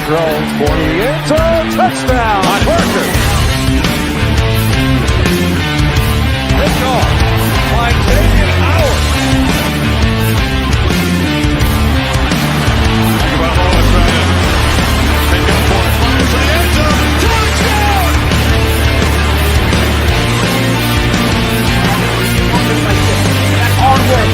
throws for the end zone. Touchdown, Parker. Picked off by Xavier Howard. Tagovailoa trying to pick up for it. Fires to the end zone. Touchdown! That's hard work.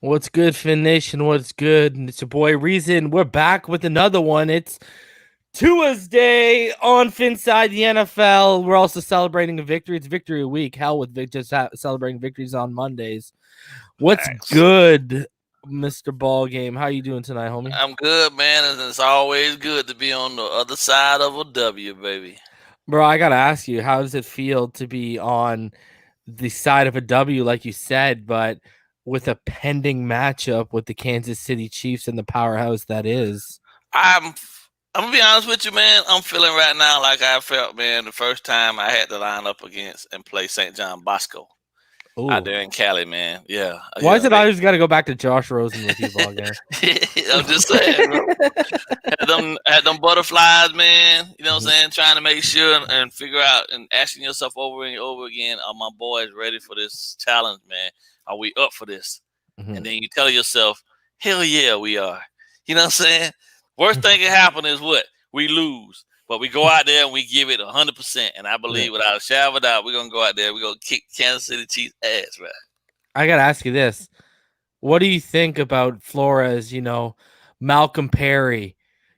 What's good, Fin Nation? What's good? It's your boy Reason. We're back with another one. It's Tua's Day on Finside the NFL. We're also celebrating a victory. It's Victory Week. Hell with just celebrating victories on Mondays. What's good, Mr. Ballgame? How you doing tonight, homie? I'm good, man, and it's always good to be on the other side of a W, baby. Bro, I gotta ask you, how does it feel to be on the side of a W, like you said, but with a pending matchup with the Kansas City Chiefs and the powerhouse that is? I'm gonna be honest with you, man. I'm feeling right now like I felt, man, the first time I had to line up against and play St. John Bosco out there in Cali, man. Yeah. Why is it I always got to go back to Josh Rosen with you, ball game? I'm just saying, bro. Had them butterflies, man. You know what I'm saying? Trying to make sure and figure out and asking yourself over and over again, are my boys ready for this challenge, man? Are we up for this? And then you tell yourself, hell yeah, we are. You know what I'm saying? Worst thing can happen is what? We lose. But we go out there and we give it 100%. And I believe without a shadow of a doubt, we're going to go out there. We're going to kick Kansas City Chiefs ass, right? I got to ask you this. What do you think about Flores, Malcolm Perry?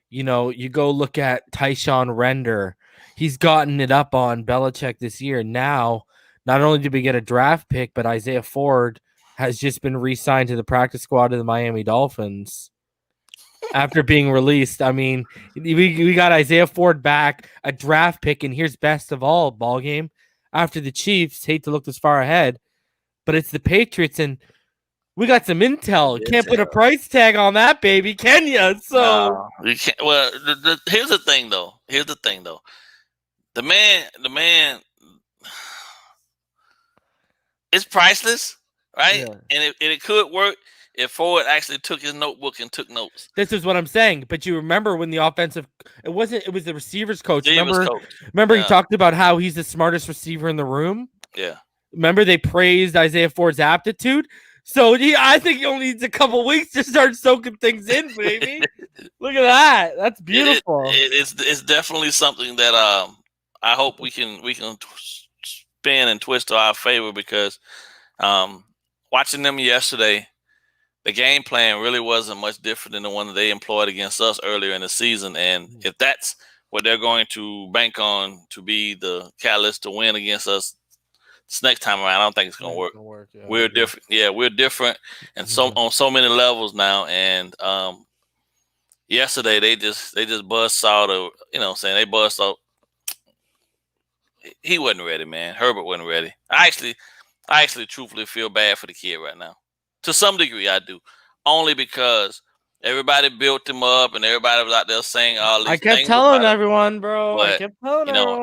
You go look at Tyshawn Render. He's gotten it up on Belichick this year. Now, not only did we get a draft pick, but Isaiah Ford has just been re-signed to the practice squad of the Miami Dolphins after being released. I mean, we got Isaiah Ford back, a draft pick, and here's best of all, ball game. After the Chiefs, hate to look this far ahead, but it's the Patriots, and we got some intel. Can't put a price tag on that, baby, can you? So you can't. Well, here's the thing, though. The man. It's priceless, right? Yeah. And it could work if Ford actually took his notebook and took notes. This is what I'm saying. But you remember when the it was the receivers coach. Remember he talked about how he's the smartest receiver in the room? Yeah. Remember they praised Isaiah Ford's aptitude? So I think he only needs a couple weeks to start soaking things in, baby. Look at that. That's beautiful. It's definitely something that I hope we can spin and twist to our favor, because watching them yesterday, the game plan really wasn't much different than the one that they employed against us earlier in the season. And if that's what they're going to bank on to be the catalyst to win against us this next time around, I don't think it's going to work. Yeah, we're different. Yeah, we're different, and on so many levels now. And yesterday they just buzzed out of, they buzzed out. He wasn't ready, man. Herbert wasn't ready. I actually truthfully feel bad for the kid right now. To some degree, I do. Only because everybody built him up and everybody was out there saying all these things. I kept telling everyone, bro. But,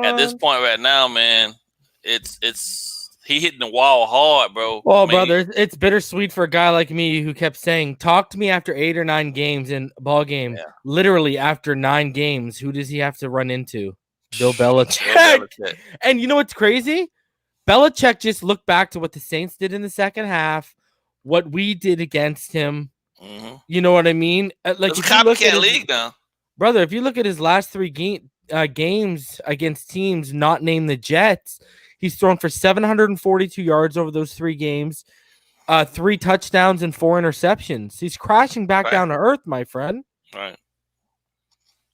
at this point right now, man, it's he hitting the wall hard, bro. Well, brother, it's bittersweet for a guy like me who kept saying, talk to me after 8 or 9 games in ball game. Yeah. Literally after 9 games, who does he have to run into? Bill Belichick. And you know what's crazy? Belichick just looked back to what the Saints did in the second half, what we did against him. Mm-hmm. You know what I mean? Like, it's a copycat league now. Brother, if you look at his last 3 games against teams not named the Jets, he's thrown for 742 yards over those 3 games, 3 touchdowns and 4 interceptions. He's crashing back down to earth, my friend. Right.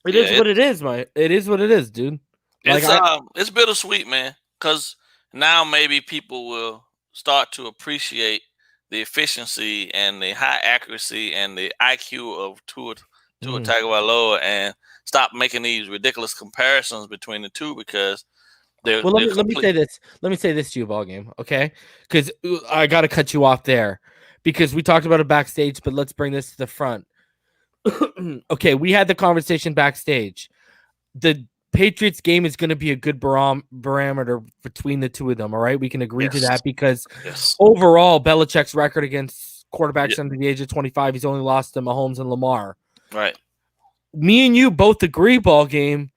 It is what it is, It is what it is, dude. It's bittersweet, man, because now maybe people will start to appreciate the efficiency and the high accuracy and the IQ of Tua Tagovailoa and stop making these ridiculous comparisons between the two, because let me say this. Let me say this to you, ball game, okay? Because I got to cut you off there because we talked about it backstage, but let's bring this to the front. Okay, we had the conversation backstage. The Patriots game is going to be a good barometer between the two of them. All right, we can agree to that because overall, Belichick's record against quarterbacks under the age of 25, he's only lost to Mahomes and Lamar. Right. Me and you both agree, ball game.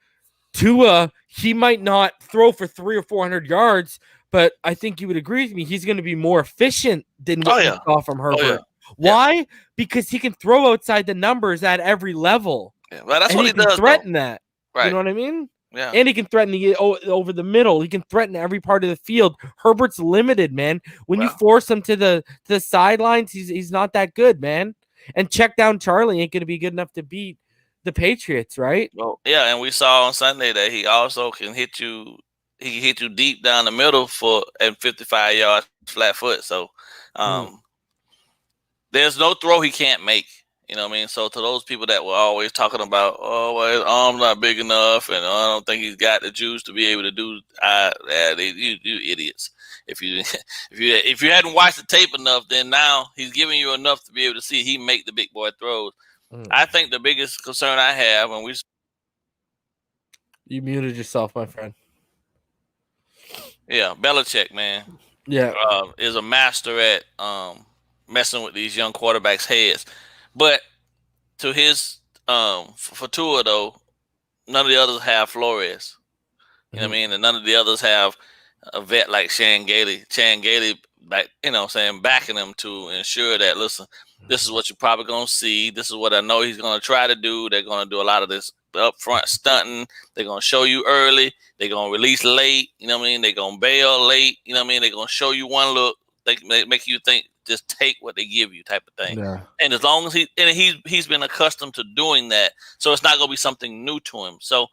Tua, he might not throw for 300 or 400 yards, but I think you would agree with me. He's going to be more efficient than what you saw from Herbert. Oh, yeah. Why? Because he can throw outside the numbers at every level. Yeah, well, that's and what he he does. Threaten that. Right. You know what I mean? Yeah. And he can threaten over the middle. He can threaten every part of the field. Herbert's limited, man. When you force him to the sidelines, he's not that good, man. And check down Charlie ain't going to be good enough to beat the Patriots, right? Well, yeah, and we saw on Sunday that he also can hit you. He can hit you deep down the middle at 55 yards flat foot. So there's no throw he can't make. You know what I mean? So to those people that were always talking about, oh, well, his arm's not big enough, and I don't think he's got the juice to be able to do, you idiots. If you hadn't watched the tape enough, then now he's giving you enough to be able to see he make the big boy throws. I think the biggest concern I have when you muted yourself, my friend. Yeah, Belichick, man. Yeah, is a master at messing with these young quarterbacks' heads. But to his for Tua though, none of the others have Flores. You know what I mean? And none of the others have a vet like Chan Gailey. Chan Gailey, like, backing him to ensure that, listen, this is what you're probably gonna see. This is what I know he's gonna try to do. They're gonna do a lot of this upfront stunting. They're gonna show you early. They're gonna release late. You know what I mean? They're gonna bail late. You know what I mean? They're gonna show you one look. They make you think. Just take what they give you, type of thing. Yeah. And as long as he's been accustomed to doing that, so it's not gonna be something new to him. So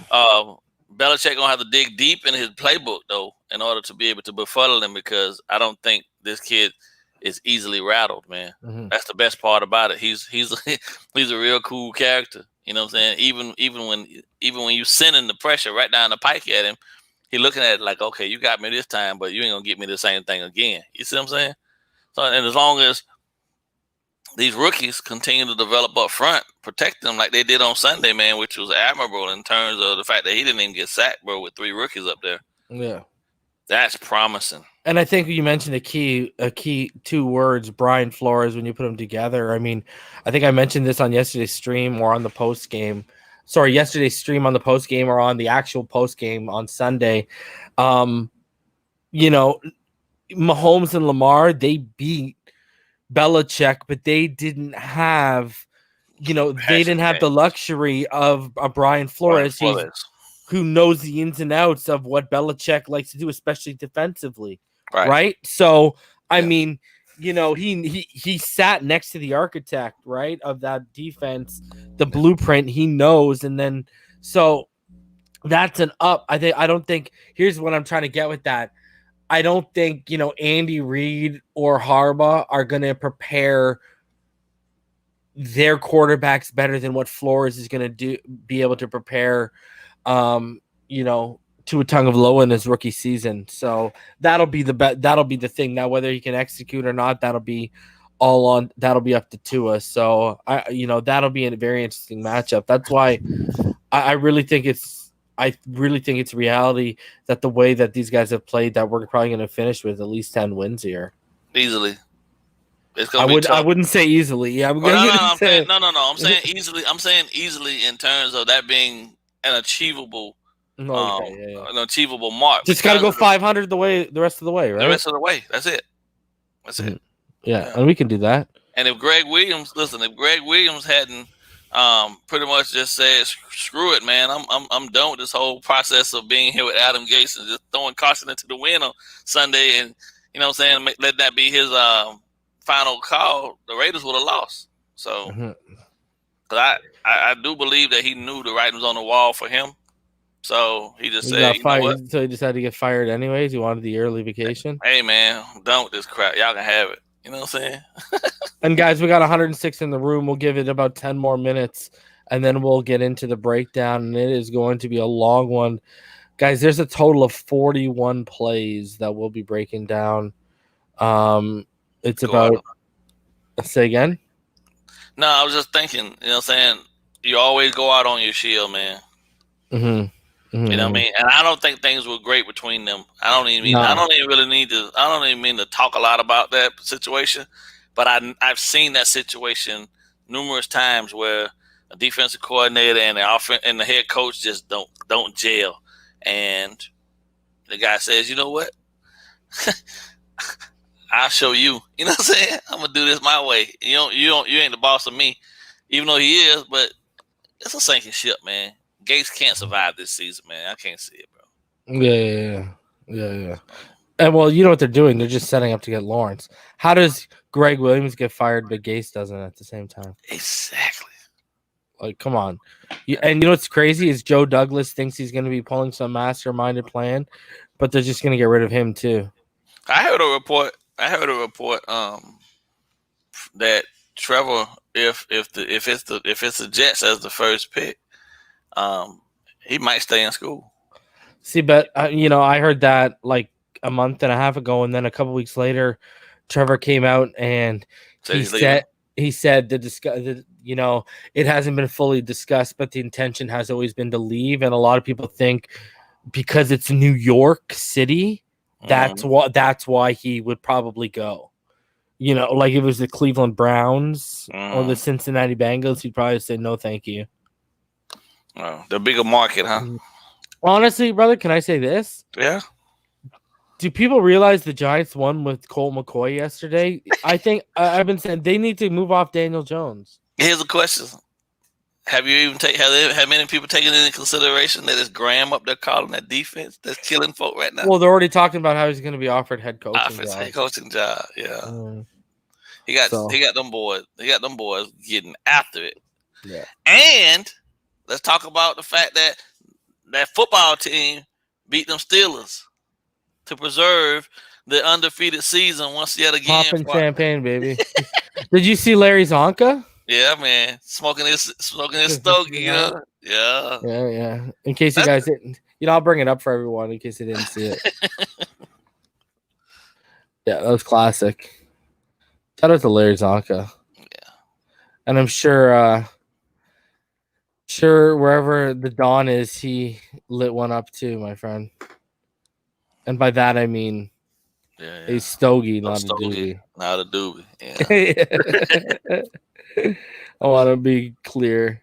Belichick gonna have to dig deep in his playbook though, in order to be able to befuddle him, because I don't think this kid is easily rattled, man. That's the best part about it. He's a real cool character. You know what I'm saying? Even when you sending the pressure right down the pike at him, he looking at it like, okay, you got me this time, but you ain't gonna get me the same thing again. You see what I'm saying? So, and as long as these rookies continue to develop up front, protect them like they did on Sunday, man, which was admirable in terms of the fact that he didn't even get sacked, bro, with 3 rookies up there. Yeah. That's promising. And I think you mentioned a key 2 words, Brian Flores, when you put them together. I mean, I think I mentioned this on yesterday's stream or on the post game. Sorry, yesterday's stream on the post game or on the actual post game on Sunday. Mahomes and Lamar, they beat Belichick, but they didn't have, they didn't have the luxury of Brian Flores, who knows the ins and outs of what Belichick likes to do, especially defensively. Right? So, I mean, he sat next to the architect, right, of that defense, the blueprint he knows. And then, so that's an up. I don't think, here's what I'm trying to get with that. I don't think, Andy Reid or Harbaugh are going to prepare their quarterbacks better than what Flores is going to be able to prepare, Tua Tagovailoa in his rookie season. So that'll be the thing. Now, whether he can execute or not, that'll be up to Tua. So that'll be a very interesting matchup. That's why I really think it's reality that the way that these guys have played, that we're probably going to finish with at least 10 wins here. Easily. I wouldn't say easily. Yeah, I'm saying easily. I'm saying easily in terms of that being an achievable, an achievable mark. Just got to go 500 the rest of the way, right? The rest of the way. That's it. It. Yeah, and we can do that. And if Greg Williams hadn't pretty much just said, screw it, man, I'm done with this whole process of being here with Adam Gase and just throwing caution into the wind on Sunday, and let that be his final call, the Raiders would have lost. So, because I do believe that he knew the writing was on the wall for him. So he just said, so he decided to get fired anyways. He wanted the early vacation. Hey man, I'm done with this crap. Y'all can have it. You know what I'm saying? And guys, we got 106 in the room. We'll give it about 10 more minutes, and then we'll get into the breakdown. And it is going to be a long one. Guys, there's a total of 41 plays that we'll be breaking down. It's about – say again? No, I was just thinking, you always go out on your shield, man. You know what I mean? And I don't think things were great between them. I don't even mean to talk a lot about that situation, but I've seen that situation numerous times where a defensive coordinator and the head coach just don't gel. And the guy says, "You know what? I'll show you." You know what I'm saying? I'm gonna do this my way. You ain't the boss of me, even though he is. But it's a sinking ship, man. Gates can't survive this season, man. I can't see it, bro. Yeah. And well, you know what they're doing? They're just setting up to get Lawrence. How does Greg Williams get fired, but Gase doesn't at the same time? Exactly. Like, come on. And you know what's crazy is Joe Douglas thinks he's going to be pulling some masterminded plan, but they're just going to get rid of him too. I heard a report. That Trevor, if it's the Jets as the first pick, he might stay in school. See, but I heard that like a month and a half ago, and then a couple weeks later, Trevor came out and he said it hasn't been fully discussed, but the intention has always been to leave, and a lot of people think because it's New York City, that's why he would probably go. Like if it was the Cleveland Browns or the Cincinnati Bengals, he'd probably say no, thank you. Oh, the bigger market, huh? Honestly, brother, can I say this? Yeah. Do people realize the Giants won with Colt McCoy yesterday? I think I've been saying they need to move off Daniel Jones. Here's a question: have many people taken into consideration that it's Graham up there calling that defense that's killing folk right now? Well, they're already talking about how he's going to be offered head coaching job. Yeah. He got them boys. He got them boys getting after it. Yeah. And let's talk about the fact that football team beat them Steelers to preserve the undefeated season once yet again. Popping champagne, baby. Did you see Larry Zonka? Yeah, man. Smoking his stogie, Yeah. Yeah. In case you guys didn't, I'll bring it up for everyone in case you didn't see it. Yeah, that was classic. Shout out to Larry Zonka. Yeah. And I'm sure wherever the Dawn is, he lit one up too, my friend. And by that I mean a stogie, not a doobie. Not a doobie. Yeah. I want to be clear.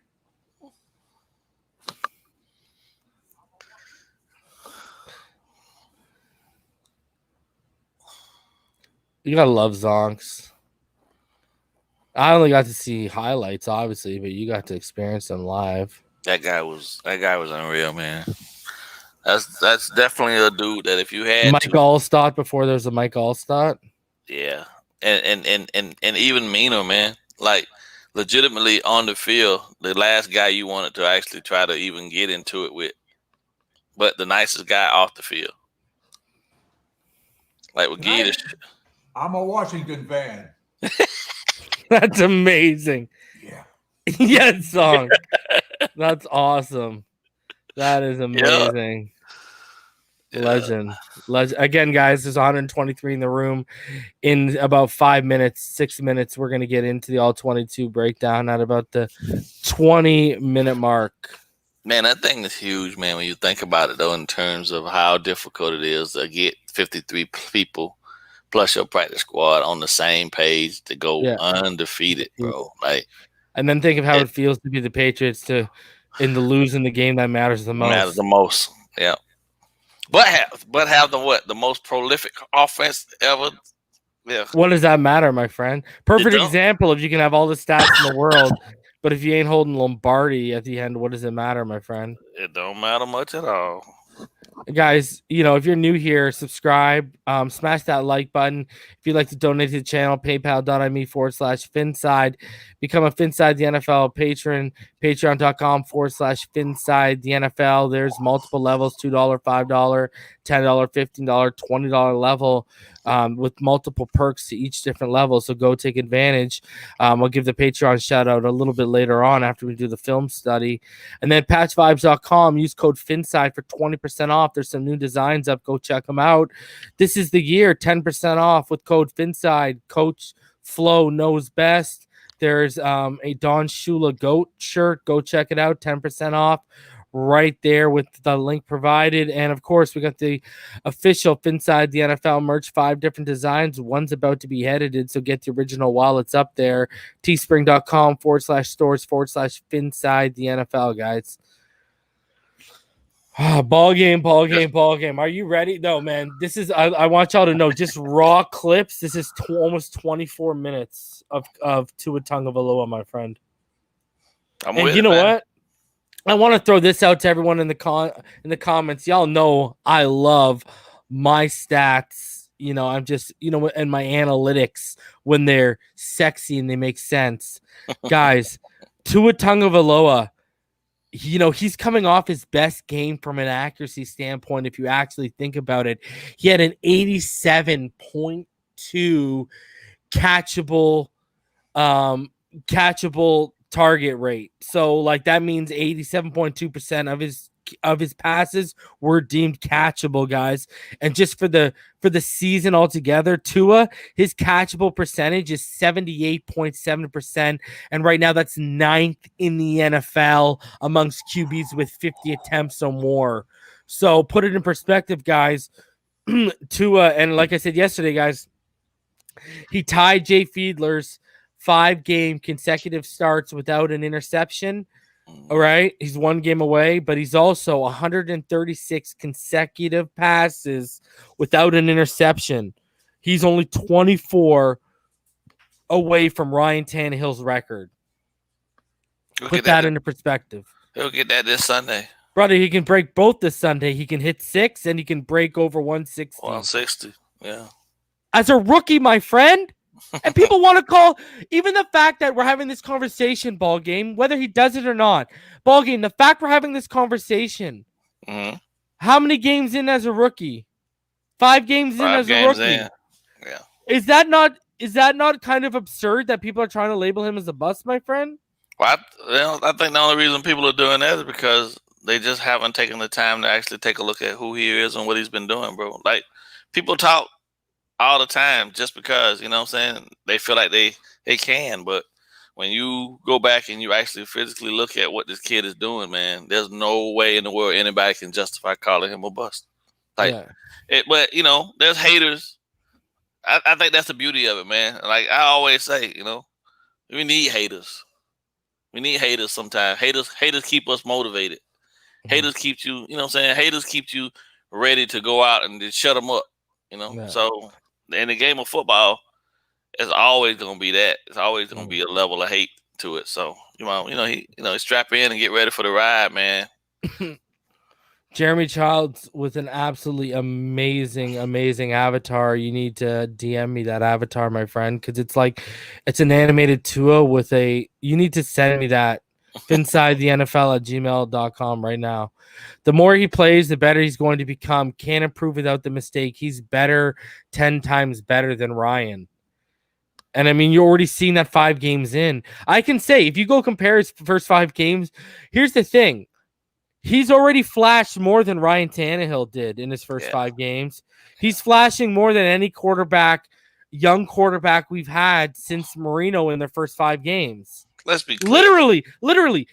You gotta love Zonks. I only got to see highlights, obviously, but you got to experience them live. That guy was unreal, man. That's definitely a dude that if you had Mike Allstott before there was a Mike Allstott. Yeah. And even meaner, man. Like legitimately on the field, the last guy you wanted to actually try to even get into it with. But the nicest guy off the field. Like with Gita. I'm a Washington fan. That's amazing. Yeah. Yes, song. That's awesome. That is amazing. Yeah. Legend. Again, guys, there's 123 in the room. In about 6 minutes, we're going to get into the All-22 breakdown at about the 20-minute mark. Man, that thing is huge, man, when you think about it, though, in terms of how difficult it is to get 53 people plus your practice squad on the same page to go undefeated, bro. Like, and then think of how it feels to be the Patriots in the losing the game that matters the most. Yeah. But have the most prolific offense ever. Yeah. What does that matter, my friend? Perfect example if you can have all the stats in the world, but if you ain't holding Lombardi at the end, what does it matter, my friend? It don't matter much at all. Guys, if you're new here, subscribe, smash that like button. If you'd like to donate to the channel, paypal.me/Finside. Become a Finside the NFL patron, patreon.com/Finside the NFL. There's multiple levels, $2, $5, $10, $15, $20 level, with multiple perks to each different level. So go take advantage. I'll give the Patreon shout out a little bit later on after we do the film study. And then patchvibes.com, use code Finside for 20% off. There's some new designs up. Go check them out. This is the year, 10% off with code Finside. Coach Flo knows best. There's a Don Shula goat shirt. Go check it out, 10% off. right there with the link provided. And of course, we got the official Inside the NFL merch, 5 different designs. One's about to be edited, so get the original while it's up there. teespring.com/stores/Inside the NFL, guys. Ball game. Are you ready? No, man. This is I want y'all to know, just raw clips. This is almost 24 minutes of Tua Tagovailoa, my friend. I'm And with you it, know man. what? I want to throw this out to everyone in the comments. Y'all know I love my stats. You know, I'm just, and my analytics when they're sexy and they make sense. Guys, Tua Tagovailoa, he's coming off his best game from an accuracy standpoint. If you actually think about it, he had an 87.2 catchable target rate. So like that means 87.2% of his passes were deemed catchable, guys. And just for the season altogether, Tua, his catchable percentage is 78.7%, and right now that's 9th in the NFL amongst QBs with 50 attempts or more. So put it in perspective, guys. Tua, and like I said yesterday, guys, he tied Jay Fiedler's 5-game consecutive starts without an interception. All right. He's 1 game away, but he's also 136 consecutive passes without an interception. He's only 24 away from Ryan Tannehill's record. Put that into perspective. He'll get that this Sunday. Brother, he can break both this Sunday. He can hit 6 and he can break over 160. 160. Yeah. As a rookie, my friend. And people want to call, even the fact that we're having this conversation, ball game, whether he does it or not, ball game, the fact we're having this conversation, how many games in as a rookie? 5 games in as a rookie. Yeah. Is that not kind of absurd that people are trying to label him as a bust, my friend? Well, I think the only reason people are doing that is because they just haven't taken the time to actually take a look at who he is and what he's been doing, bro. Like, people talk all the time just because, you know what I'm saying, they feel like they can. But when you go back and you actually physically look at what this kid is doing, man, there's no way in the world anybody can justify calling him a bust. Like, but, there's haters. I think that's the beauty of it, man. Like I always say, we need haters. We need haters sometimes. Haters keep us motivated. Haters keep you, haters keep you ready to go out and just shut them up, So in the game of football, it's always going to be that. It's always going to be a level of hate to it. So, strap in and get ready for the ride, man. Jeremy Childs with an absolutely amazing avatar. You need to DM me that avatar, my friend, because it's an animated Tua with you need to send me that inside the NFL at gmail.com right now. The more he plays, the better he's going to become. Can't improve without the mistake. He's better, 10 times better than Ryan. And I mean, you're already seeing that 5 games in. I can say, if you go compare his first 5 games, here's the thing. He's already flashed more than Ryan Tannehill did in his first 5 games. He's flashing more than any young quarterback we've had since Marino in their first 5 games. Let's be clear. Literally.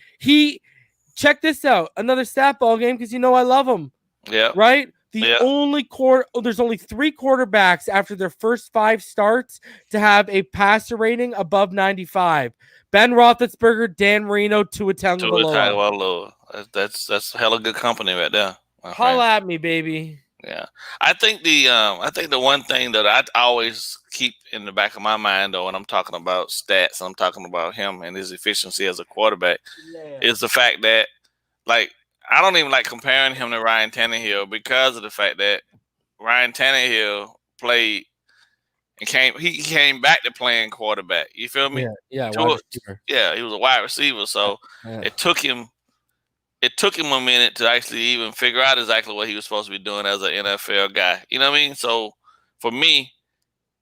Check this out. Another stat ball game, because I love him. Yeah. Right? There's only 3 quarterbacks after their first 5 starts to have a passer rating above 95. Ben Roethlisberger, Dan Marino, Tua Tagovailoa. That's hella good company right there. Holla at me, baby. Yeah, I think the one thing that I always keep in the back of my mind, though, when I'm talking about stats, I'm talking about him and his efficiency as a quarterback, is the fact that, like, I don't even like comparing him to Ryan Tannehill because of the fact that Ryan Tannehill played and came back to playing quarterback. You feel me? Yeah, he was a wide receiver, so it took him a minute to actually even figure out exactly what he was supposed to be doing as an NFL guy. You know what I mean? So for me,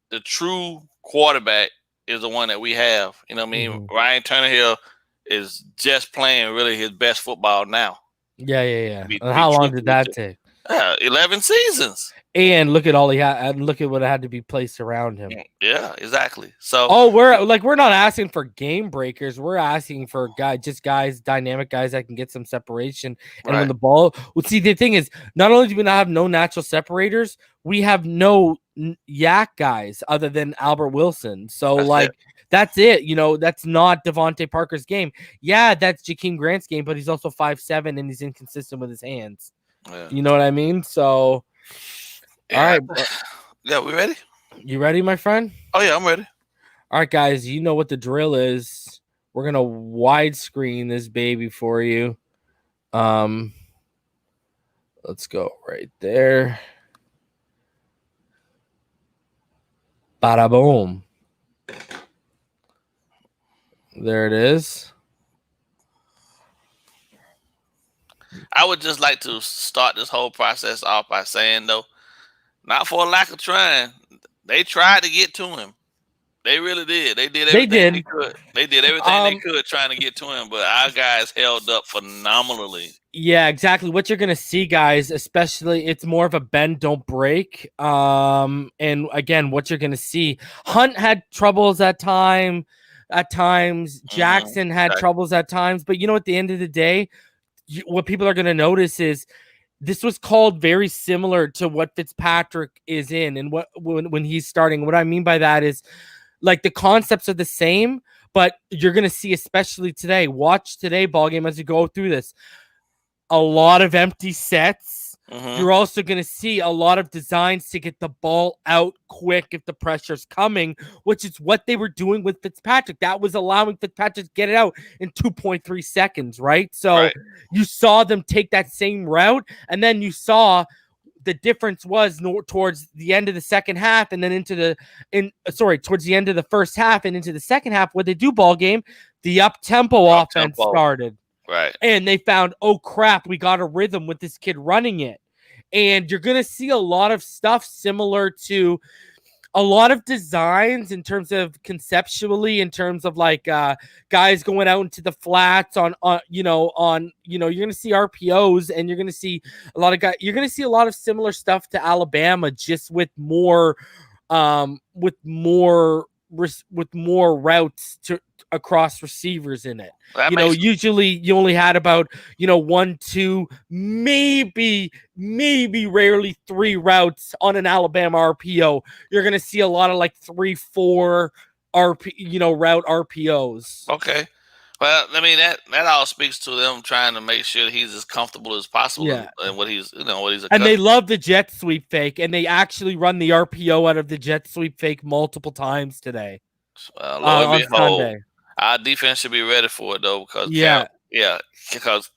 the true quarterback is the one that we have. You know what I mean? Ryan Tannehill is just playing really his best football now. Yeah. And how long did that take? 11 seasons. And look at all he had, and look at what had to be placed around him. Yeah, exactly. So, we're not asking for game breakers. We're asking for guys, dynamic guys that can get some separation. And when the ball, see, the thing is, not only do we not have no natural separators, we have no yak guys other than Albert Wilson. So that's it. That's not Devontae Parker's game. Yeah, that's Jakeem Grant's game, but he's also 5'7" and he's inconsistent with his hands. Yeah. You know what I mean? So. All right. Yeah, we ready? You ready, my friend? Oh, yeah, I'm ready. All right, guys, you know what the drill is. We're going to widescreen this baby for you. Let's go right there. Bada boom. There it is. I would just like to start this whole process off by saying, though, not for a lack of trying. They tried to get to him. They really did. They did everything they could. They did everything they could trying to get to him, but our guys held up phenomenally. Yeah, exactly. What you're going to see, guys, especially it's more of a bend, don't break. And again, what you're going to see, Hunt had troubles at times. Jackson had troubles at times. But at the end of the day, what people are going to notice is this was called very similar to what Fitzpatrick is in and when he's starting. What I mean by that is like the concepts are the same, but you're going to see, especially today, watch today ball game as you go through this, a lot of empty sets. You're also going to see a lot of designs to get the ball out quick if the pressure's coming, which is what they were doing with Fitzpatrick. That was allowing Fitzpatrick to get it out in 2.3 seconds, right? So you saw them take that same route, and then you saw the difference was towards the end of the second half and then towards the end of the first half and into the second half, what they do ball game, the up-tempo offense started. Right. And they found, oh, crap, we got a rhythm with this kid running it. And you're going to see a lot of stuff similar to a lot of designs in terms of conceptually, in terms of like guys going out into the flats you're going to see RPOs and you're going to see a lot of guys. You're going to see a lot of similar stuff to Alabama, just with more routes across receivers in it. Usually you only had about 1, 2, maybe rarely 3 routes on an Alabama RPO. You're gonna see a lot of like 3, 4 route RPOs. Okay. Well, I mean that all speaks to them trying to make sure he's as comfortable as possible and what he's and they love the jet sweep fake, and they actually run the RPO out of the jet sweep fake multiple times today. On Sunday. Our defense should be ready for it though, because because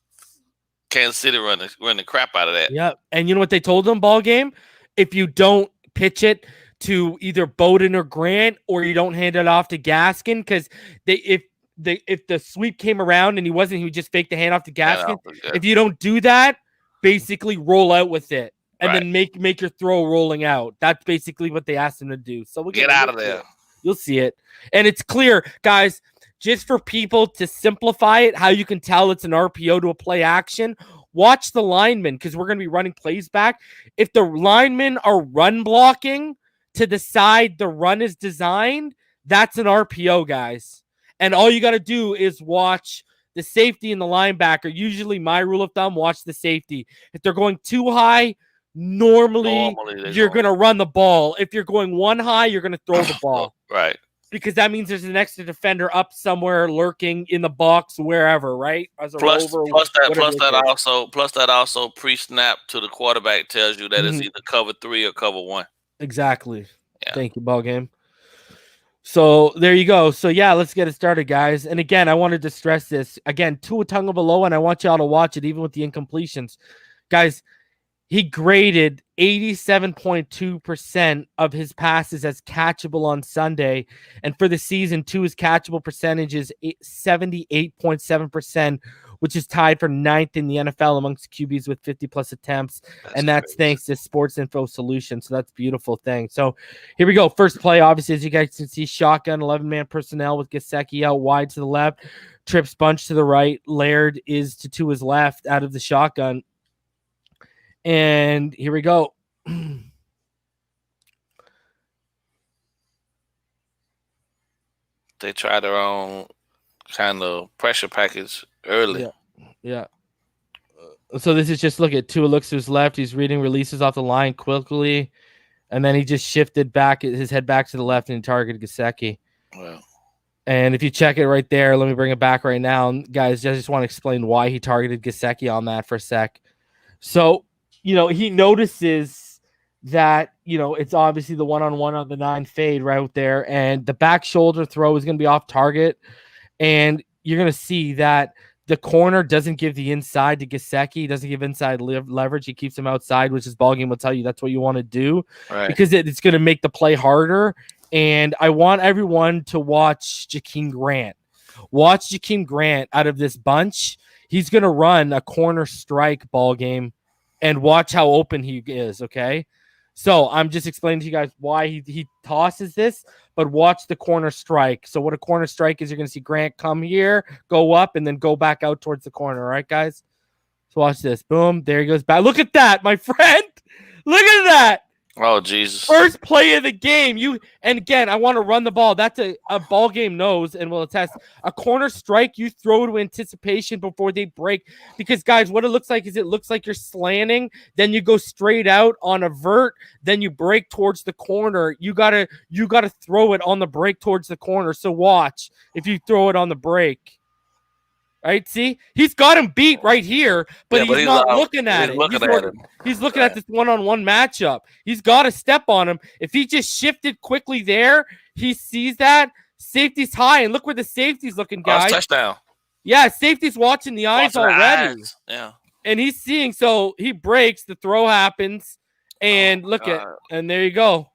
Kansas City run the crap out of that. Yeah, and you know what they told them ball game? If you don't pitch it to either Bowden or Grant, or you don't hand it off to Gaskin, because if the sweep came around and he would just fake the handoff to Gaskin. If you don't do that, basically roll out with it and then make your throw rolling out. That's basically what they asked him to do. So we'll get out of there. You'll see it, and it's clear, guys. Just for people to simplify it, how you can tell it's an RPO to a play action, watch the linemen, because we're going to be running plays back. If the linemen are run blocking to the side the run is designed, that's an RPO, guys. And all you got to do is watch the safety and the linebacker. Usually my rule of thumb, watch the safety. If they're going too high, normally you're going to run the ball. If you're going one high, you're going to throw the ball. Right. Because that means there's an extra defender up somewhere lurking in the box, wherever, right? Plus that also pre-snap to the quarterback tells you that it's either cover 3 or cover 1. Exactly. Yeah. Thank you, Ballgame. So there you go. So yeah, let's get it started, guys. And again, I wanted to stress this again. Tua Tagovailoa, and I want y'all to watch it, even with the incompletions, guys. He graded 87.2% of his passes as catchable on Sunday. And for the season, Tua's catchable percentage is 78.7%, which is tied for 9th in the NFL amongst QBs with 50-plus attempts. That's crazy. Thanks to Sports Info Solutions. So that's a beautiful thing. So here we go. First play, obviously, as you guys can see, shotgun, 11-man personnel with Gesicki out wide to the left, Trips bunch to the right, Laird is to Tua's left out of the shotgun. And here we go. they try their own kind of pressure package early. Yeah. So this is just look at Tua looks to his left. He's reading releases off the line quickly, and then he just shifted back his head back to the left and targeted Gesicki. Well, And if you check it right there, let me bring it back right now, guys. I just want to explain why he targeted Gesicki on that for a sec. So he notices that it's obviously the one-on-one on the 9 fade right there, and the back shoulder throw is going to be off target, and you're going to see that the corner doesn't give the inside to Gesicki. He doesn't give inside leverage. He keeps him outside, which is Ballgame will tell you that's what you want to do, right. because it's going to make the play harder. And I want everyone to watch Jakeem Grant. Watch Jakeem Grant out of this bunch. He's going to run a corner strike Ballgame, and watch how open he is, okay? So I'm just explaining to you guys why he tosses this, but watch the corner strike. So what a corner strike is, you're going to see Grant come here, go up, and then go back out towards the corner, all right, guys? So watch this. Boom. There he goes back. Look at that, my friend. Look at that. Oh, Jesus. First play of the game. And again, I want to run the ball. That's a Ballgame knows and will attest. A corner strike, you throw to anticipation before they break. Because, guys, what it looks like is it looks like you're slanting. Then you go straight out on a vert. Then you break towards the corner. You gotta throw it on the break towards the corner. So watch if you throw it on the break. Right? See? He's got him beat right here, but he's not looking at it. He's looking at this one-on-one matchup. He's got to step on him. If he just shifted quickly there, he sees that. Safety's high, and look where the safety's looking, guys. Touchdown. Yeah, safety's watching the eyes already. Yeah. And he's seeing, so he breaks, the throw happens, and and there you go.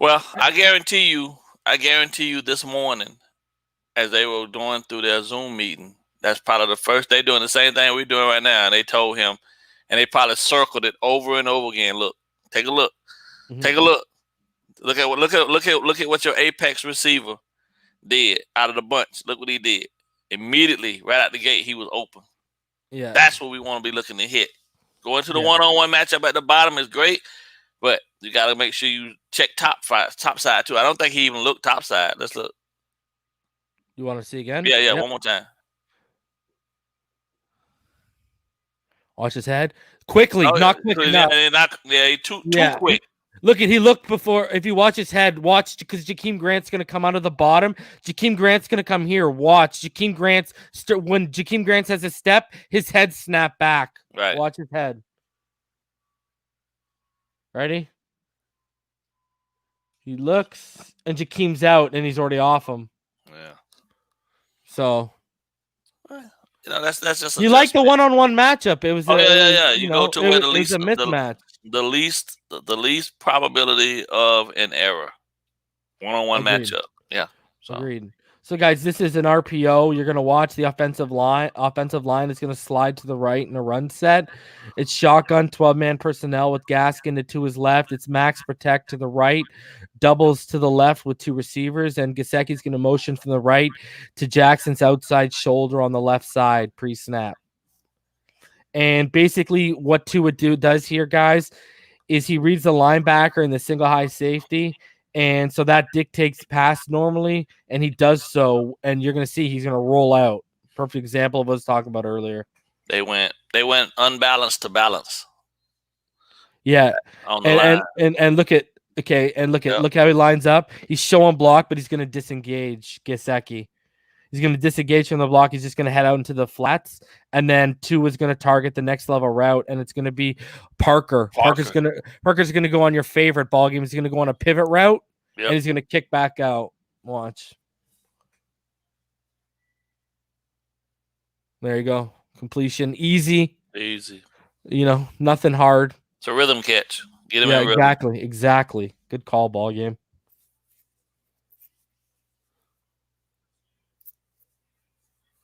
Well, I guarantee you this morning, as they were going through their Zoom meeting, that's probably the first day doing the same thing we're doing right now. And they told him, and they probably circled it over and over again. Look, take a look, take a look. Look at what your apex receiver did out of the bunch. Look what he did. Immediately, right out the gate, he was open. Yeah, that's what we want to be looking to hit. Going to the one-on-one matchup at the bottom is great, but you got to make sure you check top side too. I don't think he even looked top side. Let's look. You want to see again? Yeah, one more time. Watch his head. Quickly, not quick enough. Too quick. Look at he looked before. If you watch his head, watch because Jakeem Grant's going to come out of the bottom. Jakeem Grant's going to come here. Watch Jakeem Grant's when Jakeem Grant has a step, his head snap back. Right. Watch his head. Ready? He looks, and Jakeem's out, and he's already off him. Yeah. So, that's just. You like the one-on-one matchup? It was. You go to where the least a mismatch. The least probability of an error. One-on-one matchup. Yeah. So. Agreed. So, guys, this is an RPO. You're going to watch the offensive line. Offensive line is going to slide to the right in a run set. It's shotgun, 12-man personnel with Gaskin to his left. It's max protect to the right. Doubles to the left with 2 receivers. And Gesicki's going to motion from the right to Jackson's outside shoulder on the left side pre-snap. And basically what Tua does here, guys, is he reads the linebacker in the single high safety. And so that dictates pass normally, and he does so, and you're going to see he's going to roll out. Perfect example of what I was talking about earlier. They went unbalanced to balance. Yeah, and look at look how he lines up. He's showing block, but he's going to disengage Gesicki. He's going to disengage from the block. He's just going to head out into the flats, and then Tua is going to target the next level route, and it's going to be Parker's going to go on your favorite ball game. He's going to go on a pivot route, and he's going to kick back out. Watch. There you go. Completion, easy. Nothing hard. It's a rhythm catch. Get him in rhythm. Exactly. Good call, ball game.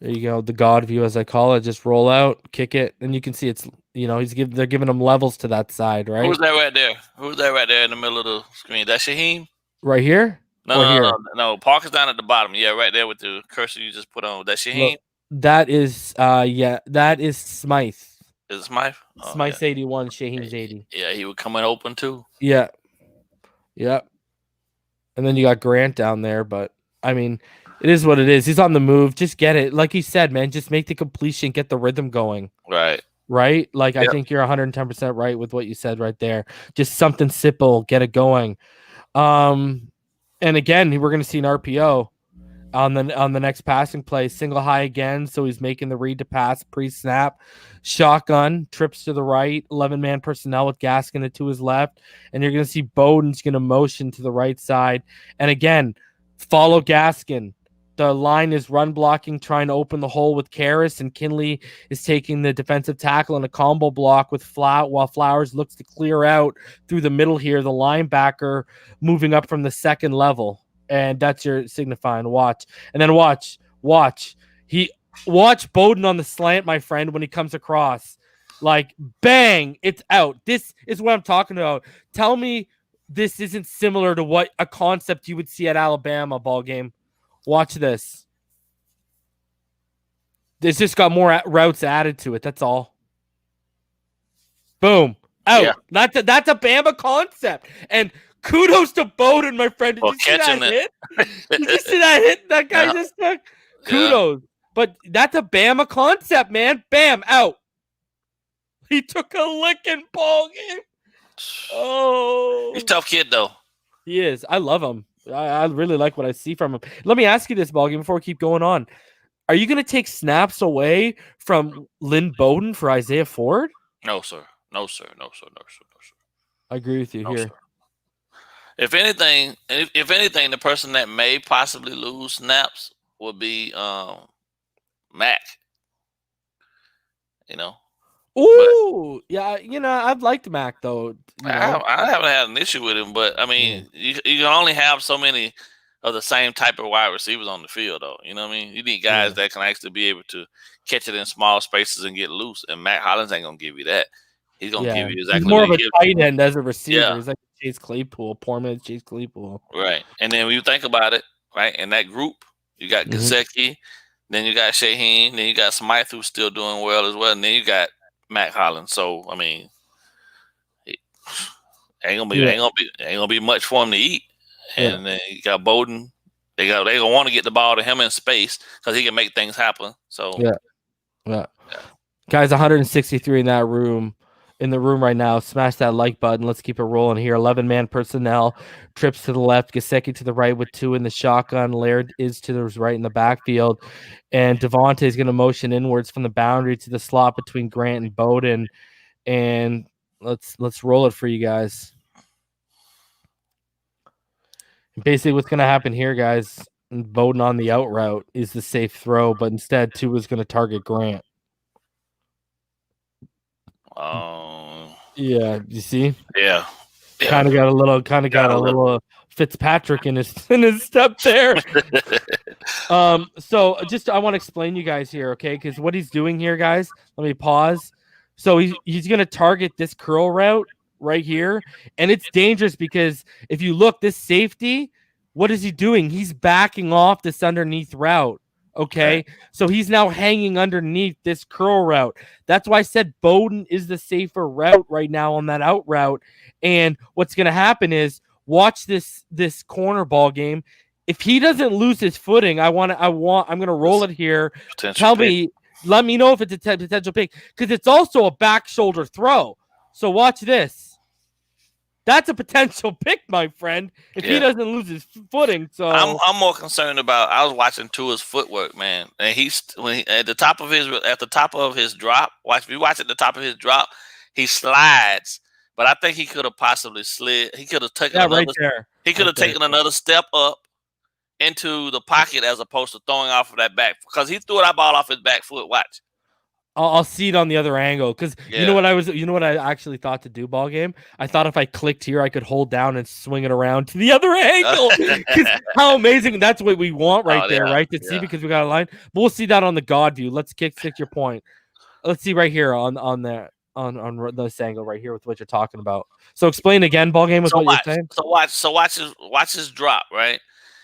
There you go. The God view, as I call it. Just roll out, kick it, and you can see it's. They're giving them levels to that side, right? Who's that right there? Who's that right there in the middle of the screen? That's Shaheem. Right here. No. Parker's down at the bottom. Yeah, right there with the cursor you just put on. That's Shaheem. That is, that is Smythe. Is it Smythe? Smythe's 81, Shaheem's 80. Yeah, he would come in open too. Yeah. Yep. And then you got Grant down there, but I mean, it is what it is. He's on the move. Just get it. Like you said, man, just make the completion, get the rhythm going. Right. Right? Like, I Yep. think you're 110% right with what you said right there. Just something simple, get it going. And again, we're going to see an RPO on the next passing play, single high again. So he's making the read to pass pre-snap, shotgun, trips to the right, 11-man personnel with Gaskin to his left, and you're going to see Bowden's going to motion to the right side. And again, follow Gaskin. The line is run blocking, trying to open the hole with Karras, and Kinley is taking the defensive tackle in a combo block with while Flowers looks to clear out through the middle here. The linebacker moving up from the second level. And that's your signifying watch. And then watch Bowden on the slant, my friend, when he comes across. Like, bang, it's out. This is what I'm talking about. Tell me this isn't similar to what a concept you would see at Alabama ball game. Watch this. This just got more routes added to it. That's all. Boom. Out. Yeah. That's a Bama concept. And kudos to Bowden, my friend. Did you see that hit? Did you see that hit that guy just took? Kudos. Yeah. But that's a Bama concept, man. Bam, out. He took a licking ball game. Oh. He's a tough kid, though. He is. I love him. I really like what I see from him. Let me ask you this, ball game, before we keep going on. Are you going to take snaps away from Lynn Bowden for Isaiah Ford? No, sir. No, sir. No, sir. No, sir. No, sir. I agree with you here. Sir. If anything, the person that may possibly lose snaps would be Mac. You know. Ooh, yeah. I'd liked Mac though. I haven't had an issue with him, but I mean, you can only have so many of the same type of wide receivers on the field, though. You know what I mean? You need guys that can actually be able to catch it in small spaces and get loose. And Matt Hollins ain't gonna give you that. He's gonna give you exactly. He's more of a tight end as a receiver. Yeah. He's like Chase Claypool, poor man's Chase Claypool. Right. And then when you think about it, right, in that group, you got Gesicki, then you got Shaheen, then you got Smythe who's still doing well as well, and then you got Matt Hollins. So I mean, ain't gonna be much for him to eat. And then you got Bowden. They gonna want to get the ball to him in space because he can make things happen. So yeah. Guys, 163 in that room. In the room right now, smash that like button. Let's keep it rolling here. 11-man personnel, trips to the left, Gesicki to the right with 2 in the shotgun. Laird is to the right in the backfield, and Devontae is going to motion inwards from the boundary to the slot between Grant and Bowden. And let's roll it for you guys. Basically, what's going to happen here, guys? Bowden on the out route is the safe throw, but instead, Tua's going to target Grant. Yeah, you see? Yeah. Kind of got a little Fitzpatrick in his step there. So just I want to explain you guys here, okay? Because what he's doing here, guys, let me pause. So he's gonna target this curl route right here, and it's dangerous because if you look, this safety, what is he doing? He's backing off this underneath route. Okay, so he's now hanging underneath this curl route. That's why I said Bowden is the safer route right now on that out route. And what's going to happen is watch this corner ball game. If he doesn't lose his footing, I'm going to roll it here. Let me know if it's a potential pick because it's also a back shoulder throw. So watch this. That's a potential pick, my friend, if he doesn't lose his footing. So I'm more concerned about. I was watching Tua's footwork, man, and at the top of his drop. If you watch at the top of his drop, he slides, but I think he could have possibly slid. He could have taken He could have taken another step up into the pocket as opposed to throwing off of that back because he threw that ball off his back foot. Watch. I'll see it on the other angle because you know what I actually thought to do ball game. I thought if I clicked here, I could hold down and swing it around to the other angle. How amazing! That's what we want right there, right? To see because we got a line. But we'll see that on the God view. Let's stick your point. Let's see right here on this angle right here with what you're talking about. So explain again, ball game with what you're saying. So watch his drop, right?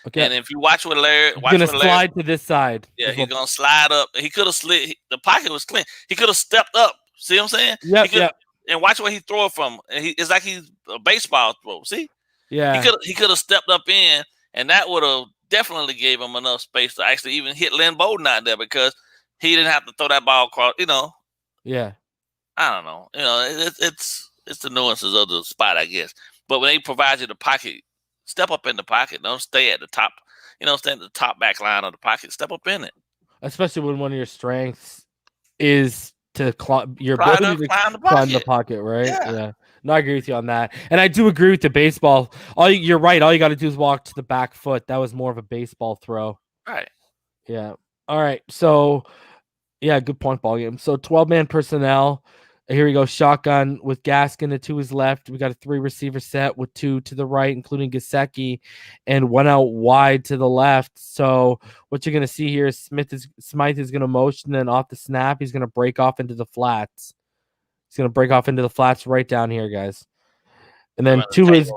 Okay. And if you watch what Larry, he's gonna slide to this side. Yeah, he's gonna slide up. He could have slid. The pocket was clean. He could have stepped up. See what I'm saying? Yeah. And watch where he throw it from. It's like he's a baseball throw. See? Yeah. He could have stepped up in, and that would have definitely gave him enough space to actually even hit Lynn Bowden out there because he didn't have to throw that ball across. Yeah. I don't know. It's the nuances of the spot, I guess. But when they provide you the pocket, step up in the pocket. Don't stay at the top. Stay at the top back line of the pocket. Step up in it. Especially when one of your strengths is to your Climb ability to climb the climb the pocket. pocket, right? Yeah. No, I agree with you on that. And I do agree with the baseball. You're right. All you got to do is walk to the back foot. That was more of a baseball throw. Right. Yeah. All right. So, yeah, good point, ball game. So 12-man personnel. Here we go. Shotgun with Gaskin to his left. We got a 3-receiver set with 2 to the right, including Gesicki, and 1 out wide to the left. So what you're going to see here is Smythe is going to motion, and off the snap, he's going to break off into the flats. He's going to break off into the flats right down here, guys. And then Tua is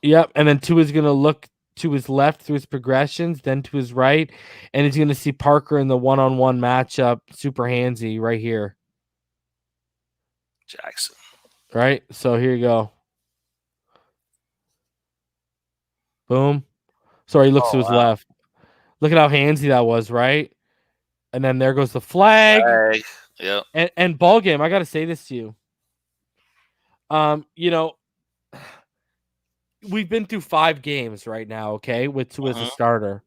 and then Tua is going to look to his left through his progressions, then to his right, and he's going to see Parker in the one-on-one matchup, super handsy right here. Jackson. Right? So here you go. Boom. Sorry, he looks to his left. Look at how handsy that was, right? And then there goes the flag. Yeah. And ball game, I got to say this to you. We've been through 5 games right now, okay, with Tua as a starter.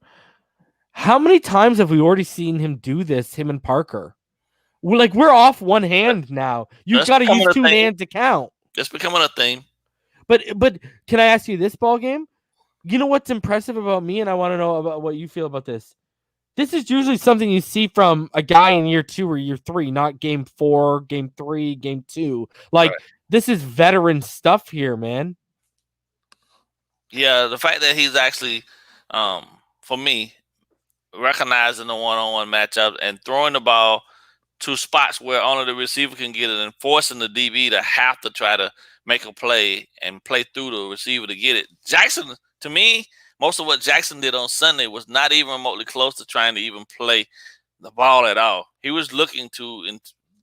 How many times have we already seen him do this, him and Parker? We're off one hand now. You've got to use 2 hands to count. It's becoming a thing. But can I ask you this, ball game? You know what's impressive about me, and I want to know about what you feel about this. This is usually something you see from a guy in year 2 or year 3, not game 4, game 3, game 2. This is veteran stuff here, man. Yeah, the fact that he's actually, for me, recognizing the one-on-one matchup and throwing the ball to spots where only the receiver can get it and forcing the DB to have to try to make a play and play through the receiver to get it. Jackson, to me, most of what Jackson did on Sunday was not even remotely close to trying to even play the ball at all. He was looking to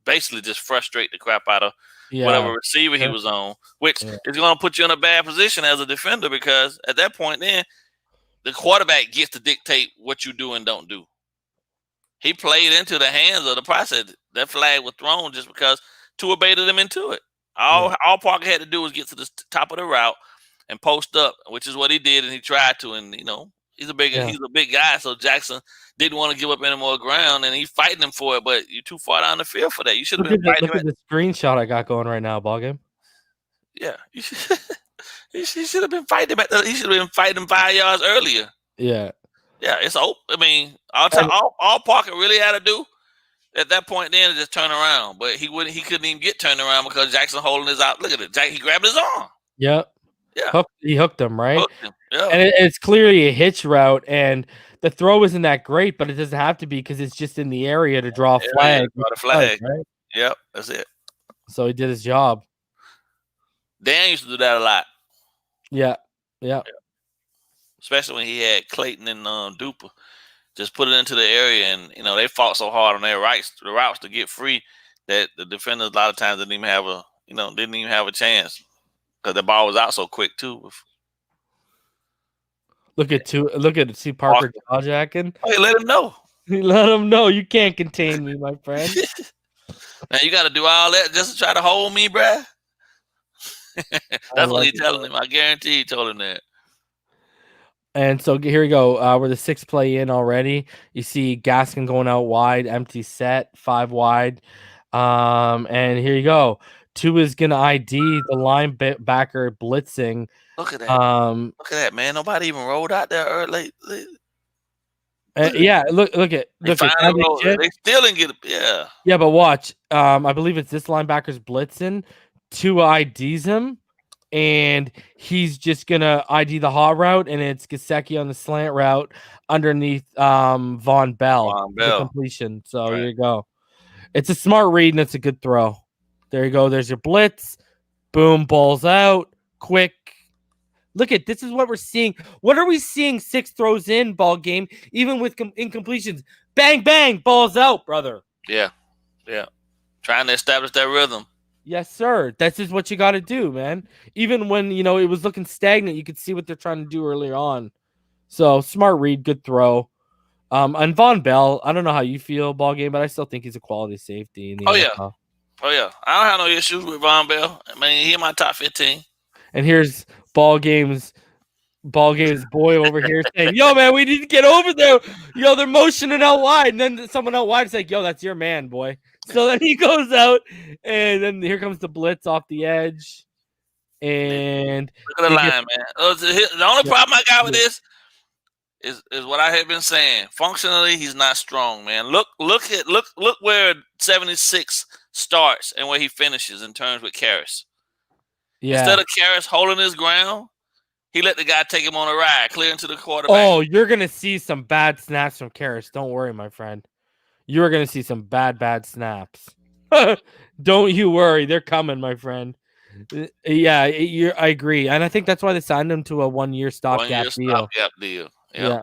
basically just frustrate the crap out of whatever receiver he was on, which is going to put you in a bad position as a defender because at that point then, the quarterback gets to dictate what you do and don't do. He played into the hands of the process. That flag was thrown just because Tua baited him into it. All Parker had to do was get to the top of the route and post up, which is what he did, and he tried to. And he's a big guy, so Jackson didn't want to give up any more ground, and he's fighting him for it. But you're too far down the field for that. You should have been fighting. Look at the screenshot I got going right now, ball game. Yeah, he should have been fighting him. He should have been fighting him 5 yards earlier. Yeah. Yeah, it's open. I mean, all Parker really had to do at that point then is just turn around. But he couldn't even get turned around because Jackson holding his out. Look at it. He grabbed his arm. Yep. Yeah. He hooked him, right? Yeah. And it's clearly a hitch route, and the throw isn't that great, but it doesn't have to be because it's just in the area to draw a flag. Draw the flag. Right? Yep, that's it. So he did his job. Dan used to do that a lot. Yeah. Especially when he had Clayton and Duper. Just put it into the area, and they fought so hard on their the routes to get free that the defenders a lot of times didn't even have a chance because the ball was out so quick too. Look at see Parker jawjacking. Oh, you let him know. You let him know you can't contain me, my friend. Now you got to do all that just to try to hold me, bruh. That's what he's telling him. I guarantee he told him that. And so here we go. We're the 6th play in already. You see Gaskin going out wide, empty set, 5 wide. And here you go. Tua is gonna ID the linebacker blitzing. Look at that. Look at that, man. Nobody even rolled out there early. Yeah, look at they still didn't get it. Yeah. Yeah, but watch. I believe it's this linebacker's blitzing. Tua IDs him, and he's just gonna ID the hot route, and it's Gesicki on the slant route underneath Von Bell. The completion. So Here you go. It's a smart read, and it's a good throw. There you go. There's your blitz. Boom, balls out. Quick. Look at this is what we're seeing. What are we seeing? 6 throws in ball game, even with incompletions. Bang, bang, balls out, brother. Yeah. Trying to establish that rhythm. Yes, sir. That's just what you got to do, man. Even when, it was looking stagnant, you could see what they're trying to do earlier on. So, smart read, good throw. And Von Bell, I don't know how you feel, ball game, but I still think he's a quality safety in the NFL. Oh, yeah. I don't have no issues with Von Bell. I mean, he in my top 15. And here's ball game's boy over here saying, yo, man, we need to get over there. Yo, they're motioning out wide. And then someone out wide is like, yo, that's your man, boy. So then he goes out, and then here comes the blitz off the edge. And look at the line, man. The only problem I got with this is what I have been saying. Functionally, he's not strong, man. Look where 76 starts and where he finishes in terms with Karras. Yeah. Instead of Karras holding his ground, he let the guy take him on a ride, clear into the quarterback. Oh, you're gonna see some bad snaps from Karras. Don't worry, my friend. You're gonna see some bad snaps. Don't you worry, they're coming, my friend. Yeah, I agree, and I think that's why they signed him to a 1-year stopgap deal. Yeah.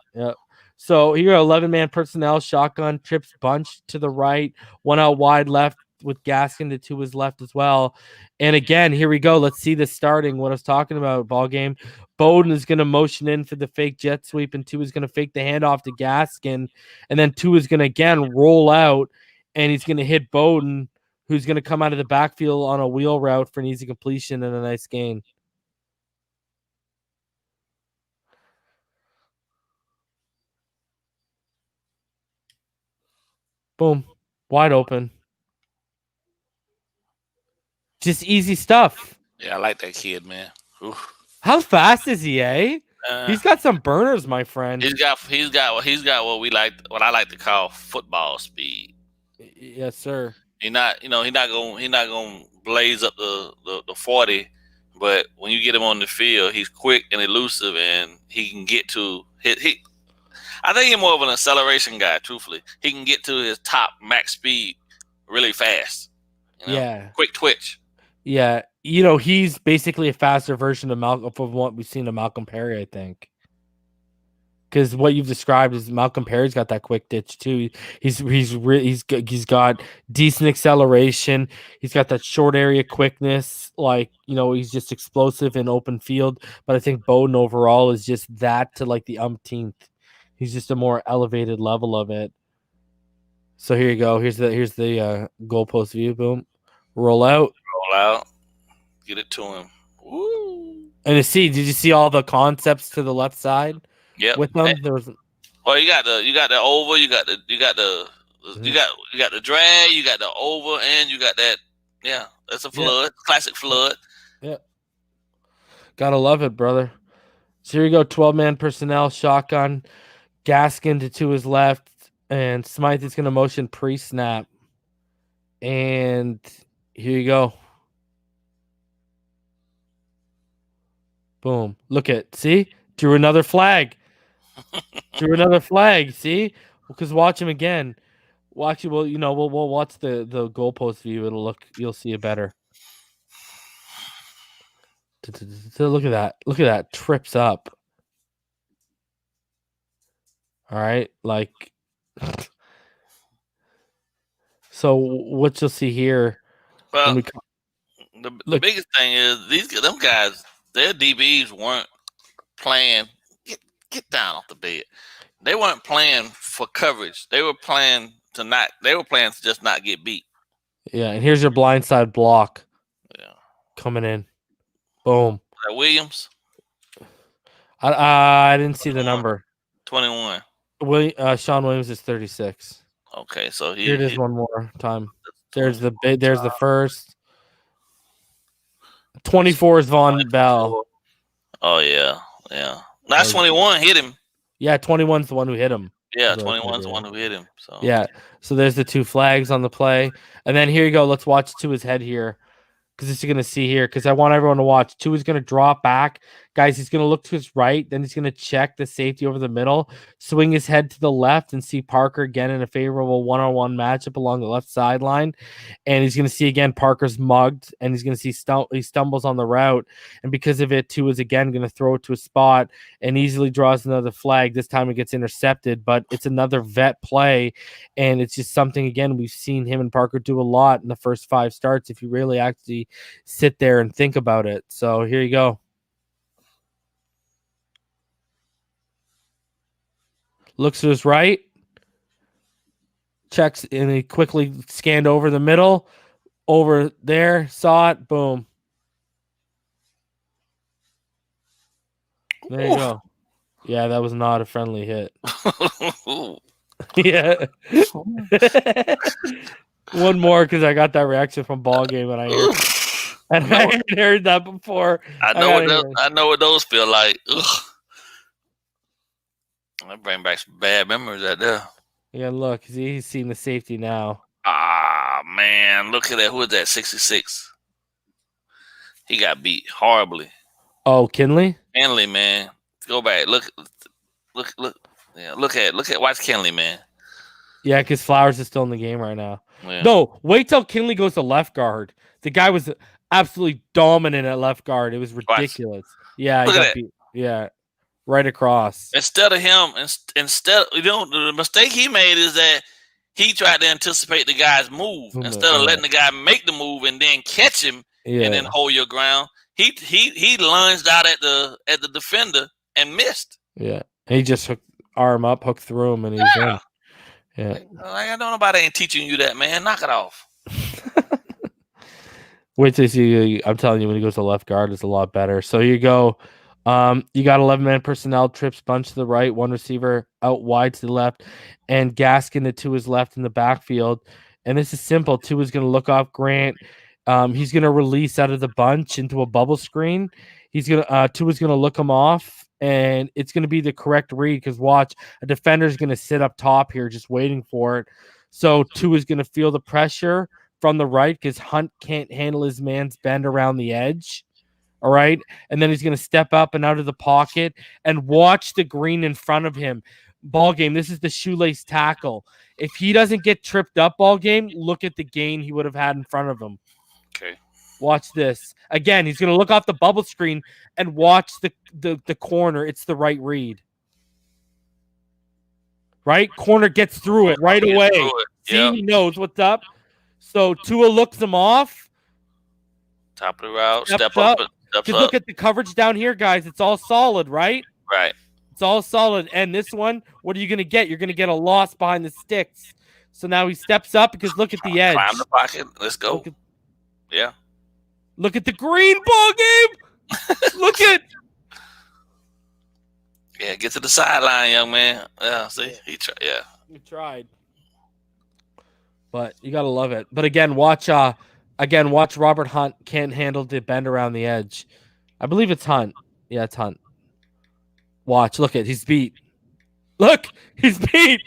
So here, 11-man personnel, shotgun, trips bunch to the right, one out wide left with Gaskin to his left as well. And again, here we go. Let's see this starting. What I was talking about, ball game. Bowden is going to motion in for the fake jet sweep, and Tua is going to fake the handoff to Gaskin, and then Tua is going to again roll out, and he's going to hit Bowden, who's going to come out of the backfield on a wheel route for an easy completion and a nice gain. Boom. Wide open. Just easy stuff. Yeah, I like that kid, man. Oof. How fast is he, eh? He's got some burners, my friend. He's got what I like to call football speed. Yes, sir. He's not gonna blaze up the 40, but when you get him on the field, he's quick and elusive, and he can get to I think he's more of an acceleration guy. Truthfully, he can get to his top max speed really fast. Yeah, quick twitch. Yeah, he's basically a faster version of what we've seen of Malcolm Perry, I think. Because what you've described is Malcolm Perry's got that quick ditch too. He's got decent acceleration. He's got that short area quickness. He's just explosive in open field. But I think Bowden overall is just that to like the umpteenth. He's just a more elevated level of it. So here you go. Here's the goalpost view. Boom, roll out. Get it to him. Woo. And did you see all the concepts to the left side? Yeah. With them, there was. Well, you got the over, you got the drag, you got the over, and you got that. Yeah, that's a flood, classic flood. Yeah. Gotta love it, brother. So here you go, 12-man personnel, shotgun, Gaskin to his left, and Smythe is going to motion pre-snap. And here you go. Boom. See? Drew another flag. See? Because watch him again. We'll watch the goalpost view. You'll see it better. Look at that. Trips up. All right. So what you'll see here. Well, the biggest thing is them guys, their DBs weren't playing. Get down off the bed. They weren't playing for coverage. They were playing to just not get beat. Yeah, and here's your blindside block. Yeah. Coming in. Boom. Is that Williams? I didn't see the number. 21. Sean Williams is 36. Okay, so here it is one more time. There's the first. 24 is Von Bell. Oh yeah. That's 21 hit him. Yeah, 21's the one who hit him. Yeah, 21's the one who hit him. So yeah. So there's the two flags on the play. And then here you go. Let's watch Tua's head here. Because this you're gonna see here. Because I want everyone to watch. Tua's gonna drop back, Guys, he's going to look to his right. Then he's going to check the safety over the middle, swing his head to the left, and see Parker again in a favorable one-on-one matchup along the left sideline. And he's going to see again Parker's mugged, and he's going to see he stumbles on the route. And because of it, Tua is again going to throw it to a spot and easily draws another flag. This time it gets intercepted, but it's another vet play. And it's just something, again, we've seen him and Parker do a lot in the first 5 starts if you really actually sit there and think about it. So here you go. Looks to his right. Checks, and he quickly scanned over the middle. Over there. Saw it. Boom. There you go. Yeah, that was not a friendly hit. Yeah. One more because I got that reaction from Ballgame and I hadn't heard that before. I know what those feel like. Ugh. That bring back some bad memories out there. Yeah, look, he's seen the safety now. Ah, man, look at that. Who is that? 66. He got beat horribly. Oh, Kinley? Kinley, man. Go back. Look. Yeah, look at. Watch Kinley, man. Yeah, because Flowers is still in the game right now. Yeah. No, wait till Kinley goes to left guard. The guy was absolutely dominant at left guard. It was ridiculous. Yeah, look he at got that. beat. Yeah, right across. Instead of him, the mistake he made is that he tried to anticipate the guy's move instead of letting the guy make the move and then catch him and then hold your ground. He lunged out at the defender and missed. Yeah, he just hooked arm up, hooked through him, and he's in. Yeah, I don't know nobody ain't teaching you that, man. Knock it off. Wait till you see. I'm telling you, when he goes to left guard, it's a lot better. So you go. You got 11-man personnel, trips bunch to the right, one receiver out wide to the left, and Gaskin to his left in the backfield. And this is simple. Tua's going to look off Grant. He's going to release out of the bunch into a bubble screen. Tua's going to look him off, and it's going to be the correct read because watch, a defender's going to sit up top here just waiting for it. So Tua's going to feel the pressure from the right because Hunt can't handle his man's bend around the edge. All right. And then he's going to step up and out of the pocket and watch the green in front of him. Ballgame. This is the shoelace tackle. If he doesn't get tripped up, Ballgame, look at the gain he would have had in front of him. Okay. Watch this. Again, he's going to look off the bubble screen and watch the corner. It's the right read. Right? Corner gets through it right away. See, he knows what's up. So Tua looks him off. Top of the route. Step up. Look at the coverage down here, guys. It's all solid, right? Right. It's all solid. And this one, what are you going to get? You're going to get a loss behind the sticks. So now he steps up because look at the edge. Climb the pocket. Let's go. Look at the green, Ballgame. Look at. Yeah, get to the sideline, young man. Yeah, see? He tried. Yeah. He tried. But you got to love it. But again, watch Robert Hunt can't handle the bend around the edge. I believe it's Hunt. Yeah, it's Hunt. Watch. Look at he's beat. Look, he's beat.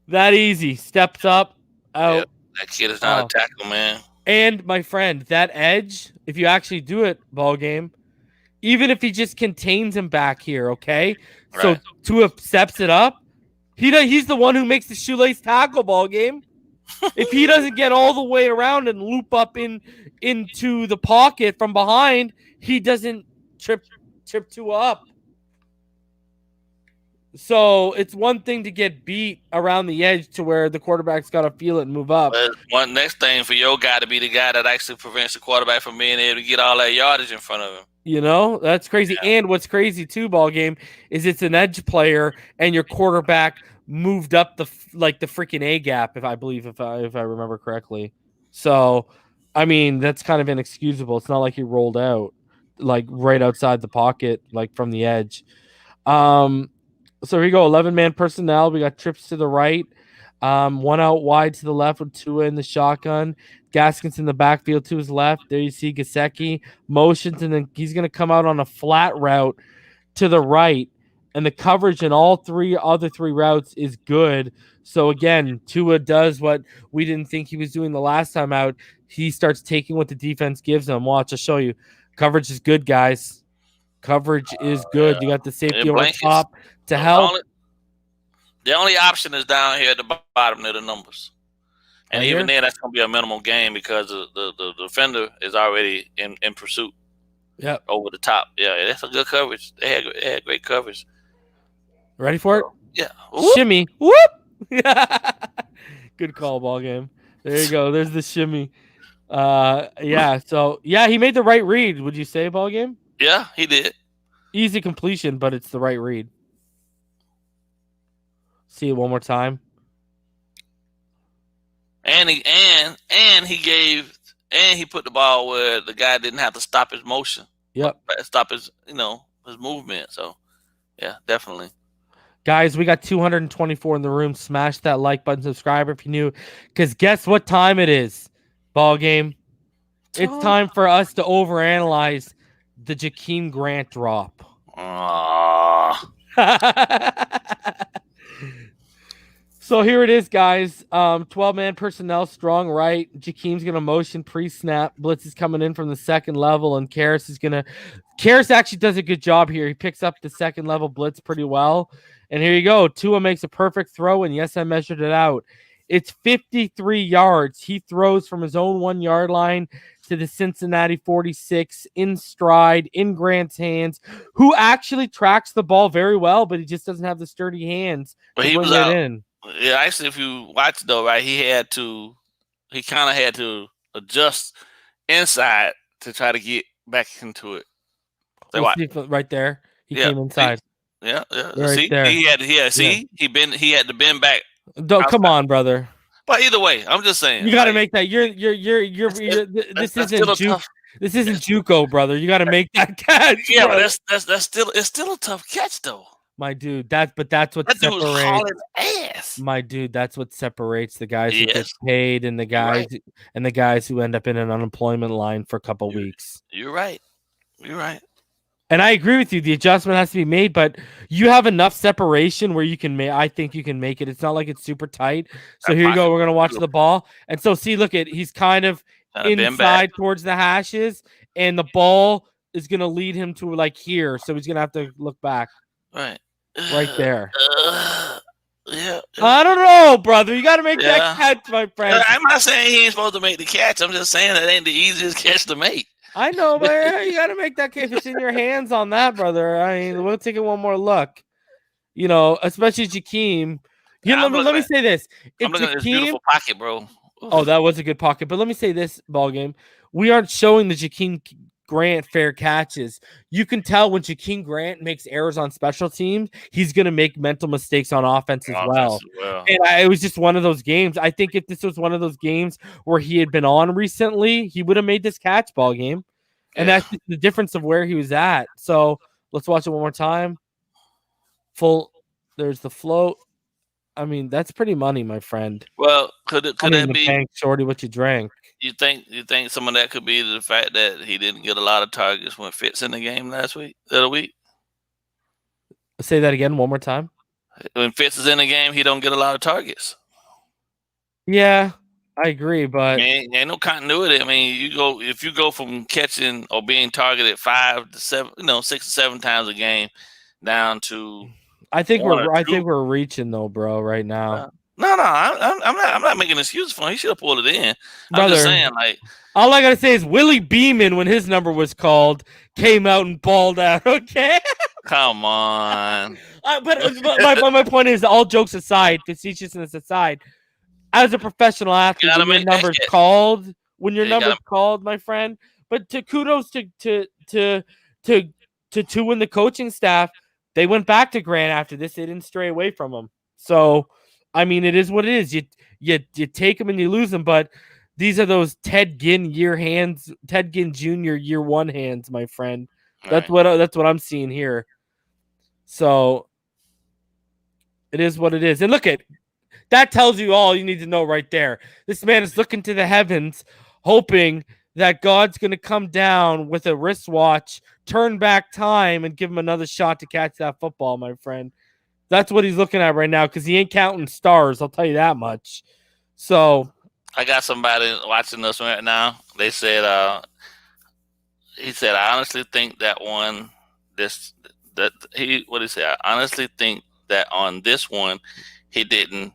That easy. Steps up. Out. Yep. That kid is not a tackle, man. And my friend, that edge, if you actually do it, Ballgame, even if he just contains him back here, okay? Right. So Tua steps it up. He's the one who makes the shoelace tackle, Ballgame. If he doesn't get all the way around and loop up into the pocket from behind, he doesn't trip Tua up. So it's one thing to get beat around the edge to where the quarterback's got to feel it and move up. But one next thing for your guy to be the guy that actually prevents the quarterback from being able to get all that yardage in front of him. You know, that's crazy. Yeah. And what's crazy too, Ballgame, is it's an edge player and your quarterback moved up the freaking A gap, if I remember correctly. So, I mean, that's kind of inexcusable. It's not like he rolled out like right outside the pocket, like from the edge. So here you go, 11-man personnel. We got trips to the right, one out wide to the left with Tua in the shotgun. Gaskins in the backfield to his left. There you see Gesicki motions, and then he's going to come out on a flat route to the right. And the coverage in all other three routes is good. So again, Tua does what we didn't think he was doing the last time out. He starts taking what the defense gives him. Watch, I'll show you. Coverage is good, guys. Coverage is good. You got the safety over blankets. top to The help. The only option is down here at the bottom near the numbers. And Right even here? then, that's going to be a minimal gain because the defender is already in pursuit Yep. over the top. Yeah, that's a good coverage. They had great coverage. Ready for it? Yeah. Shimmy. Whoop. Good call, ball game. There you go. There's the shimmy. Yeah. So yeah, he made the right read. Would you say, ball game? Yeah, he did. Easy completion, but it's the right read. See it one more time. And he put the ball where the guy didn't have to stop his motion. Yep. Stop his his movement. So yeah, definitely. Guys, we got 224 in the room. Smash that like button, subscribe if you're new. Because guess what time it is, ball game? It's time for us to overanalyze the Jakeem Grant drop. So here it is, guys. 12-man personnel, strong right. Jakeem's going to motion pre-snap. Blitz is coming in from the second level, and Karras actually does a good job here. He picks up the second level blitz pretty well. And here you go. Tua makes a perfect throw, and yes, I measured it out. It's 53 yards. He throws from his own 1 yard line to the Cincinnati 46 in stride, in Grant's hands, who actually tracks the ball very well, but he just doesn't have the sturdy hands But to he bring was it out. in. Yeah, actually, if you watch though, right, he kind of had to adjust inside to try to get back into it. Right there. He came inside. Yeah. Right see, there. he had to bend back. Come on, brother. But either way, I'm just saying You got to make that. This isn't JUCO, brother. You got to make that catch. Yeah, bro. but that's still a tough catch though. My dude, that's what That dude was separates. hauling ass. My dude, that's what separates the guys who get Yes. paid and the guys who end up in an unemployment line for a couple weeks. You're right. And I agree with you. The adjustment has to be made, but you have enough separation where you can make. I think you can make it. It's not like it's super tight. So here you go. We're gonna watch the ball, and so see, look at he's kind of inside towards the hashes, and the ball is gonna lead him to like here. So he's gonna have to look back. Right there. Yeah. I don't know, brother. You got to make that catch, my friend. I'm not saying he ain't supposed to make the catch. I'm just saying that ain't the easiest catch to make. I know, but you got to make that catch. If it's in your hands on that, brother. I mean, we'll take it one more look. Especially Jakeem. Let me say this. I'm looking at this beautiful pocket, bro. Oh, that was a good pocket. But let me say this, ballgame. We aren't showing the Jakeem Grant fair catches. You can tell when Jakeem Grant makes errors on special teams, he's going to make mental mistakes on offense as well. And it was just one of those games. I think if this was one of those games where he had been on recently, he would have made this catch, ball game. And that's just the difference of where he was at. So let's watch it one more time. There's the float. I mean, that's pretty money, my friend. Well, could that be shorty what you drank? You think some of that could be the fact that he didn't get a lot of targets when Fitz in the game the other week? Say that again one more time. When Fitz is in the game, he don't get a lot of targets. Yeah, I agree, but ain't no continuity. I mean, if you go from catching or being targeted 5 to 7, 6 to 7 times a game down to I think we're reaching though, bro, right now. No, I'm not making excuses for him. He should have pulled it in. Brother, I'm just saying, like, all I gotta say is Willie Beeman, when his number was called, came out and balled out. Okay, come on. But my point is, all jokes aside, facetiousness aside, as a professional athlete, when your number's called, my friend. But kudos to Tua and the coaching staff. They went back to Grant after this. They didn't stray away from him. So, I mean, it is what it is. You take them and you lose them, but these are those Ted Ginn Jr. year one hands, my friend. That's what I'm seeing here. So it is what it is. And look that tells you all you need to know right there. This man is looking to the heavens, hoping that God's going to come down with a wristwatch, turn back time, and give him another shot to catch that football, my friend. That's what he's looking at right now because he ain't counting stars. I'll tell you that much. So I got somebody watching us right now. They said, he said, I honestly think that one that he what did he say? I honestly think that on this one, he didn't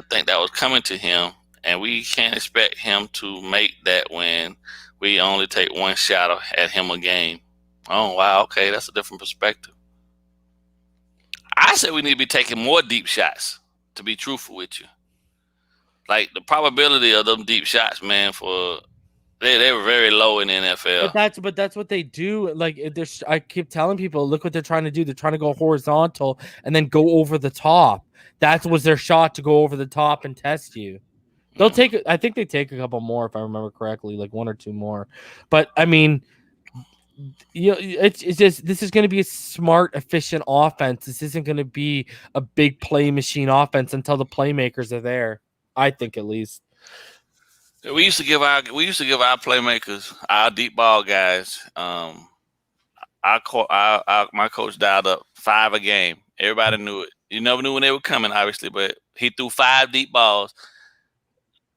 think that was coming to him, and we can't expect him to make that when we only take one shot at him a game. Oh wow, okay, that's a different perspective. I said we need to be taking more deep shots. To be truthful with you, like the probability of them deep shots, man, they were very low in the NFL. But that's what they do. Like I keep telling people, look what they're trying to do. They're trying to go horizontal and then go over the top. That was their shot, to go over the top and test you. They'll take. I think they take a couple more, if I remember correctly, like one or two more. But I mean, it's just, this is going to be a smart, efficient offense. This isn't going to be a big play machine offense until the playmakers are there. I think, at least. We used to give our playmakers, our deep ball guys. My coach dialed up 5 a game. Everybody knew it. You never knew when they were coming, obviously, but he threw 5 deep balls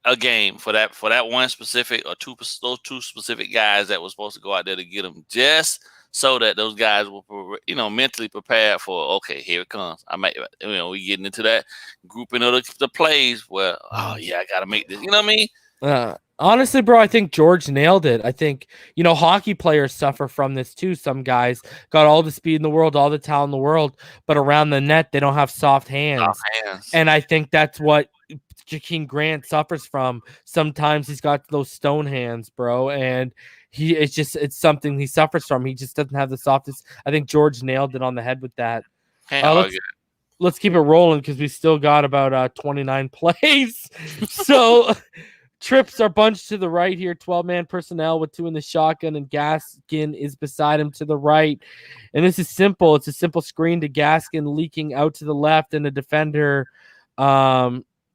a game for that one specific, or those two specific guys that was supposed to go out there to get them, just so that those guys were, mentally prepared for, okay, here it comes. We getting into that grouping of the plays where, oh yeah, I got to make this. You know what I mean? Honestly, bro, I think George nailed it. I think, hockey players suffer from this too. Some guys got all the speed in the world, all the talent in the world, but around the net, they don't have soft hands. And I think that's what Jakeem Grant suffers from. Sometimes he's got those stone hands, bro, and it's something he suffers from. He just doesn't have the softest. I think George nailed it on the head with that. Let's keep it rolling, because we still got about 29 plays. So trips are bunched to the right here. 12-man personnel with 2 in the shotgun, and Gaskin is beside him to the right. And this is simple. It's a simple screen to Gaskin, leaking out to the left, and the defender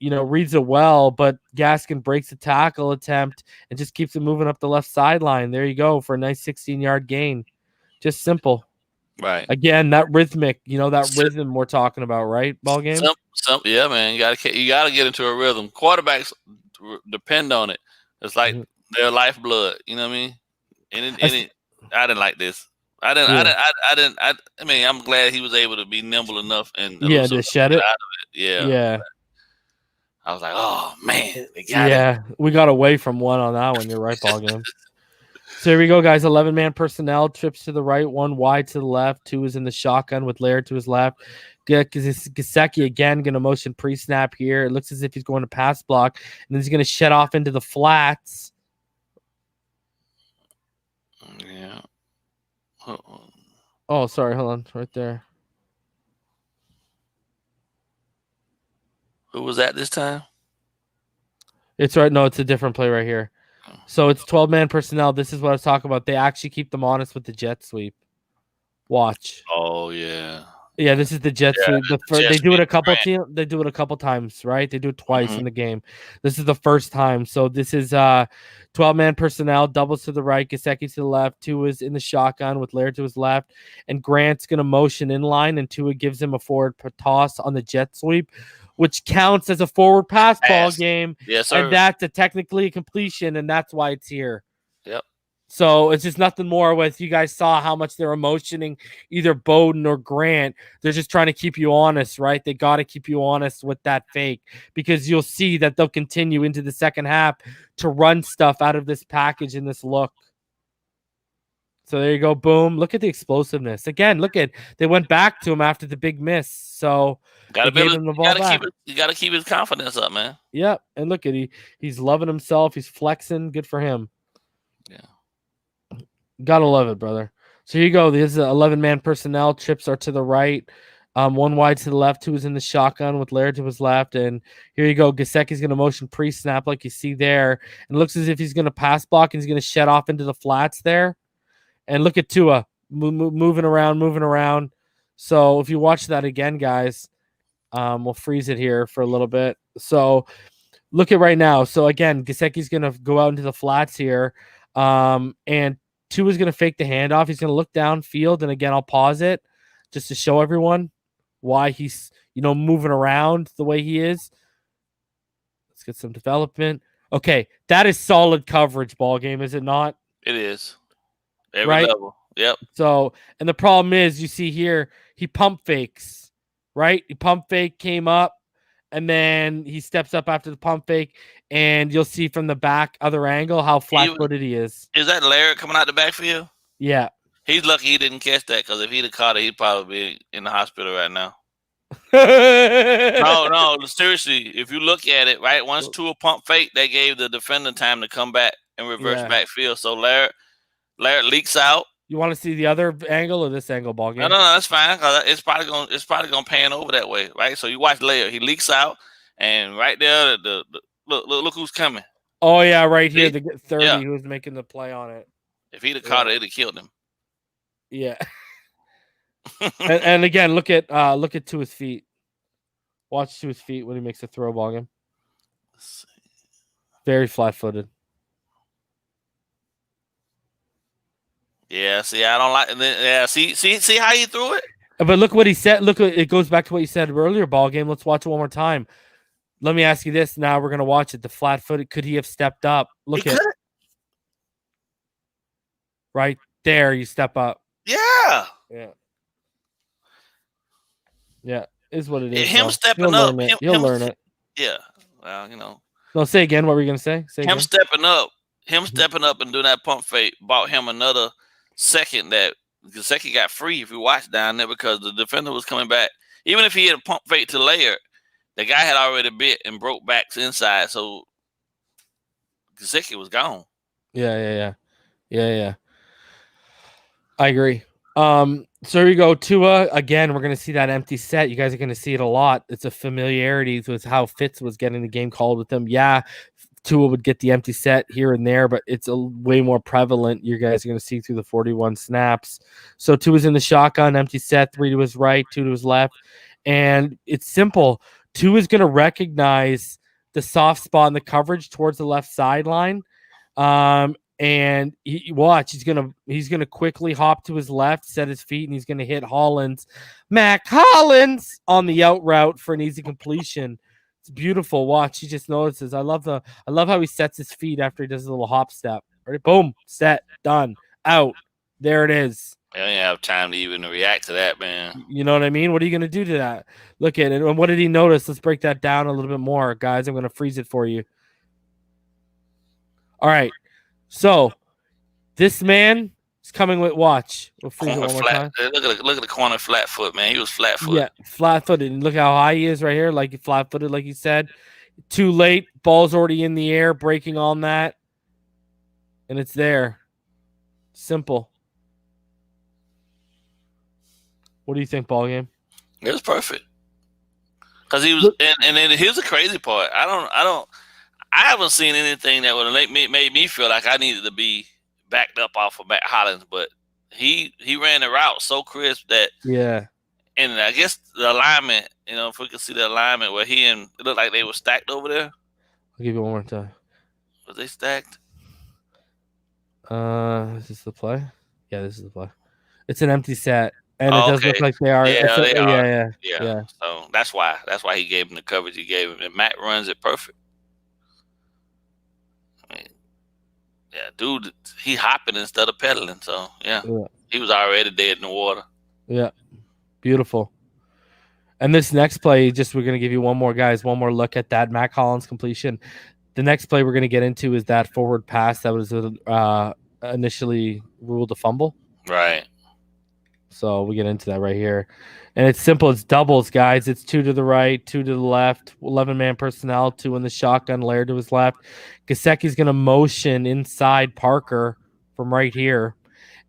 reads it well, but Gaskin breaks a tackle attempt and just keeps it moving up the left sideline. There you go, for a nice 16-yard gain. Just simple. Right. Again, that rhythmic, that rhythm we're talking about, right? Ball game. Yeah, man. You gotta get into a rhythm. Quarterbacks depend on it. It's like their lifeblood. You know what I mean? And I didn't like this. I mean, I'm glad he was able to be nimble enough and to shed it. Out of it. Yeah. I was like, oh man, we got away from one on that one. You're right, ball game. So here we go, guys. 11-man personnel, trips to the right, 1 wide to the left, 2 is in the shotgun with Laird to his left. Gesicki again going to motion pre-snap here. It looks as if he's going to pass block, and then he's going to shed off into the flats. Yeah. Oh, sorry. Hold on. Right there. Who was that this time? It's right. No, it's a different play right here. So it's 12-man personnel. This is what I was talking about. They actually keep them honest with the jet sweep. Watch. Oh yeah. Yeah, this is the jet sweep. They do it a couple They do it a couple times, right? They do it twice in the game. This is the first time. So this is 12-man personnel, doubles to the right, Gesicki to the left. 2 is in the shotgun with Laird to his left, and Grant's gonna motion in line, and Tua gives him a forward toss on the jet sweep, which counts as a forward pass ball game. Yes, sir. And that's technically a completion, and that's why it's here. Yep. So it's just nothing more with, you guys saw how much they were motioning either Bowden or Grant. They're just trying to keep you honest, right? They got to keep you honest with that fake, because you'll see that they'll continue into the second half to run stuff out of this package and this look. So there you go. Boom. Look at the explosiveness. Again, they went back to him after the big miss. So you gotta keep his confidence up, man. Yep. And look at he's loving himself. He's flexing. Good for him. Yeah. Gotta love it, brother. So here you go. This is 11-man personnel. Trips are to the right. 1 wide to the left. 2 is in the shotgun with Laird to his left. And here you go. Gesicki's going to motion pre-snap like you see there. And it looks as if he's going to pass block, and he's going to shed off into the flats there. And look at Tua moving around. So if you watch that again, guys, we'll freeze it here for a little bit. So look at right now. So again, Gesicki's going to go out into the flats here. And Tua is going to fake the handoff. He's going to look downfield. And again, I'll pause it just to show everyone why he's, moving around the way he is. Let's get some development. Okay. That is solid coverage, ball game, is it not? It is. Every level. Yep. So, and the problem is, you see here, he pump fakes, right? He pump fake, came up, and then he steps up after the pump fake, and you'll see from the back other angle how flat-footed he is. Is that Larry coming out the backfield? Yeah. He's lucky he didn't catch that, because if he'd have caught it, he'd probably be in the hospital right now. No, seriously. If you look at it, right, once Tua pump fake, they gave the defender time to come back and reverse backfield. So Larry leaks out. You want to see the other angle or this angle, ball game? No, that's fine. It's probably gonna pan over that way, right? So you watch Larry. He leaks out, and right there, look who's coming. Oh yeah, right here, the 30 who's making the play on it. If he'd have caught it, it'd have killed him. Yeah. and again, look at Tua's feet. Watch Tua's feet when he makes a throw, ball game. Very flat-footed. Yeah, see, I don't like. Yeah, see how he threw it. But look what he said. Look, it goes back to what you said earlier, ball game. Let's watch it one more time. Let me ask you this. Now we're gonna watch it. The flat-footed. Could he have stepped up? Look at right there. You step up. Yeah. Yeah. Is what it is. Him stepping up. He'll learn it. Yeah. Well, you know. No, say again. What were you gonna say? Him stepping up. Him stepping up and doing that pump fake bought him another second. That the second got free if you watch down there, because the defender was coming back. Even if he had a pump fake to Laird, the guy had already bit and broke backs inside, so Gesicki was gone. Yeah. I agree. So here we go. Tua, again, we're going to see that empty set. You guys are going to see it a lot. It's a familiarity with how Fitz was getting the game called with them. Yeah, Tua would get the empty set here and there, but it's a way more prevalent. You guys are going to see through the 41 snaps. So Tua's in the shotgun, empty set, 3 to his right, 2 to his left. And it's simple. Tua's going to recognize the soft spot in the coverage towards the left sideline. And he's gonna quickly hop to his left, set his feet, and he's gonna hit Mac Hollins on the out route for an easy completion. It's beautiful. Watch, he just notices. I love how he sets his feet after he does a little hop step. Ready? Boom, set, done, out. There it is. I didn't have time to even react to that, man. You know what I mean? What are you gonna do to that? Look at it. And what did he notice? Let's break that down a little bit more, guys. I'm gonna freeze it for you. All right. So, this man is coming with watch. We'll freeze it one more time. Look at the corner flat foot, man. He was flat foot. Yeah, flat footed. And look how high he is right here, like flat footed, like you said. Too late. Ball's already in the air, breaking on that. And it's there. Simple. What do you think, ball game? It was perfect. Because he was, and then here's the crazy part. I haven't seen anything that would have made me feel like I needed to be backed up off of Matt Hollins, but he ran the route so crisp that and I guess the alignment, if we could see the alignment where it looked like they were stacked over there. I'll give you one more time. Was they stacked? Is this the play? Yeah, this is the play. It's an empty set, and it does look like they are. Yeah, they are. Yeah. So that's why he gave him the coverage he gave him, and Matt runs it perfect. Yeah, dude, he hopping instead of pedaling. So, yeah, he was already dead in the water. Yeah, beautiful. And this next play, we're going to give you one more look at that Mac Hollins completion. The next play we're going to get into is that forward pass that was initially ruled a fumble. Right. So we get into that right here. And it's simple. It's doubles, guys. It's 2 to the right, 2 to the left, 11-man personnel, 2 in the shotgun, Laird to his left. Gesicki's going to motion inside Parker from right here.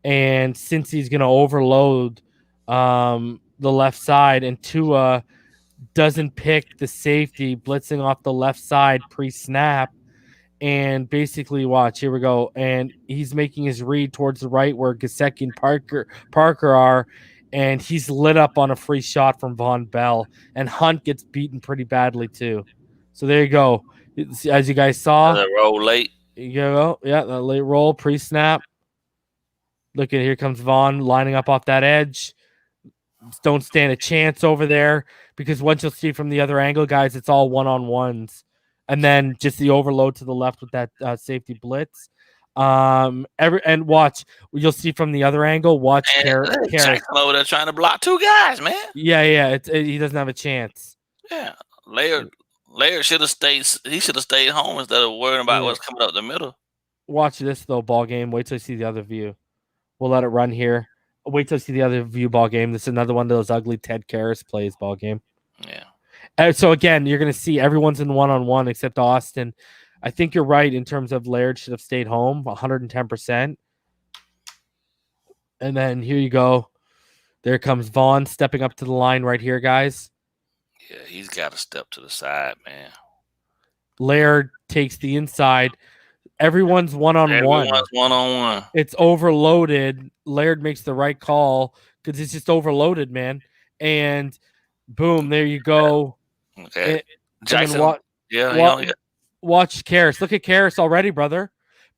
And since he's going to overload the left side, and Tua doesn't pick the safety, blitzing off the left side pre-snap, and basically watch, here we go, and he's making his read towards the right where Gesicki and Parker are, and he's lit up on a free shot from Von Bell, and Hunt gets beaten pretty badly too. So there you go. As you guys saw, the roll late. You go, yeah, that late roll pre-snap. Look at, here comes Von lining up off that edge. Don't stand a chance over there, because once you'll see from the other angle, guys, it's all one-on-ones. And then just the overload to the left with that safety blitz. And watch, you'll see from the other angle. Watch Karras. Jackson over there trying to block two guys, man. Yeah. He doesn't have a chance. Yeah, Laird should have stayed. He should have stayed home instead of worrying about what's coming up the middle. Watch this though, ball game. Wait till you see the other view. We'll let it run here. Wait till you see the other view, ball game. This is another one of those ugly Ted Karras plays, ball game. Yeah. So again, you're going to see everyone's in one-on-one except Austin. I think you're right in terms of Laird should have stayed home 110%. And then here you go. There comes Vaughn stepping up to the line right here, guys. Yeah, he's got to step to the side, man. Laird takes the inside. Everyone's one-on-one. Everyone's one-on-one. It's overloaded. Laird makes the right call because it's just overloaded, man. And boom, there you go. Okay. Jackson, watch Karras. Look at Karras already, brother.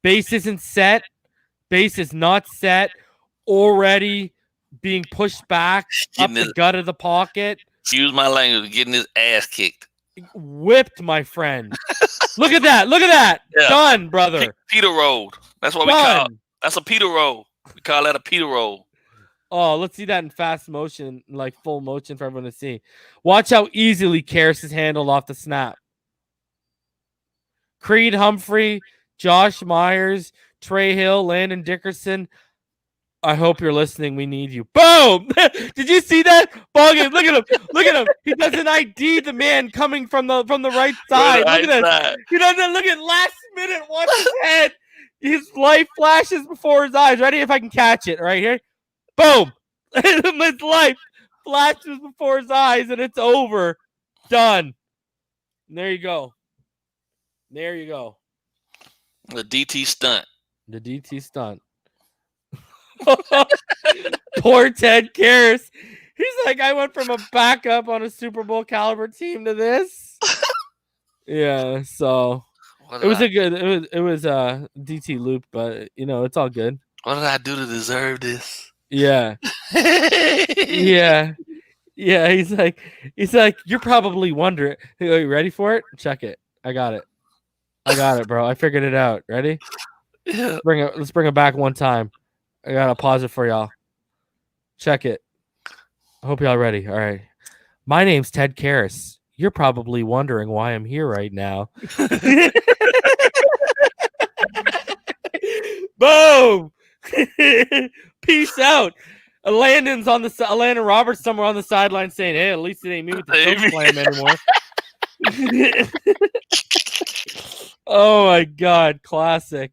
Base isn't set. Base is not set. Already being pushed back up the gut of the pocket. Excuse my language. Getting his ass kicked. Whipped, my friend. Look at that. Look at that. Yeah. Done, brother. Peter roll. That's what we call it. That's a Peter roll. We call that a Peter roll. Oh, let's see that in fast motion, like full motion for everyone to see. Watch how easily Karras is handled off the snap. Creed Humphrey, Josh Myers, Trey Hill, Landon Dickerson. I hope you're listening. We need you. Boom! Did you see that? Ballgame. Look at him. Look at him. He doesn't ID the man coming from the right side. Look at this. He doesn't look at last minute. Watch his head. His life flashes before his eyes. Ready? If I can catch it right here. Boom! His life flashes before his eyes, and it's over. Done. And there you go. There you go. The DT stunt. The DT stunt. Poor Ted Karras. He's like, I went from a backup on a Super Bowl caliber team to this. Yeah, so it was a DT loop, but it's all good. What did I do to deserve this? Yeah. Yeah. He's like, you're probably wondering. Hey, are you ready for it? Check it. I got it, bro. I figured it out. Ready? Yeah. Let's bring it back one time. I gotta pause it for y'all. Check it. I hope y'all ready. All right. My name's Ted Karras. You're probably wondering why I'm here right now. Boom. Peace out. Landon Roberts somewhere on the sideline saying, "Hey, at least it ain't me with the coach playing anymore." Oh my God, classic.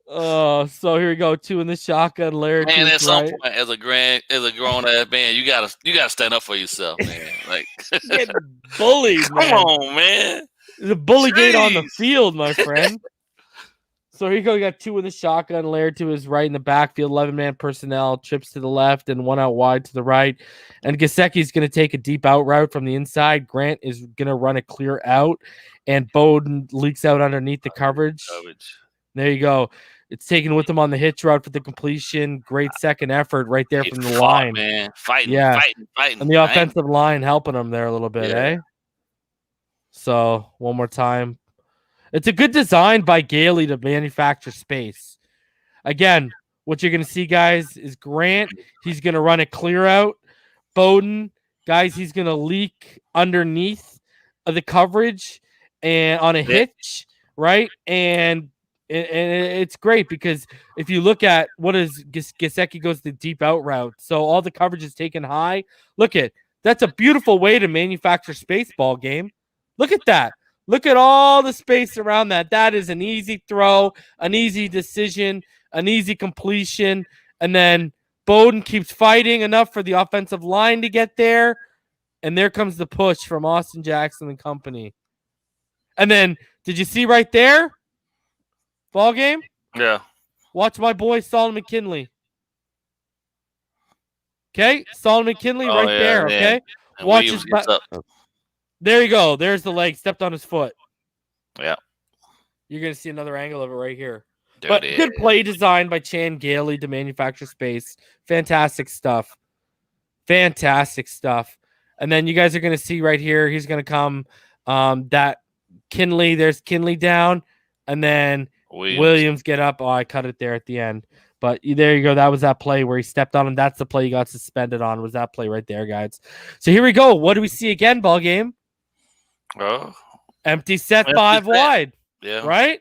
Oh, so here we go. 2 in the shotgun. Laird. Man, at some point, as a grown ass man, you gotta stand up for yourself, man. Like getting bullied. Come on, man. There's a bully gate on the field, my friend. So here you go. You got 2 in the shotgun. Laird to his right in the backfield. 11-man personnel. Trips to the left and 1 out wide to the right. And Gesicki's going to take a deep out route from the inside. Grant is going to run a clear out. And Bowden leaks out underneath the coverage. There you go. It's taken with him on the hitch route for the completion. Great second effort right there from the line. Man. Fighting. And the offensive line helping him there a little bit, eh? So, one more time. It's a good design by Gailey to manufacture space. Again, what you're going to see, guys, is Grant. He's going to run a clear out. Bowden, guys, he's going to leak underneath of the coverage and on a hitch, right? And it's great because if you look at what is Gesicki goes the deep out route. So all the coverage is taken high. That's a beautiful way to manufacture space, ball game. Look at that. Look at all the space around that. That is an easy throw, an easy decision, an easy completion. And then Bowden keeps fighting enough for the offensive line to get there. And there comes the push from Austin Jackson and company. And then, did you see right there? Ball game? Yeah. Watch my boy Solomon McKinley. Okay? Solomon McKinley there, okay? Watch his There you go. There's the leg. Stepped on his foot. Yeah. You're going to see another angle of it right here. But good play design by Chan Gailey to manufacture space. Fantastic stuff. Fantastic stuff. And then you guys are going to see right here, he's going to come that Kinley. There's Kinley down. And then Williams get up. Oh, I cut it there at the end. But there you go. That was that play where he stepped on him. That's the play he got suspended on. Was that play right there, guys? So here we go. What do we see again? Ball game. Oh, Empty set Empty 5 set. wide. yeah. Right?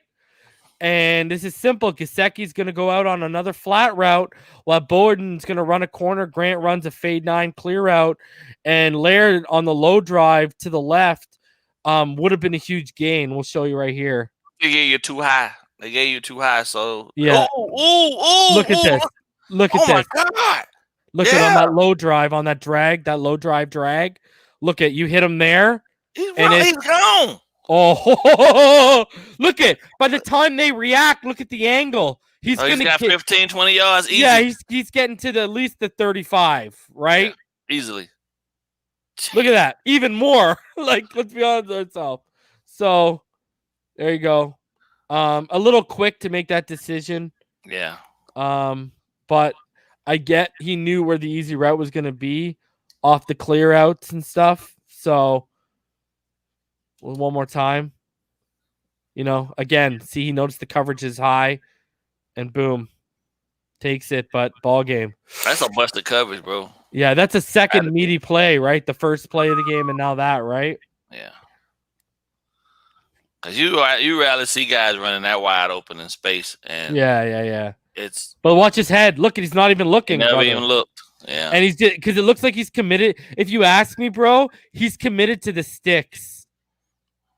And this is simple. Gesicki's going to go out on another flat route while Bowden's going to run a corner. Grant runs a fade 9 clear out. And Laird on the low drive to the left would have been a huge gain. We'll show you right here. They gave you too high. They gave you too high. So Yeah. Look at this. Look at Oh this. my God. Look at on that low drive, on that drag, that low drive drag. Look at you hit him there. He's And gone. Oh, look at by the time they react, look at the angle. He's He's got 15, 20 yards easy. Yeah, he's getting to at least the 35, right? Yeah, easily. Look at that. Even more. Like, let's be honest with ourselves. So there you go. A little quick to make that decision. Yeah. But I get he knew where the easy route was gonna be off the clear outs and stuff. So one more time. Again, see, he noticed the coverage is high, and boom, takes it. But ball game. That's a busted coverage, bro. Yeah, that's a second meaty play, right? The first play of the game, and now that, right? Yeah. Because you rarely see guys running that wide open in space, and Yeah. it's But watch his head. Look, he's not even looking. never brother. even looked. Yeah. And he's because it looks like he's committed. If you ask me, bro, he's committed to the sticks.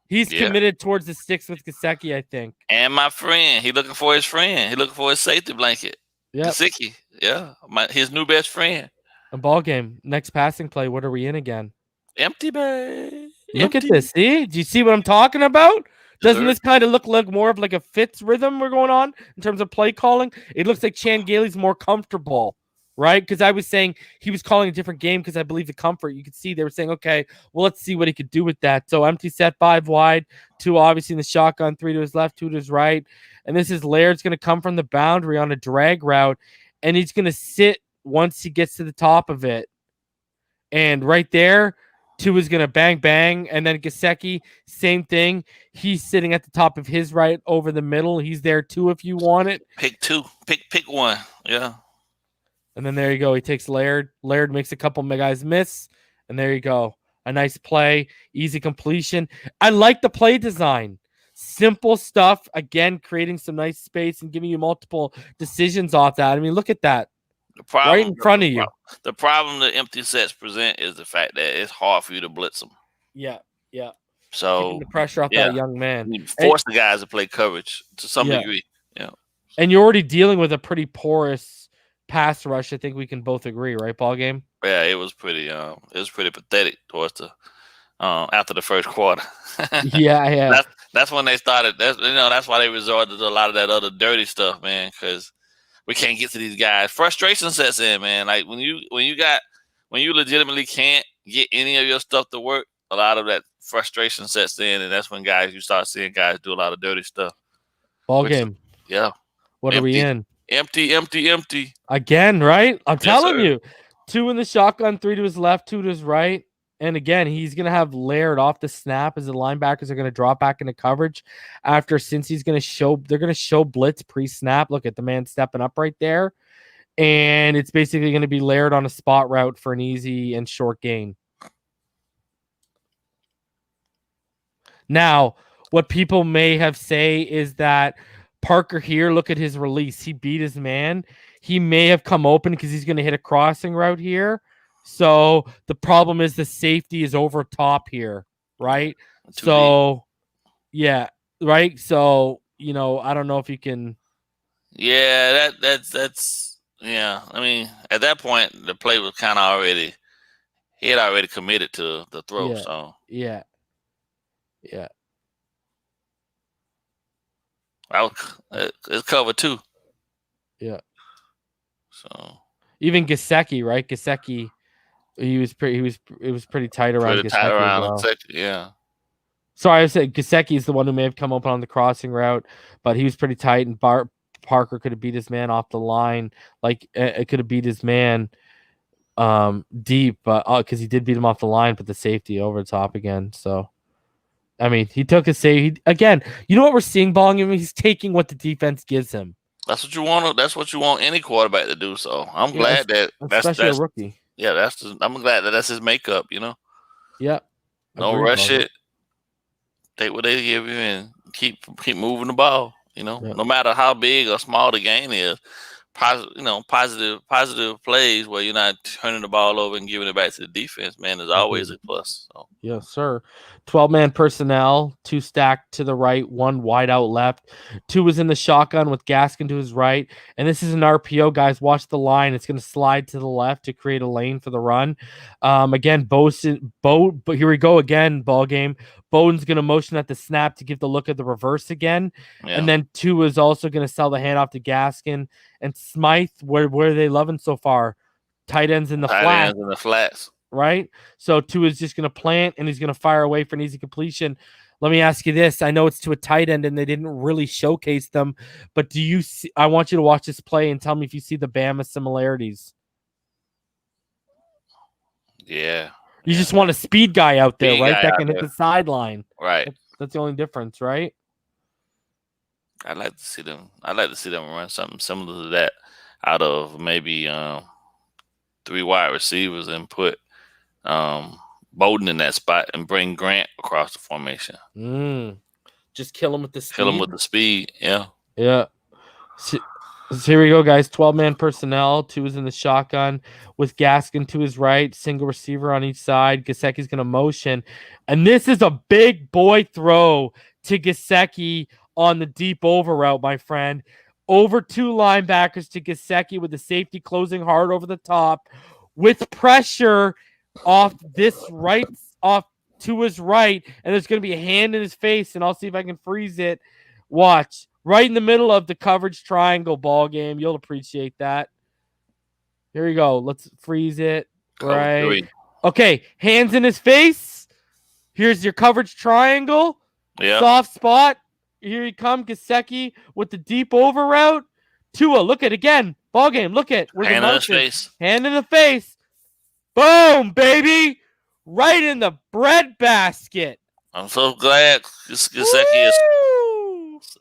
He's committed towards the sticks with Gesicki, I think. And my friend, he looking for his friend. He looking for his safety blanket. Yeah. Gesicki. Yeah. His new best friend. A ball game. Next passing play. What are we in again? Empty bag. Look at this. See? Do you see what I'm talking about? Doesn't Sure. this kind of look like more of like a Fitz rhythm we're going on in terms of play calling? It looks like Chan Gailey's more comfortable, right? Because I was saying he was calling a different game because I believe the comfort. You could see they were saying, okay, well, let's see what he could do with that. So empty set 5 wide, 2 obviously in the shotgun, 3 to his left, 2 to his right. And this is Laird's going to come from the boundary on a drag route, and he's going to sit once he gets to the top of it. And right there, 2 is going to bang, and then Gesicki, same thing. He's sitting at the top of his right over the middle. He's there too if you want it. Pick 2. Pick 1. Yeah. And then there you go. He takes Laird. Laird makes a couple of guys miss. And there you go. A nice play. Easy completion. I like the play design. Simple stuff. Again, creating some nice space and giving you multiple decisions off that. I mean, look at that. The problem, right in front of you. The problem the empty sets present is the fact that it's hard for you to blitz them. Yeah. So Keeping the pressure off that young man. You force the guys to play coverage to some degree. Yeah. And you're already dealing with a pretty porous pass rush. I think we can both agree, right? Ball game. Yeah, it was pretty pathetic towards the after the first quarter. Yeah. That's when they started. That's why they resorted to a lot of that other dirty stuff, man. Because we can't get to these guys. Frustration sets in, man. Like when you legitimately can't get any of your stuff to work, a lot of that frustration sets in, and that's when you start seeing guys do a lot of dirty stuff. Ball game. Yeah. What are we in? Empty. Again, right? I'm telling sir. you. 2 in the shotgun, 3 to his left, 2 to his right. And again, he's going to have Laird off the snap as the linebackers are going to drop back into coverage since they're going to show blitz pre-snap. Look at the man stepping up right there. And it's basically going to be Laird on a spot route for an easy and short gain. Now, what people may have say is that Parker here, look at his release. He beat his man. He may have come open because he's going to hit a crossing route here. So the problem is the safety is over top here, right? So, yeah, right? So, I don't know if you can. Yeah, that's yeah. I mean, at that point, the play was kind of he had already committed to the throw. Yeah. So Yeah. It's cover 2. Yeah. So even Gesicki, right? Gesicki, it was pretty tight around pretty tight Gesicki around. as well. Yeah. Sorry, I said Gesicki is the one who may have come up on the crossing route, but he was pretty tight, and Parker could have beat his man off the line. Like it could have beat his man deep, but because he did beat him off the line, but the safety over the top again. So I mean, he took a save. Again, you know what we're seeing, Ballgame? He's taking what the defense gives him. That's what you want. That's what you want any quarterback to do. So I'm glad that especially a rookie. Yeah, I'm glad that that's his makeup. Yeah. Don't rush it. Take what they give you and keep moving the ball. No matter how big or small the gain is. Positive plays where you're not turning the ball over and giving it back to the defense, man, is always a plus. So. Yes, sir. 12-man personnel, 2 stacked to the right, 1 wide out left. 2 was in the shotgun with Gaskin to his right. And this is an RPO, guys. Watch the line. It's going to slide to the left to create a lane for the run. Again, but here we go again, ball game. Bowden's going to motion at the snap to give the look of the reverse again. Yeah. And then 2 is also going to sell the handoff to Gaskin. And Smythe, where are they loving so far? Tight ends in the flats. Right? So 2 is just going to plant, and he's going to fire away for an easy completion. Let me ask you this. I know it's to a tight end, and they didn't really showcase them, but do you see? I want you to watch this play and tell me if you see the Bama similarities. Yeah. You just want a speed guy out there, right? That can hit the sideline. Right. That's the only difference, right? I'd like to see them run something similar to that out of maybe 3 wide receivers and put Bowden in that spot and bring Grant across the formation. Just kill him with the speed. Kill him with the speed, yeah. Yeah. So here we go, guys. 12-man personnel. 2 is in the shotgun with Gaskin to his right. Single receiver on each side. Gesicki's going to motion. And this is a big boy throw to Gesicki on the deep over route, my friend. Over 2 linebackers to Gesicki with the safety closing hard over the top with pressure off to his right. And there's going to be a hand in his face, and I'll see if I can freeze it. Watch. Right in the middle of the coverage triangle, ball game. You'll appreciate that. Here we go. Let's freeze it. Right. Okay. Hands in his face. Here's your coverage triangle. Yeah. Soft spot. Here he comes, Gesicki with the deep over route. Tua, look at again. Ball game. Look at hand in his face. Hand in the face. Boom, baby. Right in the bread basket. I'm so glad Gesicki is.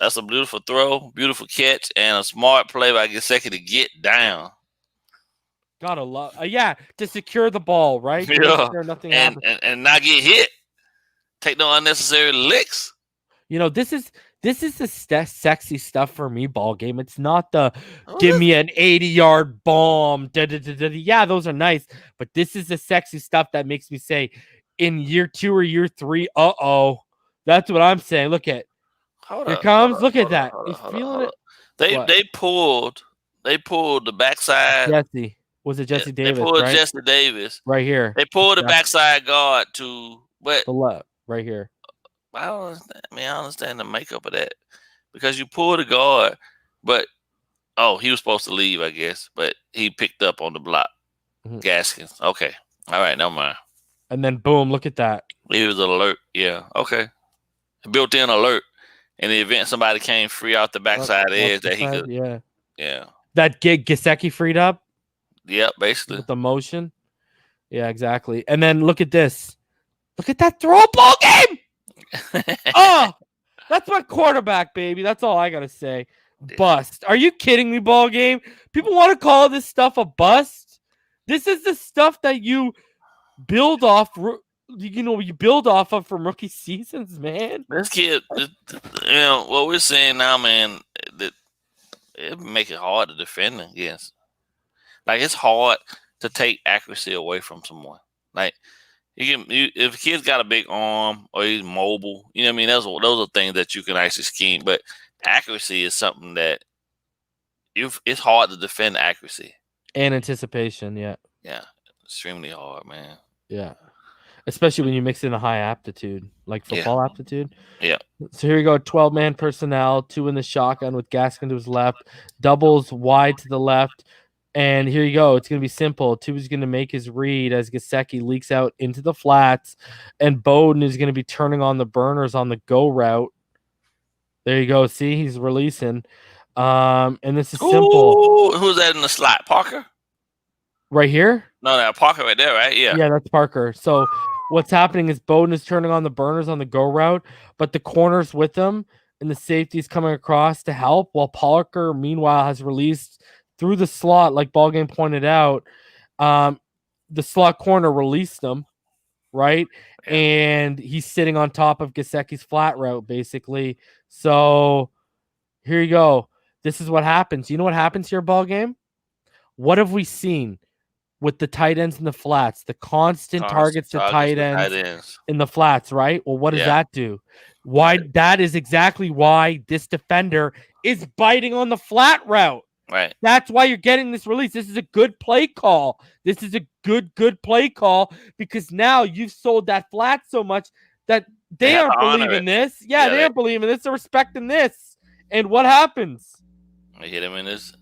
That's a beautiful throw, beautiful catch, and a smart play by Gesicki to get down. Gotta love, to secure the ball, right? Yeah, and not get hit. Take no unnecessary licks. This is the sexy stuff for me, ball game. It's not the give me an 80-yard bomb. Yeah, those are nice, but this is the sexy stuff that makes me say, in year 2 or year 3, that's what I'm saying. Look at. Here comes. Look at that. He's feeling it. They pulled the backside. Jesse. Was it Jesse Davis? They pulled right? Jesse Davis. Right here. They pulled the backside guard to the left. Right here. I understand the makeup of that. Because you pull the guard, but he was supposed to leave, I guess. But he picked up on the block. Gaskins. Okay. All right, never mind. And then boom, look at that. He was alert. Yeah. Okay. Built-in alert. In the event somebody came free out the backside edge that he could. Yeah. That Gesicki freed up? Yep, basically. With the motion? Yeah, exactly. And then look at this. Look at that throw ball game! That's my quarterback, baby. That's all I got to say. Bust. Are you kidding me, ball game? People want to call this stuff a bust? This is the stuff that you build off you build off of from rookie seasons, man. This kid, what we're saying now, man, that it make it hard to defend against. Like, it's hard to take accuracy away from someone. Like, if a kid's got a big arm or he's mobile, you know what I mean? Those are things that you can actually scheme. But accuracy is something that it's hard to defend accuracy. And anticipation, yeah. Yeah, extremely hard, man. Yeah. Especially when you mix in a high aptitude, like football aptitude. Yeah. So here we go. 12-man personnel, 2 in the shotgun with Gaskin to his left, doubles wide to the left. And here you go. It's going to be simple. 2 is going to make his read as Gesicki leaks out into the flats, and Bowden is going to be turning on the burners on the go route. There you go. See, he's releasing. And this is simple. Who's that in the slot? Parker? Right here? No, Parker right there, right? Yeah. Yeah, that's Parker. So what's happening is Bowden is turning on the burners on the go route, but the corner's with him and the safety's coming across to help, while Parker, meanwhile, has released through the slot, like Ballgame pointed out. The slot corner released him, right? Yeah. And he's sitting on top of Gesicki's flat route, basically. So here you go. This is what happens. You know what happens here, Ballgame? What have we seen with the tight ends in the flats? The constant targets to tight ends in the flats, right? Well, what does that do? Why? That is exactly why this defender is biting on the flat route. Right. That's why you're getting this release. This is a good play call. This is a good play call, because now you've sold that flat so much that they aren't believing this. Yeah, they aren't believing this. They're respecting this. And what happens? They hit him in his.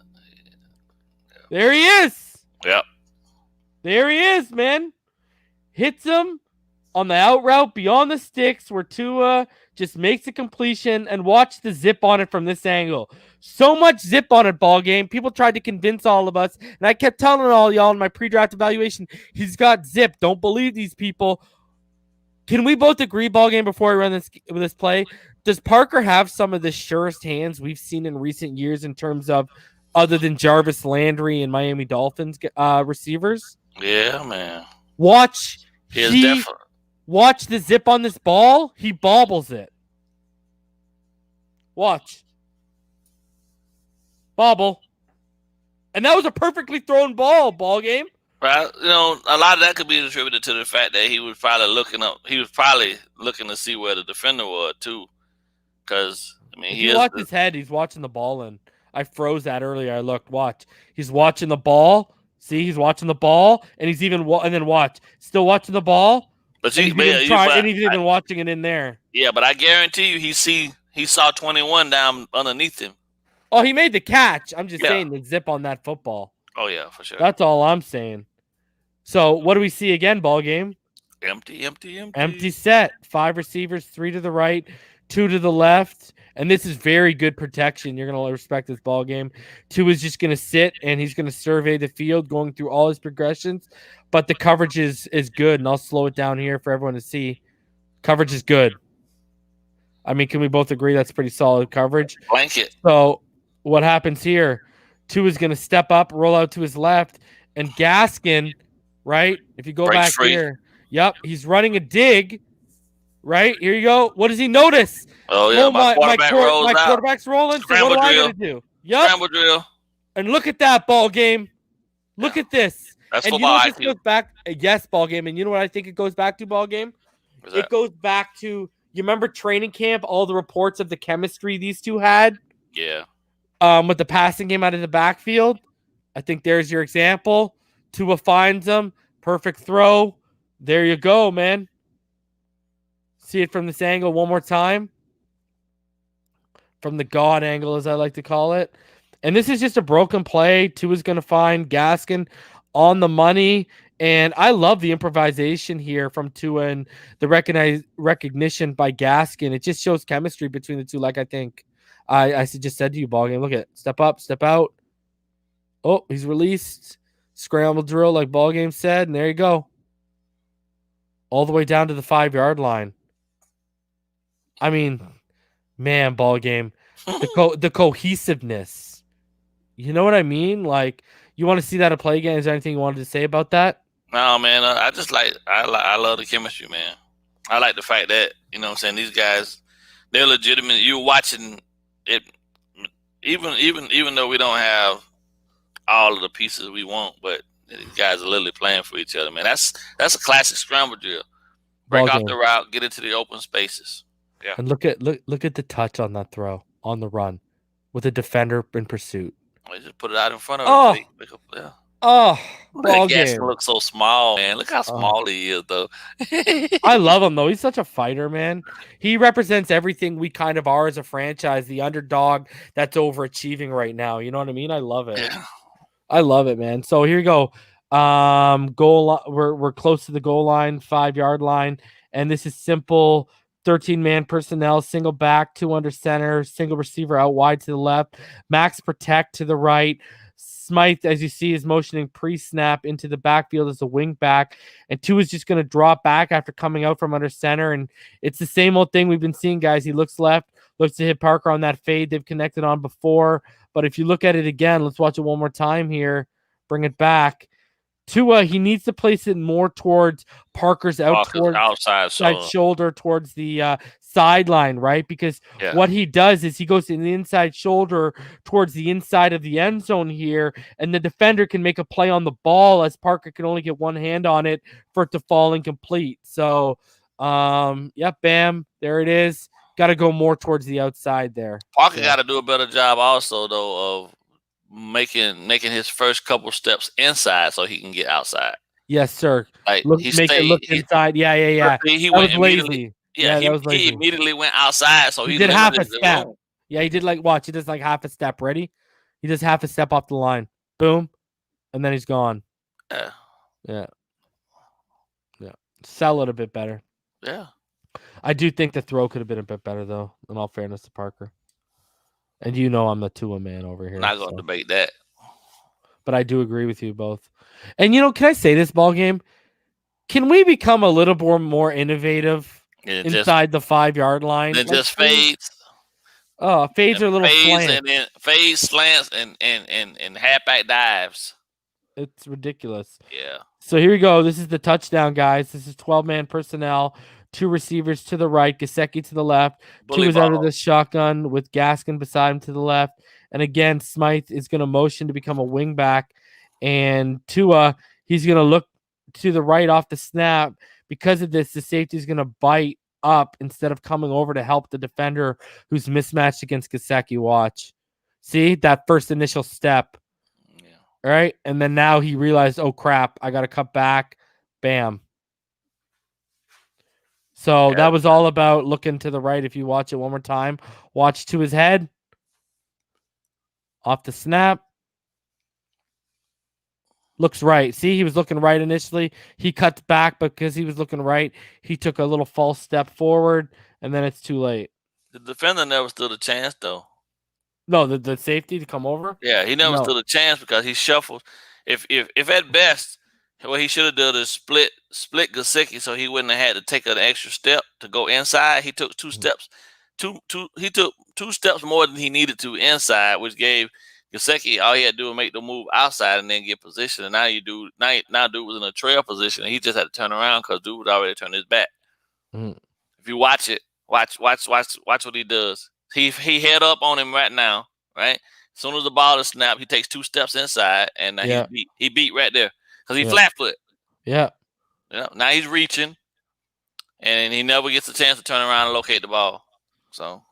There he is. Yep. There he is, man. Hits him on the out route beyond the sticks, where Tua just makes a completion, and watch the zip on it from this angle. So much zip on it, Ballgame. People tried to convince all of us, and I kept telling all y'all in my pre-draft evaluation, he's got zip. Don't believe these people. Can we both agree, Ballgame, before I run this play? Does Parker have some of the surest hands we've seen in recent years in terms of, other than Jarvis Landry and Miami Dolphins receivers? Yeah, man. Watch. Definitely. Watch the zip on this ball. He bobbles it. Watch. Bobble. And that was a perfectly thrown Ballgame. Right. You know, a lot of that could be attributed to the fact that he was probably looking to see where the defender was too. Because he watched his head. He's watching the ball, and I froze that earlier. I looked. Watch. He's watching the ball. See, he's watching the ball, and he's even and then watch. Still watching the ball. But he's even watching it in there. Yeah, but I guarantee you, he saw 21 down underneath him. Oh, he made the catch. I'm just saying the zip on that football. Oh yeah, for sure. That's all I'm saying. So what do we see again, Ballgame? Empty set. 5 receivers, 3 to the right, 2 to the left. And this is very good protection. You're going to respect this Ballgame. 2 is just going to sit, and he's going to survey the field, going through all his progressions. But the coverage is good, and I'll slow it down here for everyone to see. Coverage is good. I mean, can we both agree that's pretty solid coverage? Blanket. So what happens here? 2 is going to step up, roll out to his left, and Gaskin, right? If you go back here, yep, he's running a dig. Right, here you go. What does he notice? Oh yeah, my quarterback's rolling. So what do I gotta do? Yep. Scramble drill. And look at that, Ballgame. Look at this. That's and football this goes back. Yes, Ballgame. And you know what I think it goes back to, Ballgame? It goes back to, you remember training camp, all the reports of the chemistry these two had? Yeah. With the passing game out of the backfield. I think there's your example. Tua finds them. Perfect throw. There you go, man. See it from this angle one more time. From the God angle, as I like to call it. And this is just a broken play. Tua's going to find Gaskin on the money. And I love the improvisation here from Tua and the recognition by Gaskin. It just shows chemistry between the two, like I think I just said to you, Ballgame. Look at it. Step up, step out. Oh, he's released. Scramble drill, like Ballgame said. And there you go. All the way down to the 5-yard line. I mean, man, Ballgame, the cohesiveness. You know what I mean? Like, you want to see that a play again? Is there anything you wanted to say about that? No, man. I love the chemistry, man. I like the fact that, you know what I'm saying, these guys, they're legitimate. You're watching it, even though we don't have all of the pieces we want, but these guys are literally playing for each other, man. That's a classic scramble drill. Break off the route, get into the open spaces. Yeah. And look at the touch on that throw on the run with a defender in pursuit. They just put it out in front of him. Yeah. Oh, Gaskin looks so small, man. Look how small he is, though. I love him, though. He's such a fighter, man. He represents everything we kind of are as a franchise, the underdog that's overachieving right now. You know what I mean? I love it. Yeah. I love it, man. So here you go. Goal. We're close to the goal line, 5-yard line, and this is simple. 13-man personnel, single back, 2 under center, single receiver out wide to the left, max protect to the right, Smythe, as you see, is motioning pre-snap into the backfield as a wing back, and Tua is just going to drop back after coming out from under center, and it's the same old thing we've been seeing, guys. He looks left, looks to hit Parker on that fade they've connected on before, but if you look at it again, let's watch it one more time here, bring it back. Tua, he needs to place it more towards Parker's outside shoulder towards the sideline, right? Because what he does is he goes in the inside shoulder towards the inside of the end zone here, and the defender can make a play on the ball as Parker can only get one hand on it for it to fall incomplete. So, bam, there it is. Got to go more towards the outside there. Parker got to do a better job also, though, of making his first couple steps inside so he can get outside. Yes, sir. Like it look inside. Yeah. He that went was lazy. Yeah, that was lazy. He immediately went outside, so he did half a step. Yeah, he did watch. He does half a step. Ready? He does half a step off the line. Boom, and then he's gone. Yeah. Sell it a bit better. Yeah. I do think the throw could have been a bit better, though, in all fairness to Parker. And I'm the Tua man over here. Not going to debate that. But I do agree with you both. And, can I say this, ball game? Can we become a little more innovative inside the 5-yard line? Then just fades. Oh, fades are a little fades and then fades, slants, and halfback dives. It's ridiculous. Yeah. So here we go. This is the touchdown, guys. This is 12-man personnel. 2 receivers to the right, Gesicki to the left. Tua is out of the shotgun with Gaskin beside him to the left. And again, Smythe is going to motion to become a wing back. And Tua, he's going to look to the right off the snap. Because of this, the safety is going to bite up instead of coming over to help the defender who's mismatched against Gesicki. Watch. See that first initial step. Yeah. All right. And then now he realized, oh, crap, I got to cut back. Bam. So that was all about looking to the right. If you watch it one more time, watch to his head. Off the snap. Looks right. See, he was looking right initially. He cuts back because he was looking right. He took a little false step forward, and then it's too late. The defender never stood a chance, though. No, the safety to come over? Yeah, he never stood a chance because he shuffled. If at best, what he should have done is split Gesicki so he wouldn't have had to take an extra step to go inside. He took 2 steps. He took 2 steps more than he needed to inside, which gave Gesicki all he had to do was make the move outside and then get position. And now dude was in a trail position. And he just had to turn around because dude had already turned his back. Mm. If you watch it, watch what he does. He head up on him right now, right? As soon as the ball is snapped, he takes 2 steps inside, and now he beat right there. Because he flat foot. Yeah. Now he's reaching, and he never gets a chance to turn around and locate the ball. So,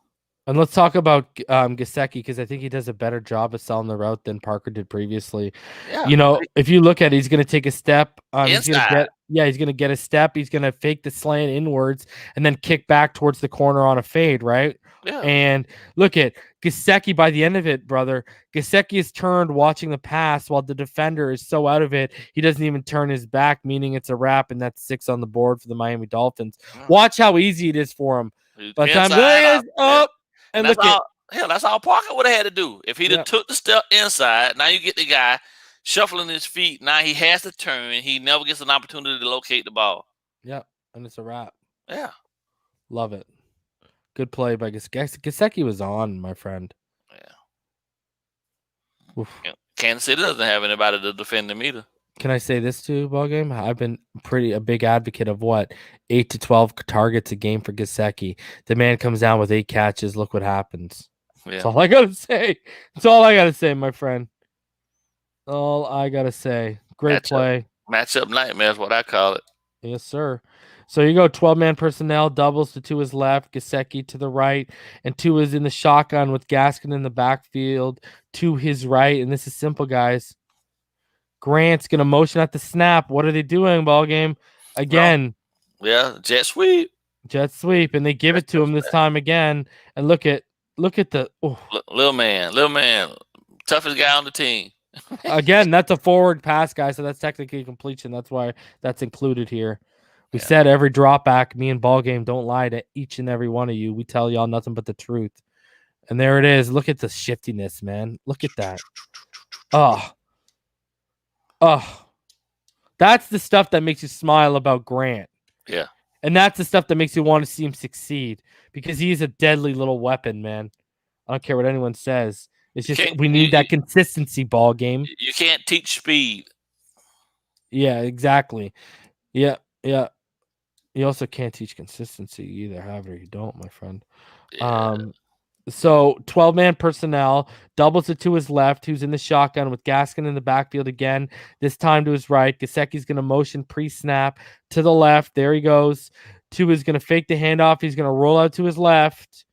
and let's talk about Gesicki because I think he does a better job of selling the route than Parker did previously. Yeah. If you look at it, he's going to take a step. He's going to get a step. He's going to fake the slant inwards and then kick back towards the corner on a fade, right? Yeah. And look at Gesicki by the end of it, brother. Gesicki is turned watching the pass while the defender is so out of it, he doesn't even turn his back, meaning it's a wrap, and that's 6 on the board for the Miami Dolphins. Yeah. Watch how easy it is for him. By the time there is up, and look at that's all Parker would have had to do. If he'd have took the step inside, now you get the guy shuffling his feet. Now he has to turn. He never gets an opportunity to locate the ball. Yeah, and it's a wrap. Yeah. Love it. Good play by Gesicki. Gesicki was on, my friend. Yeah. Kansas City doesn't have anybody to defend him either. Can I say this too, Ballgame? I've been a big advocate of 8 to 12 targets a game for Gesicki. The man comes down with 8 catches. Look what happens. Yeah. That's all I gotta say. That's all I gotta say, my friend. All I gotta say. Great play. Matchup nightmare is what I call it. Yes, sir. So you go 12-man personnel, doubles to Tua's left, Gesicki to the right, and Tua's in the shotgun with Gaskin in the backfield to his right. And this is simple, guys. Grant's going to motion at the snap. What are they doing, Ballgame? Again. Well, jet sweep. Jet sweep, and they give it to him this time again. And look at the little man, toughest guy on the team. Again, that's a forward pass, guy, so that's technically completion. That's why that's included here. We said every drop back, me and Ballgame don't lie to each and every one of you. We tell y'all nothing but the truth. And there it is. Look at the shiftiness, man. Look at that. Oh, oh, that's the stuff that makes you smile about Grant. Yeah. And that's the stuff that makes you want to see him succeed because he's a deadly little weapon, man. I don't care what anyone says. It's just we need that consistency ball game. You can't teach speed. Yeah, exactly. Yeah, yeah. You also can't teach consistency either. However, you don't, my friend. Yeah. So 12-man personnel doubles it to his left, who's in the shotgun with Gaskin in the backfield again, this time to his right. Gesicki's going to motion pre-snap to the left. There he goes. Tua is going to fake the handoff. He's going to roll out to his left.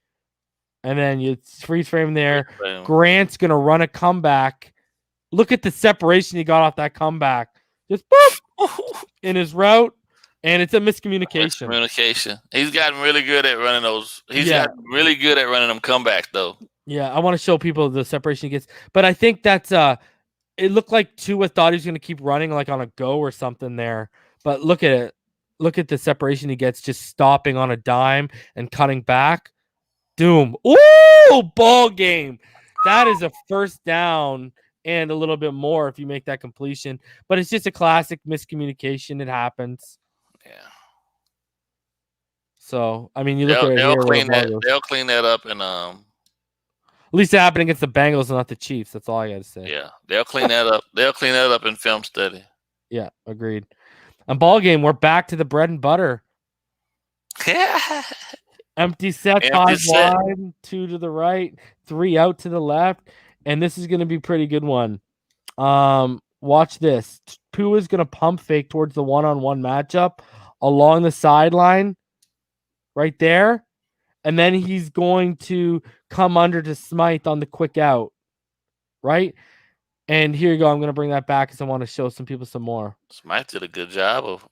And then you freeze frame there. Grant's going to run a comeback. Look at the separation he got off that comeback. Just boop, in his route. And it's a miscommunication. He's gotten really good at running those. He's gotten really good at running them comebacks, though. Yeah, I want to show people the separation he gets. But I think that's it looked like Tua thought he was going to keep running like on a go or something there. But look at it. Look at the separation he gets just stopping on a dime and cutting back. Doom. Ooh, ball game. That is a first down and a little bit more if you make that completion. But it's just a classic miscommunication. It happens. Yeah. So, I mean, you look at it they'll here. clean that up and at least it happened against the Bengals and not the Chiefs. That's all I got to say. Yeah, they'll clean that up. They'll clean that up in film study. Yeah, agreed. And ball game, we're back to the bread and butter. Empty set, 5 wide, 2 to the right, 3 out to the left, and this is going to be a pretty good one. Watch this. Tua is going to pump fake towards the one-on-one matchup along the sideline right there, and then he's going to come under to Smythe on the quick out, right? And here you go. I'm going to bring that back because I want to show some people some more. Smythe did a good job of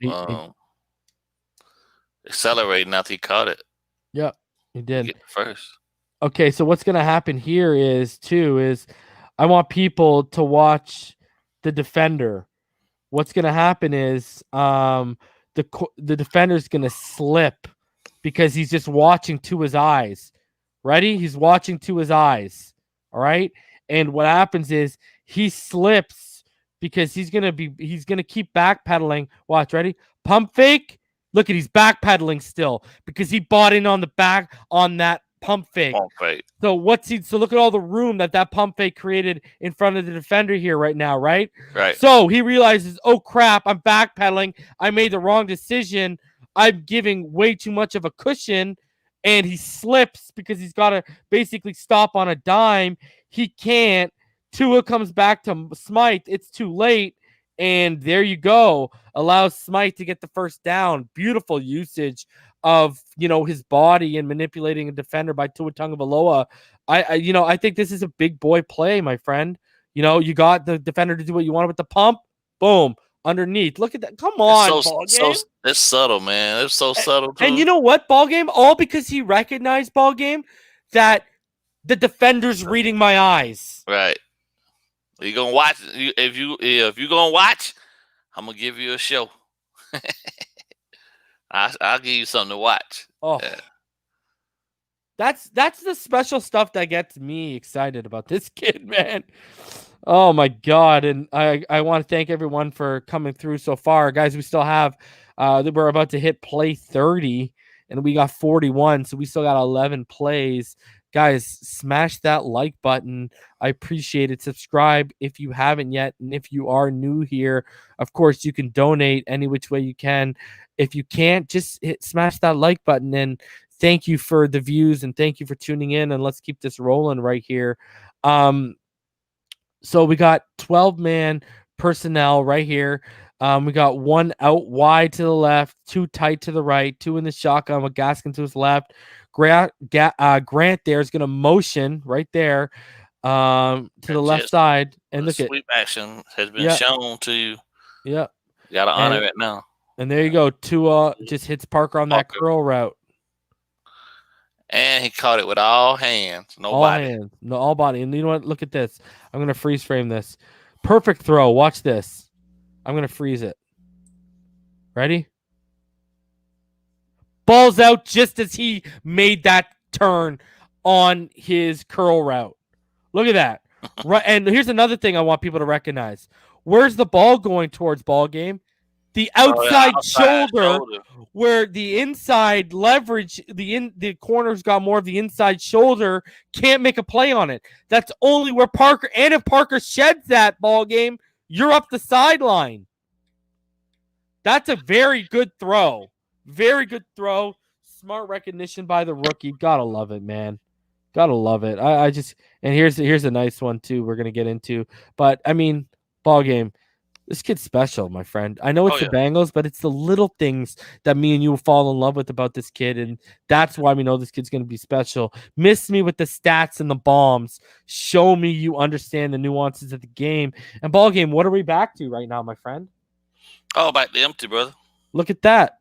accelerating after he caught it. Yep, he did. First. Okay, so what's going to happen here is I want people to watch the defender. What's going to happen is the defender's going to slip because he's just watching to his eyes. Ready? He's watching to his eyes. All right? And what happens is he slips because he's going to keep backpedaling. Watch, ready? Pump fake. Look at he's backpedaling still because he bought in on the back on that pump fake. So look at all the room that pump fake created in front of the defender here right now, right? Right. So he realizes, oh crap, I'm backpedaling. I made the wrong decision. I'm giving way too much of a cushion, and he slips because he's got to basically stop on a dime. He can't. Tua comes back to Smythe. It's too late. And there you go. Allows Smythe to get the first down. Beautiful usage of his body and manipulating a defender by Tua Tagovailoa. I think this is a big boy play, my friend. You got the defender to do what you wanted with the pump. Boom. Underneath. Look at that. Come on, Ballgame. It's subtle, man. It's so subtle, too. And you know what, Ballgame? All because he recognized, Ballgame, that the defender's reading my eyes. Right. You gonna watch? If you gonna watch, I'm gonna give you a show. I'll give you something to watch. Oh, yeah. That's the special stuff that gets me excited about this kid, man. Oh my God! And I want to thank everyone for coming through so far, guys. We still have we're about to hit play 30, and we got 41, so we still got 11 plays. Guys, smash that like button. I appreciate it. Subscribe if you haven't yet. And if you are new here, of course, you can donate any which way you can. If you can't, just smash that like button. And thank you for the views and thank you for tuning in. And let's keep this rolling right here. So we got 12-man personnel right here. We got 1 out wide to the left, 2 tight to the right, 2 in the shotgun with Gaskin to his left. Grant there is going to motion right there to the left side. And look at sweep action has been shown to you. Yeah. You got to honor it now. And there you go. Tua just hits Parker on that curl route. And he caught it with all hands. No body. All body. And you know what? Look at this. I'm going to freeze frame this. Perfect throw. Watch this. I'm going to freeze it. Ready? Ball's out just as he made that turn on his curl route. Look at that. Right. And here's another thing I want people to recognize. Where's the ball going towards ball game? The outside shoulder, where the inside leverage, the corner's got more of the inside shoulder, can't make a play on it. That's only where Parker, and if Parker sheds that ball game, you're up the sideline. That's a very good throw. Very good throw. Smart recognition by the rookie. Gotta love it, man. Gotta love it. I just, and here's a nice one too we're gonna get into. But I mean, ball game. This kid's special, my friend. I know it's the Bengals, but it's the little things that me and you fall in love with about this kid, and that's why we know this kid's going to be special. Miss me with the stats and the bombs. Show me you understand the nuances of the game. And ball game, what are we back to right now, my friend? Oh, back to empty, brother. Look at that.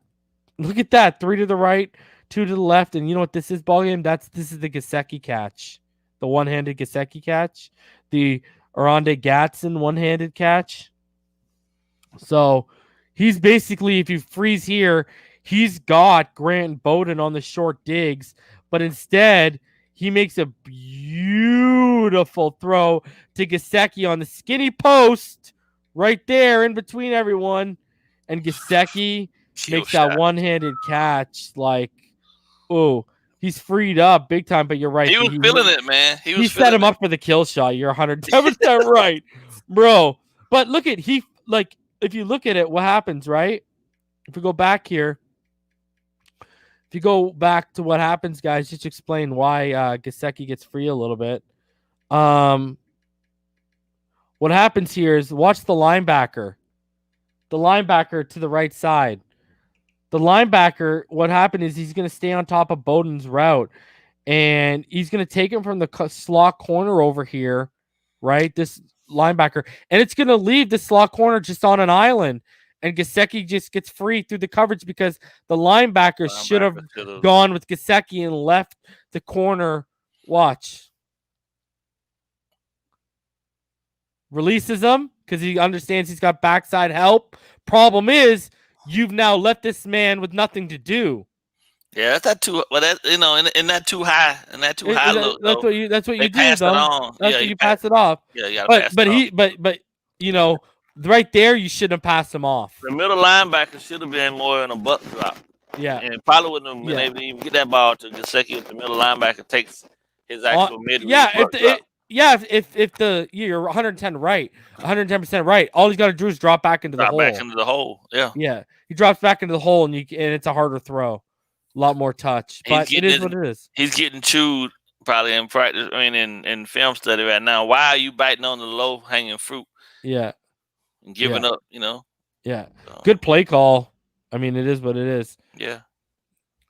Look at that. 3 to the right, 2 to the left, and you know what this is, ball game? This is the Gesicki catch, the one-handed Gesicki catch, the Oronde Gatson one-handed catch. So he's basically, if you freeze here, he's got Grant Bowden on the short digs, but instead he makes a beautiful throw to Gesicki on the skinny post right there in between everyone. And Gesicki makes that one-handed catch. Like, oh, he's freed up big time, but you're right. He was feeling it, man. He set him up for the kill shot. You're 110% right, bro. But look at, if you look at it, what happens, right? If we go back here, if you go back to what happens, guys, just explain why Gesicki gets free a little bit. What happens here is, watch the linebacker. The linebacker to the right side. The linebacker, what happened is he's going to stay on top of Bowden's route, and he's going to take him from the slot corner over here, right? This linebacker, and it's going to leave the slot corner just on an island, and Gesicki just gets free through the coverage because the linebacker should have gone with Gesicki and left the corner. Watch. Releases him because he understands he's got backside help. Problem is, you've now left this man with nothing to do. Yeah, that's not too. Well, that in that too high, look. That's what you do. That's what you pass it off. Yeah, you gotta pass it off. But you know, right there, you shouldn't pass him off. The middle linebacker should have been more in a buck drop. Yeah, and probably wouldn't have been able to even get that ball to Gesicki if the middle linebacker takes his actual mid. If you're 110 right, 110% right, all he's got to do is drop back into the hole. Yeah, he drops back into the hole, and it's a harder throw, a lot more touch. But it is what it is. He's getting chewed probably in practice. I mean, in film study right now. Why are you biting on the low hanging fruit? Yeah, and giving up. Yeah, good play call. I mean, it is what it is. Yeah.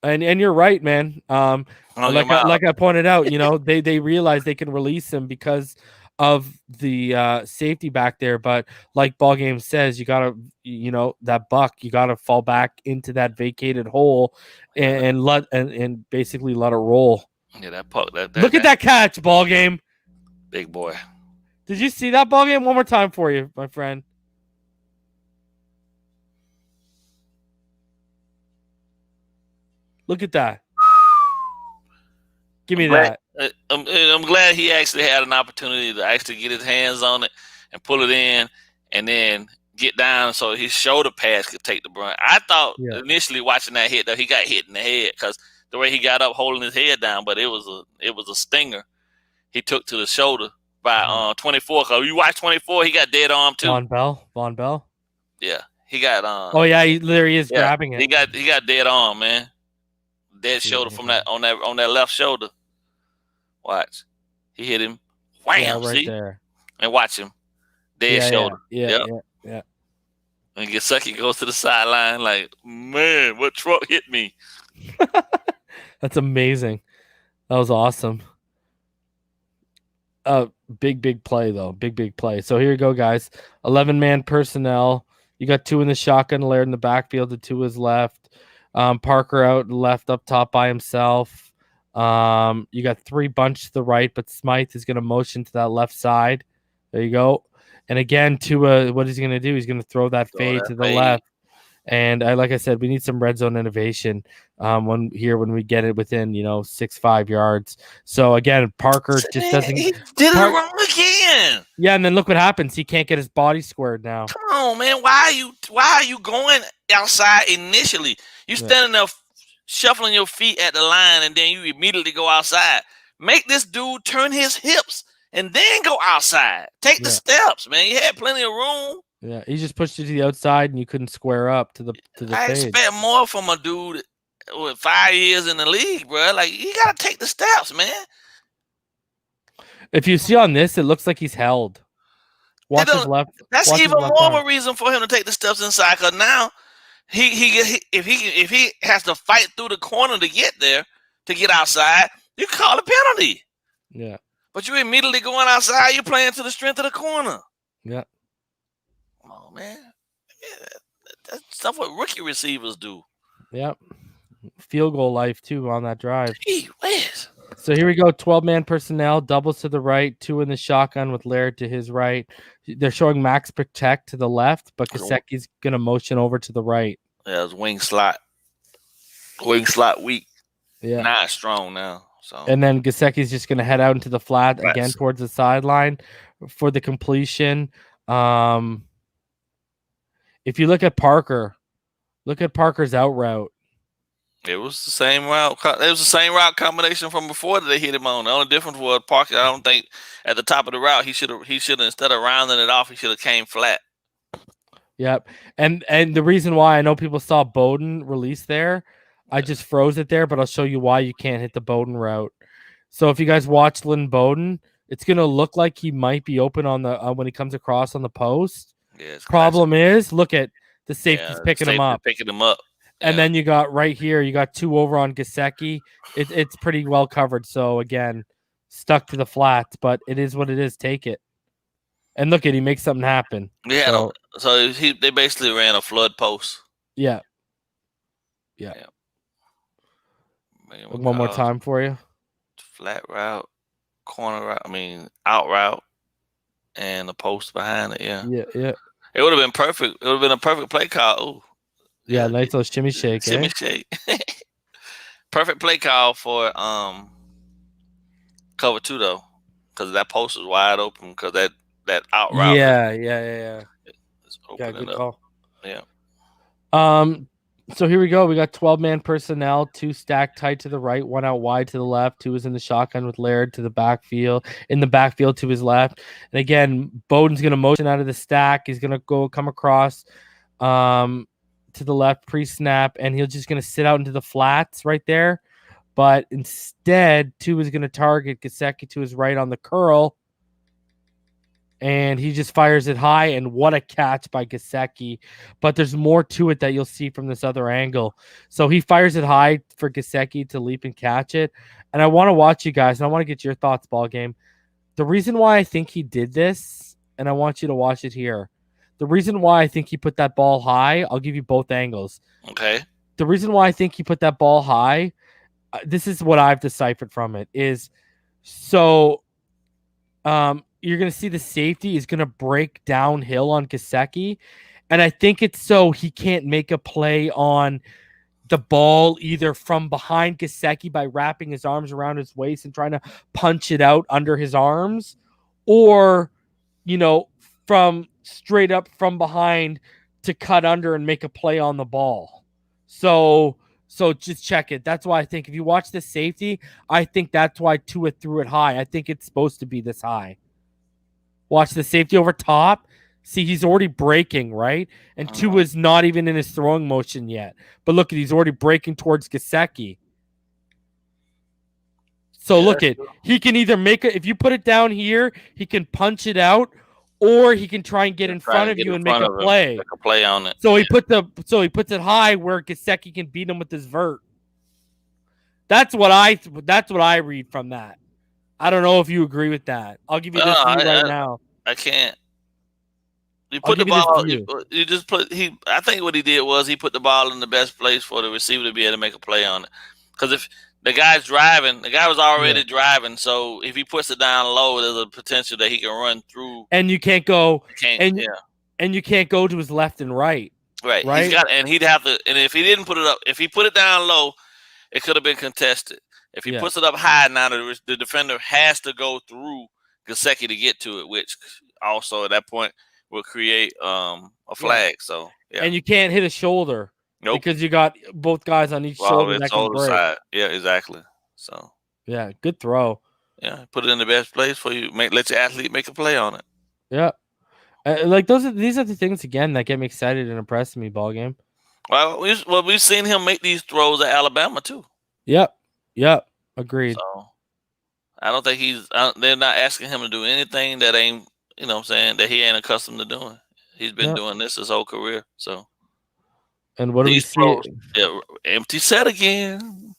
And you're right, man. Like I pointed out, they realize they can release him because of the safety back there. But like ball game says, you gotta, that buck, you gotta fall back into that vacated hole and basically let it roll. Yeah, that puck. Look at that catch, ball game. Big boy. Did you see that, ball game? One more time for you, my friend. Look at that. Give me that. I'm glad he actually had an opportunity to actually get his hands on it and pull it in and then get down so his shoulder pads could take the brunt. I thought initially watching that hit, that he got hit in the head because the way he got up holding his head down, but it was a stinger he took to the shoulder by 24. Because you watch 24, he got dead arm too. Von Bell? Yeah. He got there he is grabbing it. He got dead arm, man. Dead shoulder from that on that left shoulder. Watch, he hit him. Wham! Right see? There. And watch him. Dead shoulder. Yeah. And Gesicki goes to the sideline like, man, what truck hit me? That's amazing. That was awesome. Big play though. Big play. So here you go, guys. 11-man personnel. You got 2 in the shotgun, Laird in the backfield, the 2 is left. Parker out left up top by himself. You got 3 bunch to the right, but Smythe is going to motion to that left side. There you go. And again, Tua, what is he going to do? He's going to throw that fade to the left. And like I said, we need some red zone innovation when we get it within 6-5 yards. So again, Parker just doesn't. He did it wrong again. Yeah, and then look what happens. He can't get his body squared now. Come on, man. Why are you going outside initially? You standing there shuffling your feet at the line, and then you immediately go outside. Make this dude turn his hips and then go outside. Take the steps, man. You had plenty of room. Yeah, he just pushed you to the outside, and you couldn't square up to the I fade. expect more from a dude with 5 years in the league, bro. Like, you got to take the steps, man. If you see on this, it looks like he's held. Watch his left. That's watch his even left more arm. of a reason for him to take the steps inside. Because now, if he has to fight through the corner to get there, to get outside, you call a penalty. Yeah. But you immediately going outside. You're playing to the strength of the corner. Yeah. Come on, man. Yeah, that's stuff what rookie receivers do. Yep. Field goal life too on that drive. Gee whiz. So here we go. 12-man personnel, doubles to the right, 2 in the shotgun with Laird to his right. They're showing Max protect to the left, but Gesicki's going to motion over to the right. Yeah, it's wing slot. Wing slot weak. Yeah. Not strong now. So And then Gesicki's just going to head out into the flat again towards the sideline for the completion. If you look at Parker, look at Parker's out route. it was the same route. It was the same route combination from before that they hit him on. The only difference was Parker. I don't think at the top of the route he should have instead of rounding it off, he should have came flat. Yep. And the reason why I know people saw Bowden release there, I just froze it there, but I'll show you why you can't hit the Bowden route. So if you guys watch Lynn Bowden, it's going to look like he might be open on the when he comes across on the post. Yeah, Problem is, look at the safety's picking him up. Picking him up. Yeah. And then you got right here, you got 2 over on Gesicki. It's pretty well covered. So again, stuck to the flats, but it is what it is. Take it. And look at he makes something happen. Yeah. So they basically ran a flood post. Yeah. One more time for you. Flat route, corner route. I mean, out route, and the post behind it. Yeah. Yeah. It would have been perfect. It would have been a perfect play call. Ooh. Yeah, nice little shimmy shake. Shimmy shake. Perfect play call for cover 2 though, because that post was wide open because that out route. Yeah. Yeah, good call. Yeah. So here we go. We got 12-man personnel, 2 stacked tight to the right, 1 out wide to the left, 2 is in the shotgun with Laird to the backfield, in the backfield to his left. And again, Bowden's going to motion out of the stack. He's going to come across to the left pre-snap, and he's just going to sit out into the flats right there. But instead, 2 is going to target Gesicki to his right on the curl. And he just fires it high, and what a catch by Gesicki. But there's more to it that you'll see from this other angle. So he fires it high for Gesicki to leap and catch it. And I want to watch you guys, and I want to get your thoughts, Ballgame. The reason why I think he did this, and I want you to watch it here. The reason why I think he put that ball high, I'll give you both angles. Okay. The reason why I think he put that ball high, this is what I've deciphered from it, is so you're going to see the safety is going to break downhill on Gesicki. And I think it's so he can't make a play on the ball either from behind Gesicki by wrapping his arms around his waist and trying to punch it out under his arms, or, from straight up from behind to cut under and make a play on the ball. So just check it. That's why I think if you watch the safety, I think that's why Tua threw it high. I think it's supposed to be this high. Watch the safety over top. See, he's already breaking, right? And Tua is not even in his throwing motion yet. But look at, he's already breaking towards Gesicki. So look at, he can either make it, if you put it down here, he can punch it out, or he can try and get in front of you and make a play. Make a play on it. So he puts it high where Gesicki can beat him with his vert. That's what I read from that. I don't know if you agree with that. I'll give you this view right now. I can't. You put the ball. You just put. I think what he did was he put the ball in the best place for the receiver to be able to make a play on it. Because if the guy's driving, the guy was already driving. So if he puts it down low, there's a potential that he can run through. And you can't go. And you can't go to his left and right. Right. Right? He'd have to, and if he didn't put it up, if he put it down low, it could have been contested. If he Yeah. puts it up high, now the defender has to go through Gesicki to get to it, which also at that point will create a flag. So yeah, And you can't hit a shoulder nope. because you got both guys on each Well, shoulder it's that can on the break. side. Yeah, exactly. So Yeah, good throw. yeah, put it in the best place for you. Let your athlete make a play on it. Yeah. Like these are the things again that get me excited and impress me. Ball game. Well, we've seen him make these throws at Alabama too. Yep. Agreed. So I don't think they're not asking him to do anything that ain't, you know what I'm saying, that he ain't accustomed to doing. He's been doing this his whole career. So And what do we these see? throws, yeah, empty set again.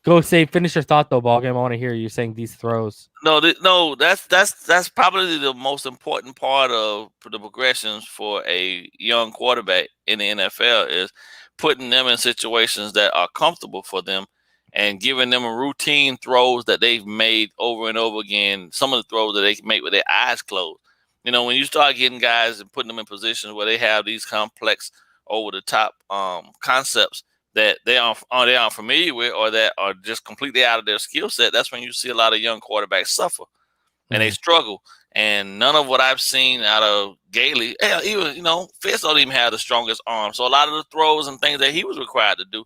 Go say finish your thought though, ball game. I want to hear you saying these throws. No, that's probably the most important part of the progressions for a young quarterback in the NFL is putting them in situations that are comfortable for them and giving them a routine throws that they've made over and over again. Some of the throws that they can make with their eyes closed. You know, when you start getting guys and putting them in positions where they have these complex, over the top concepts that they aren't familiar with or that are just completely out of their skill set, that's when you see a lot of young quarterbacks suffer and they struggle. And none of what I've seen out of Gailey, even, you know, Fitz don't even have the strongest arm. So a lot of the throws and things that he was required to do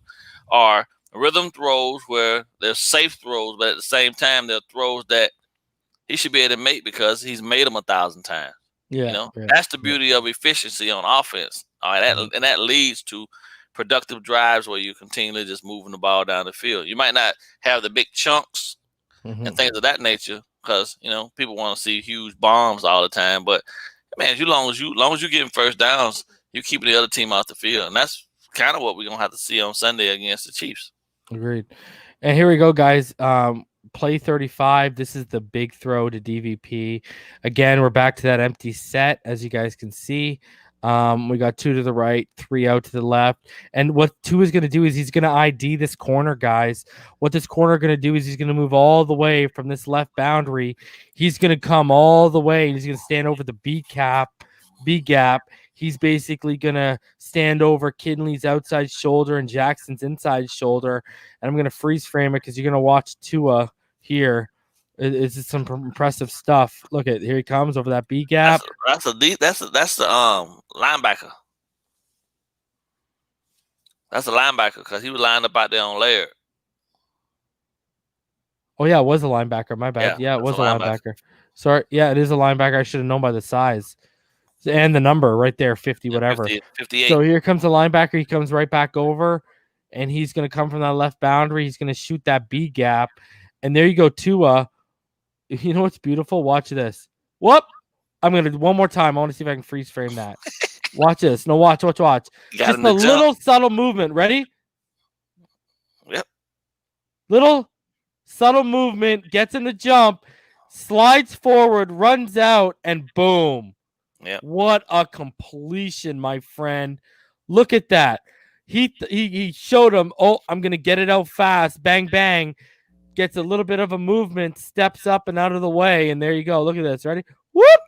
are rhythm throws where they're safe throws, but at the same time, they're throws that he should be able to make because he's made them 1,000 times. Yeah. You know, that's the beauty of efficiency on offense. All right. And that leads to productive drives where you're continually just moving the ball down the field. You might not have the big chunks and things of that nature because, you know, people want to see huge bombs all the time. But man, as long as you're getting first downs, you're keeping the other team off the field. And that's kind of what we're gonna have to see on Sunday against the Chiefs. Agreed. And here we go, guys. Play 35. This is the big throw to DVP. Again, we're back to that empty set, as you guys can see. We got 2 to the right, 3 out to the left. And what Tua is going to do is he's going to ID this corner, guys. What this corner going to do is he's going to move all the way from this left boundary. He's going to come all the way, and he's going to stand over the B gap. He's basically going to stand over Kinley's outside shoulder and Jackson's inside shoulder. And I'm going to freeze frame it because you're going to watch Tua here. It's some impressive stuff. Look at here he comes over that B gap. That's the linebacker. That's the linebacker because he was lined up out there on Laird. Oh yeah, it was a linebacker. My bad. Yeah, it was a linebacker. Sorry. Yeah, it is a linebacker. I should have known by the size and the number right there, 50, whatever. 58. So here comes the linebacker. He comes right back over, and he's going to come from that left boundary. He's going to shoot that B gap, and there you go, Tua. You know what's beautiful? Watch this. Whoop! I'm going to do one more time. I want to see if I can freeze frame that. Watch this. No, watch. Just a little subtle movement. Ready? Yep. Little subtle movement. Gets in the jump. Slides forward. Runs out. And boom. Yep. What a completion, my friend. Look at that. He showed him, oh, I'm going to get it out fast. Bang, bang. Gets a little bit of a movement, steps up and out of the way, and there you go. Look at this. Ready? Whoop!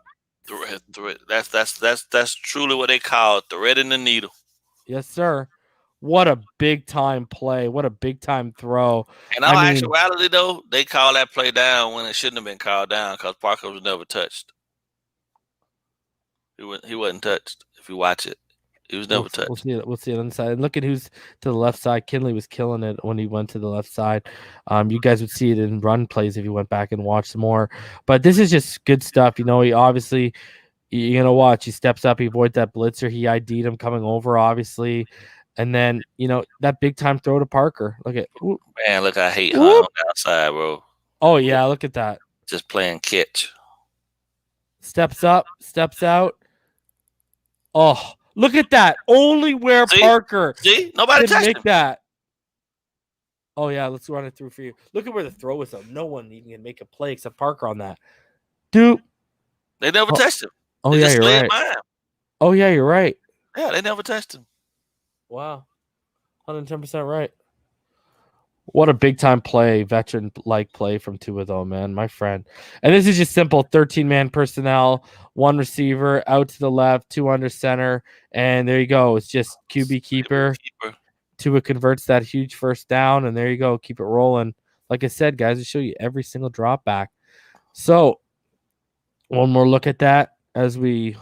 Thread. That's truly what they call threading the needle. Yes, sir. What a big time play. What a big time throw. In all actuality, though, they call that play down when it shouldn't have been called down because Parker was never touched. He wasn't touched. If you watch it, he was never touched. We'll see it on the side. And look at who's to the left side. Kinley was killing it when he went to the left side. You guys would see it in run plays if you went back and watched some more. But this is just good stuff. You know, he obviously, you're gonna watch. He steps up. He avoids that blitzer. He ID'd him coming over, obviously. And then, you know, that big time throw to Parker. Look at man. Look, I hate Hunt on the outside, bro. Oh yeah, look at that. Just playing catch. Steps up, steps out. Oh. Look at that. Only where Parker nobody can make him. that. Oh, yeah. Let's run it through for you. Look at where the throw is, though. No one even can make a play except Parker on that. Dude. They never touched him. Oh, they yeah, just you're right. Oh, yeah, you're right. Yeah, they never touched him. Wow. 110% right. What a big time play, veteran like play from Tua though, man, my friend. And this is just simple 13-man personnel, one receiver out to the left, two under center, and there you go. It's just QB keeper. Tua converts that huge first down, and there you go. Keep it rolling. Like I said, guys, I show you every single drop back. So one more look at that as we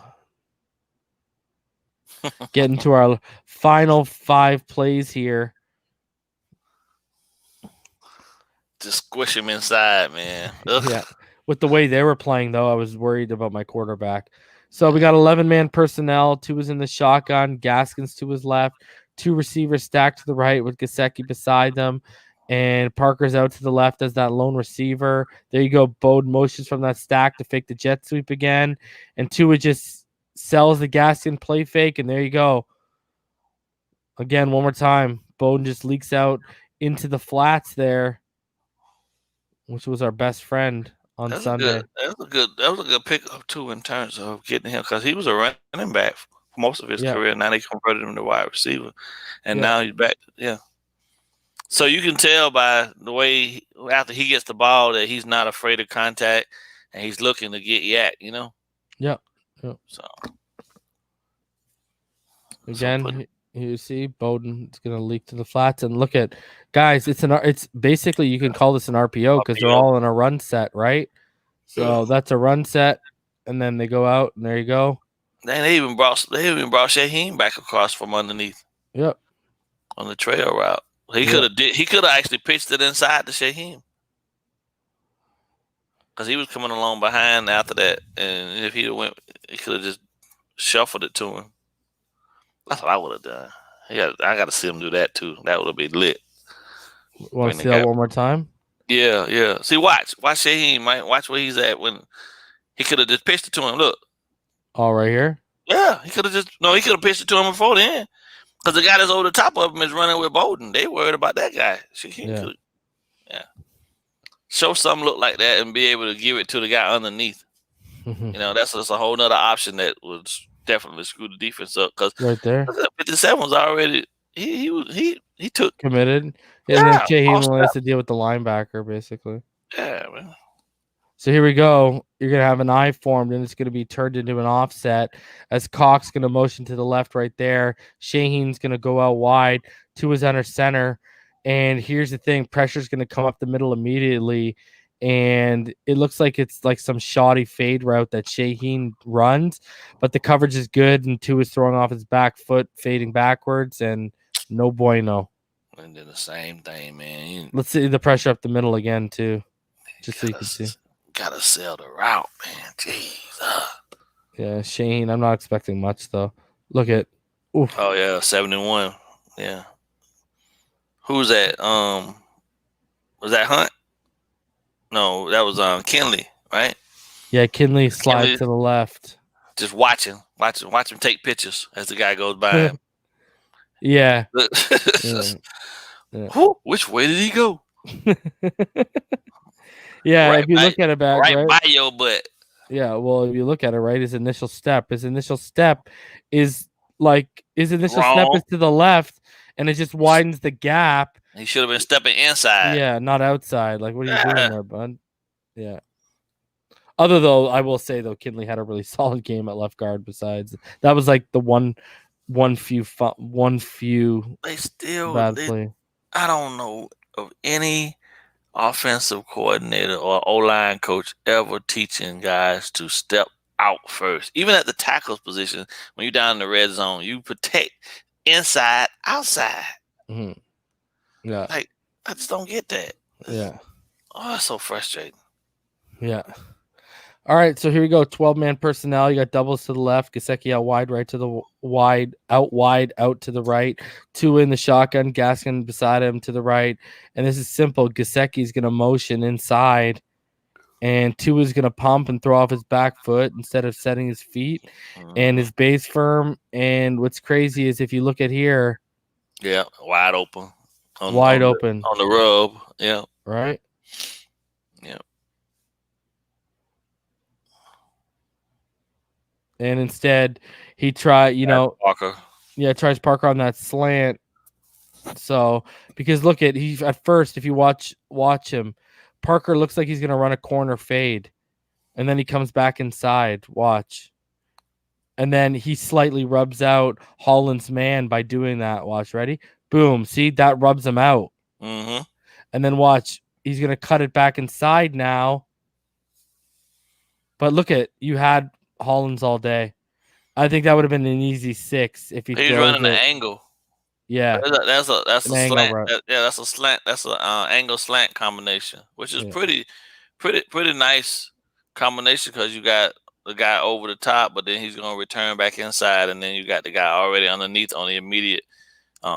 get into our final 5 plays here. Just squish him inside, man. Ugh. Yeah. With the way they were playing, though, I was worried about my quarterback. So we got 11-man personnel. 2 was in the shotgun. Gaskins to his left. 2 receivers stacked to the right with Gesicki beside them. And Parker's out to the left as that lone receiver. There you go. Bode motions from that stack to fake the jet sweep again. And Tua just sells the Gaskin play fake. And there you go. Again, one more time. Bowden just leaks out into the flats there, which was our best friend on Sunday. That was a good pickup too in terms of getting him, because he was a running back for most of his career. Now they converted him to wide receiver, and now he's back. Yeah. So you can tell by the way after he gets the ball that he's not afraid of contact, and he's looking to get yak. You know. Yeah. So again. You see, Bowden's gonna leak to the flats, and look at guys. It's basically you can call this an RPO because they're all in a run set, right? So that's a run set, and then they go out, and there you go. They even brought Shaheem back across from underneath. Yep. On the trail route, he could have actually pitched it inside to Shaheem, because he was coming along behind after that, and if he could have just shuffled it to him. That's what I would have done. Yeah, I got to see him do that too. That would have been lit. Want to see that one more time? Yeah. See, watch Shaheem, man. Watch where he's at when he could have just pitched it to him. Look. All right here. Yeah, he could have pitched it to him before then, because the guy that's over the top of him is running with Bowden. They worried about that guy. Shaheem could, show something look like that and be able to give it to the guy underneath. That's just a whole nother option that was definitely screw the defense up, because right there 57 was already he took committed. And then Shaheem has to deal with the linebacker basically. Yeah, man. So here we go. You're gonna have an eye formed, and it's gonna be turned into an offset as Cox gonna motion to the left right there. Shaheem's gonna go out wide. Tua's under center, and here's the thing: pressure's gonna come up the middle immediately. And it looks like it's like some shoddy fade route that Shaheem runs, but the coverage is good, and Tua is throwing off his back foot, fading backwards, and no bueno. And then the same thing, man. Let's see the pressure up the middle again, too, just so you can see. Gotta sell the route, man. Jeez. Yeah, Shane, I'm not expecting much, though. Look at. Oof. Oh, yeah, 71. Yeah. Who's that? Was that Hunt? No, that was Kinley, right? Yeah, Kinley slides to the left. Just watch him take pictures as the guy goes by him. Yeah. Which way did he go? Yeah, if you look at it back, right by your butt. Yeah, well, if you look at it, right, his initial step is step is to the left, and it just widens the gap. He should have been stepping inside. Yeah, not outside. Like, what are you doing there, bud? Yeah. Though, I will say, though, Kinley had a really solid game at left guard. Besides, that was like the one few They still bad play. I don't know of any offensive coordinator or O-line coach ever teaching guys to step out first. Even at the tackles position, when you're down in the red zone, you protect inside, outside. Mm-hmm. Yeah. Like, I just don't get that. Yeah. Oh, that's so frustrating. Yeah. All right, so here we go. 12-man personnel. You got doubles to the left. Gesicki out wide, right to the wide, out to the right. Tua in the shotgun. Gaskin beside him to the right. And this is simple. Gesicki's going to motion inside, and Tua's going to pump and throw off his back foot instead of setting his feet, and his base firm. And what's crazy is if you look at here. Yeah, wide open. Open. On the rub. Yeah. Right? Yeah. And instead, he tries Parker. Yeah, tries Parker on that slant, So because look at he at first, if you watch him, Parker looks like he's gonna run a corner fade, and then he comes back inside. Watch. And then he slightly rubs out Holland's man by doing that. Watch, ready? Boom. See, that rubs him out. Mm-hmm. And then watch, he's going to cut it back inside now. But look at, you had Holland's all day. I think that would have been an easy 6 if he He's throws running it. an angle. Yeah. That's a An angle slant. route. That's a slant. That's an angle slant combination, which is Yeah. pretty nice combination because you got the guy over the top, but then he's going to return back inside, and then you got the guy already underneath on the immediate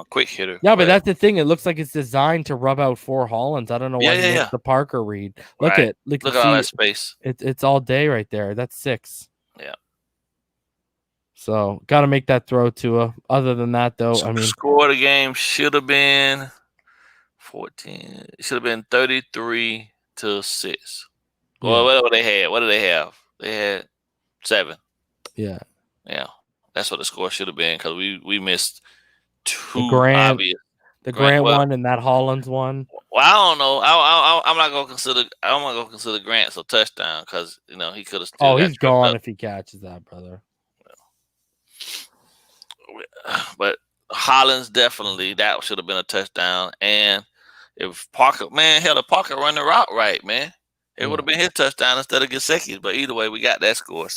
quick hitter. Yeah, but that's the thing. It looks like it's designed to rub out 4 Hollands. I don't know why he makes the Parker read. Look Right. at Look at all that space. It's all day right there. That's 6. Yeah. So got to make that throw to Other than that, though, I mean, score of the game should have been 14. It should have been 33-6. Well, what they had? What did they have? They had 7. Yeah. That's what the score should have been because we missed 2 the Grant one and that Holland's one. Well, I don't know. I'm not gonna consider. I'm not gonna consider Grant's a touchdown because he could have. Oh, he's gone if he catches that, brother. But Hollins definitely that should have been a touchdown. And if Parker, if Parker run the route right, man, it would have been his touchdown instead of Gesicki's. But either way, we got that score.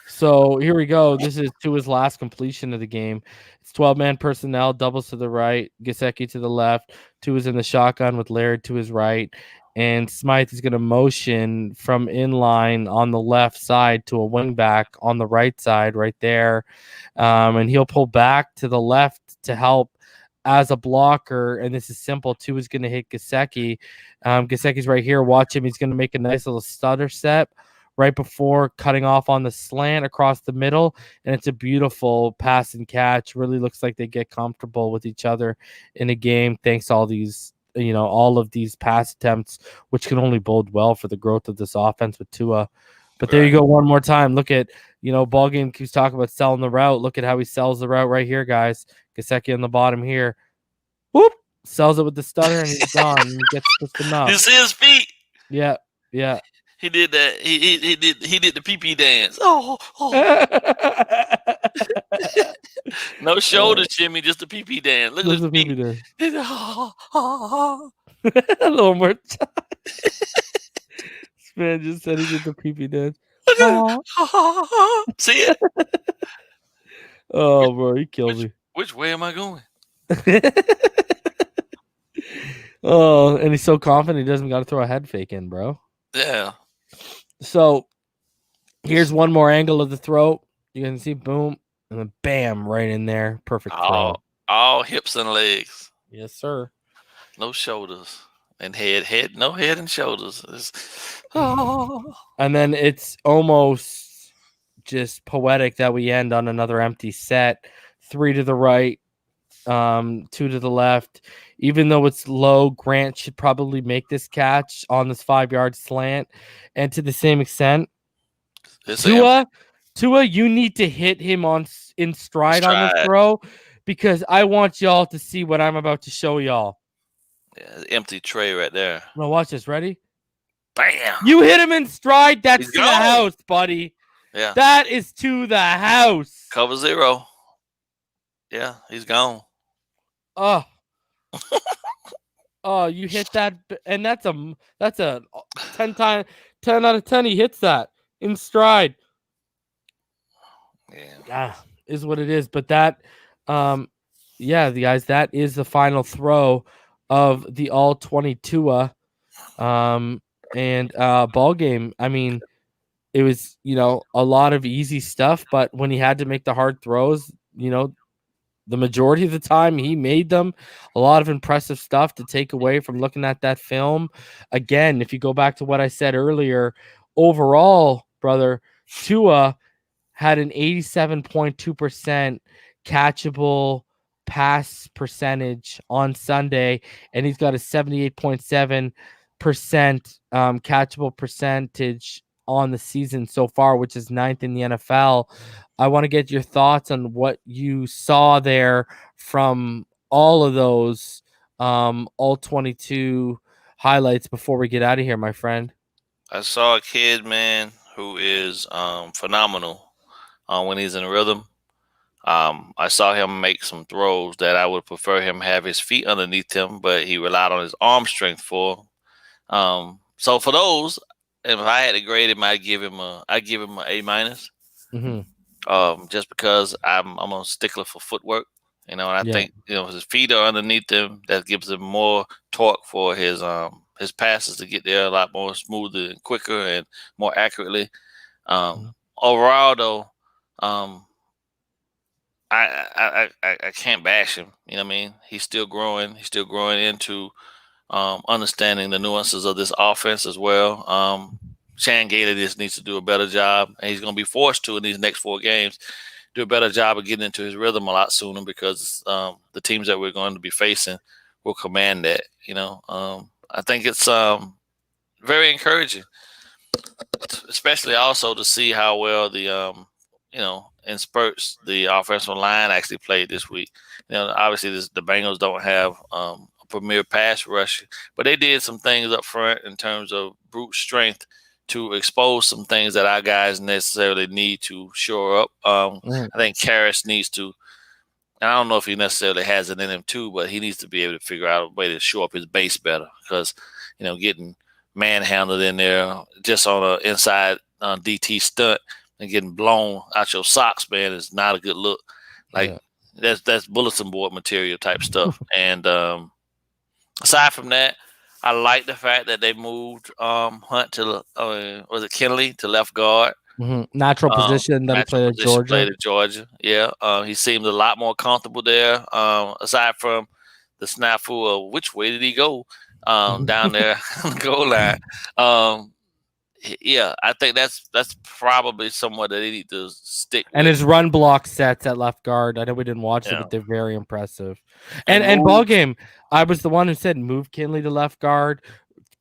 So here we go. This is Tua's last completion of the game. It's 12-man personnel, doubles to the right, Gesicki to the left. Tua's in the shotgun with Laird to his right. And Smythe is going to motion from inline on the left side to a wingback on the right side right there. And he'll pull back to the left to help as a blocker. And this is simple. Tua's going to hit Gesicki. Gesicki's right here. Watch him. He's going to make a nice little stutter step right before cutting off on the slant across the middle. And it's a beautiful pass and catch. Really looks like they get comfortable with each other in a game thanks to all of these pass attempts, which can only bode well for the growth of this offense with Tua. But there you go one more time. Look at, Ballgame keeps talking about selling the route. Look at how he sells the route right here, guys. Gesicki on the bottom here. Whoop! Sells it with the stutter and he's gone. He gets just enough. You see his feet? Yeah. He did that. He did the pee dance. Oh. No shoulder shimmy, just the pee dance. Look at the pee dance. A little more time. This man just said he did the pee dance. See it? Oh, bro, he killed me. Which way am I going? Oh, and he's so confident he doesn't got to throw a head fake in, bro. Yeah. So here's one more angle of the throw. You can see, boom, and then bam, right in there. Perfect throw. All hips and legs. Yes, sir. No shoulders and head. No head and shoulders. And then it's almost just poetic that we end on another empty set. 3 to the right, 2 to the left. Even though it's low, Grant should probably make this catch on this 5-yard slant. And to the same extent, Tua, you need to hit him in stride on this throw because I want y'all to see what I'm about to show y'all. Yeah, empty tray right there. Now watch this. Ready? Bam! You hit him in stride. That's He's to gone. the house, buddy. Yeah. That is to the house. Cover 0. Yeah, he's gone. Oh. Oh, you hit that, and that's a 10 out of 10. He hits that in stride. Yeah, is what it is. But that, the guys, that is the final throw of the All-22 ball game. I mean, it was a lot of easy stuff, but when he had to make the hard throws, the majority of the time he made them. A lot of impressive stuff to take away from looking at that film. Again, if you go back to what I said earlier, overall, brother, Tua had an 87.2% catchable pass percentage on Sunday, and he's got a 78.7% catchable percentage on the season so far, which is 9th in the NFL. I want to get your thoughts on what you saw there from all of those all 22 highlights before we get out of here, my friend? I saw a kid, man, who is phenomenal when he's in rhythm. I saw him make some throws that I would prefer him have his feet underneath him, but he relied on his arm strength for. So for those, if I had to grade him, I'd give him a A minus. Just because I'm a stickler for footwork, and I think his feet are underneath him. That gives him more torque for his passes to get there a lot more smoother and quicker and more accurately. Overall, though, I can't bash him. You know what I mean? He's still growing. He's still growing into understanding the nuances of this offense as well. Shan Gator just needs to do a better job, and he's going to be forced to in these next 4 games do a better job of getting into his rhythm a lot sooner because the teams that we're going to be facing will command that. I think it's very encouraging, especially also to see how well the in spurts the offensive line actually played this week. Obviously the Bengals don't have a premier pass rush, but they did some things up front in terms of brute strength to expose some things that our guys necessarily need to shore up. I think Karras needs to, and I don't know if he necessarily has it in him too, but he needs to be able to figure out a way to shore up his base better because, getting manhandled in there just on an inside DT stunt and getting blown out your socks, man, is not a good look. That's bulletin board material type stuff. And aside from that, I like the fact that they moved Hunt to was it Kenley to left guard. Natural position that he played at Georgia. Yeah, he seemed a lot more comfortable there. Aside from the snafu of which way did he go down there on the goal line. Yeah, I think that's probably somewhat that they need to stick with. And his run block sets at left guard. I know we didn't watch it, but they're very impressive. And Ballgame, I was the one who said move Kinley to left guard,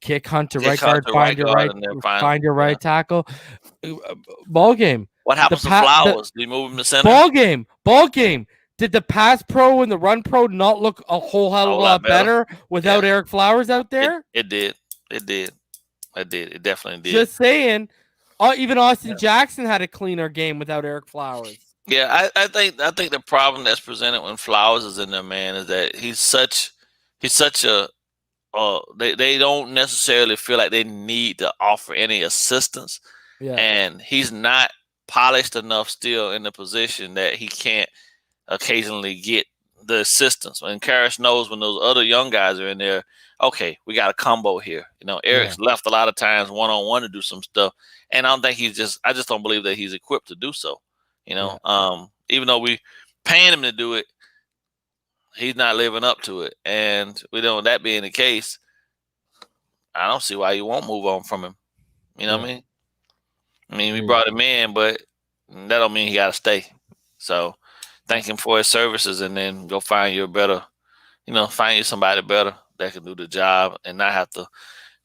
kick Hunt to right guard, find your right tackle. Ballgame. What happens to Flowers? Do you move him to center? Ballgame. Did the pass pro and the run pro not look a whole hell of a lot better without Eric Flowers out there? It did. It definitely did. Just saying. Even Austin Jackson had a cleaner game without Eric Flowers. Yeah, I think the problem that's presented when Flowers is in there, man, is that he's such a they don't necessarily feel like they need to offer any assistance. Yeah. And he's not polished enough still in the position that he can't occasionally get the assistance. And Karras knows when those other young guys are in there, okay, we got a combo here. Eric's left a lot of times one-on-one to do some stuff. And I don't think I just don't believe that he's equipped to do so. Even though we paying him to do it, he's not living up to it. And that being the case, I don't see why you won't move on from him. You know what I mean? We brought him in, but that don't mean he got to stay. So thank him for his services and then go find you find you somebody better that can do the job and not have to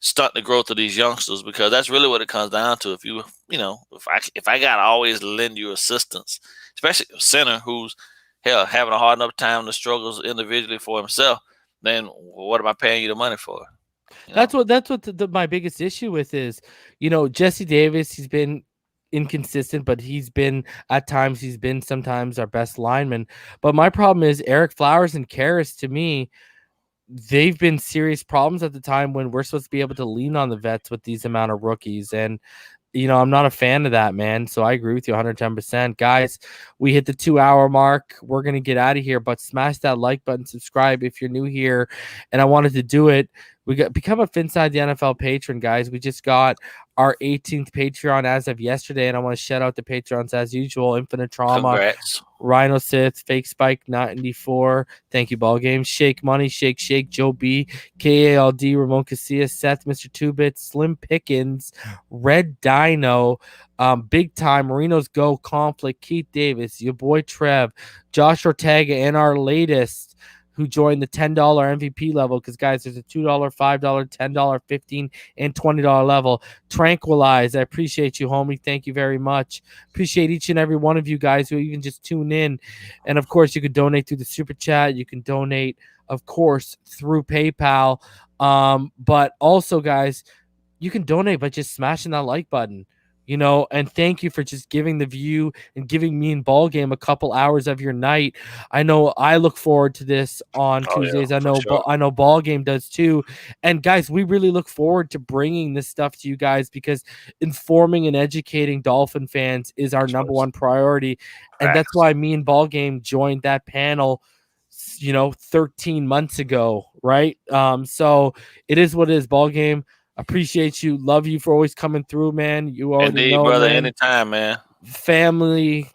stunt the growth of these youngsters, because that's really what it comes down to. If I got to always lend you assistance, especially a center who's having a hard enough time to struggles individually for himself, then what am I paying you the money for? That's what my biggest issue with is, Jesse Davis, he's been inconsistent, but sometimes our best lineman. But my problem is Eric Flowers and Karras, to me, they've been serious problems at the time when we're supposed to be able to lean on the vets with these amount of rookies. And, I'm not a fan of that, man. So I agree with you 110%. Guys, we hit the 2-hour mark. We're going to get out of here, but smash that like button, subscribe if you're new here. And I wanted to do it. Become a Finside the NFL patron, guys. We just got our 18th Patreon as of yesterday, and I want to shout out the Patrons as usual. Infinite Trauma, congrats. Rhino Sith, Fake Spike 94. Thank you, Ballgame. Shake Money, Shake, Joe B, KALD, Ramon Casillas, Seth, Mr. 2-Bit, Slim Pickens, Red Dino, Big Time, Marinos Go, Conflict, Keith Davis, your boy Trev, Josh Ortega, and our latest, who joined the $10 MVP level, because guys, there's a $2, $5, $10, $15, and $20 level. Tranquilize, I appreciate you, homie. Thank you very much. Appreciate each and every one of you guys who even just tune in. And of course, you can donate through the super chat. You can donate, of course, through PayPal. But also, guys, you can donate by just smashing that like button. And thank you for just giving the view and giving me and Ballgame a couple hours of your night. I know I look forward to this on Tuesdays. Yeah, I know sure. I know Ballgame does too. And guys, we really look forward to bringing this stuff to you guys, because informing and educating Dolphin fans is our number one priority. And that's why me and Ballgame joined that panel 13 months ago, right? So it is what it is. Ballgame, appreciate you, love you for always coming through, man. You already Indeed, know, brother. man. Anytime, man. Family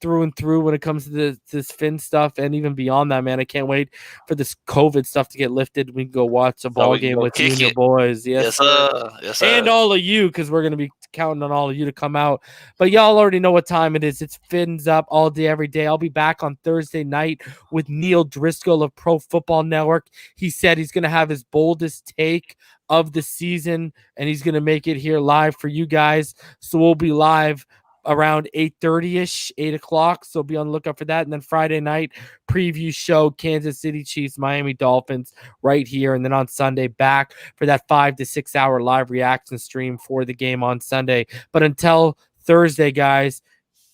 through and through when it comes to this Finn stuff, and even beyond that, man. I can't wait for this COVID stuff to get lifted. We can go watch a ball game with you and your boys. Yes, sir. Yes, sir. And all of you, because we're gonna be counting on all of you to come out. But y'all already know what time it is. It's Fins Up all day, every day. I'll be back on Thursday night with Neil Driscoll of Pro Football Network. He said he's gonna have his boldest take of the season, and he's gonna make it here live for you guys. So we'll be live around 8:30ish, 8 o'clock. So be on the lookout for that. And then Friday night preview show, Kansas City Chiefs, Miami Dolphins, right here. And then on Sunday, back for that 5 to 6 hour live reaction stream for the game on Sunday. But until Thursday, guys,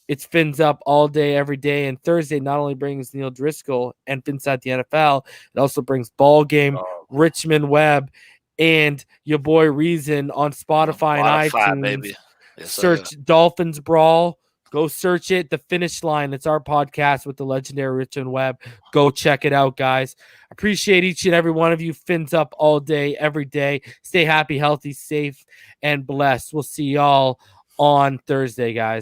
it's Fins Up all day, every day. And Thursday not only brings Neil Driscoll and Inside the NFL, it also brings Ballgame, Richmond Webb, and your boy Reason on Spotify and iTunes. Baby. Yes, search Dolphins Brawl. Go search it. The Finish Line. It's our podcast with the legendary Richmond Webb. Go check it out, guys. Appreciate each and every one of you. Fins Up all day, every day. Stay happy, healthy, safe, and blessed. We'll see y'all on Thursday, guys.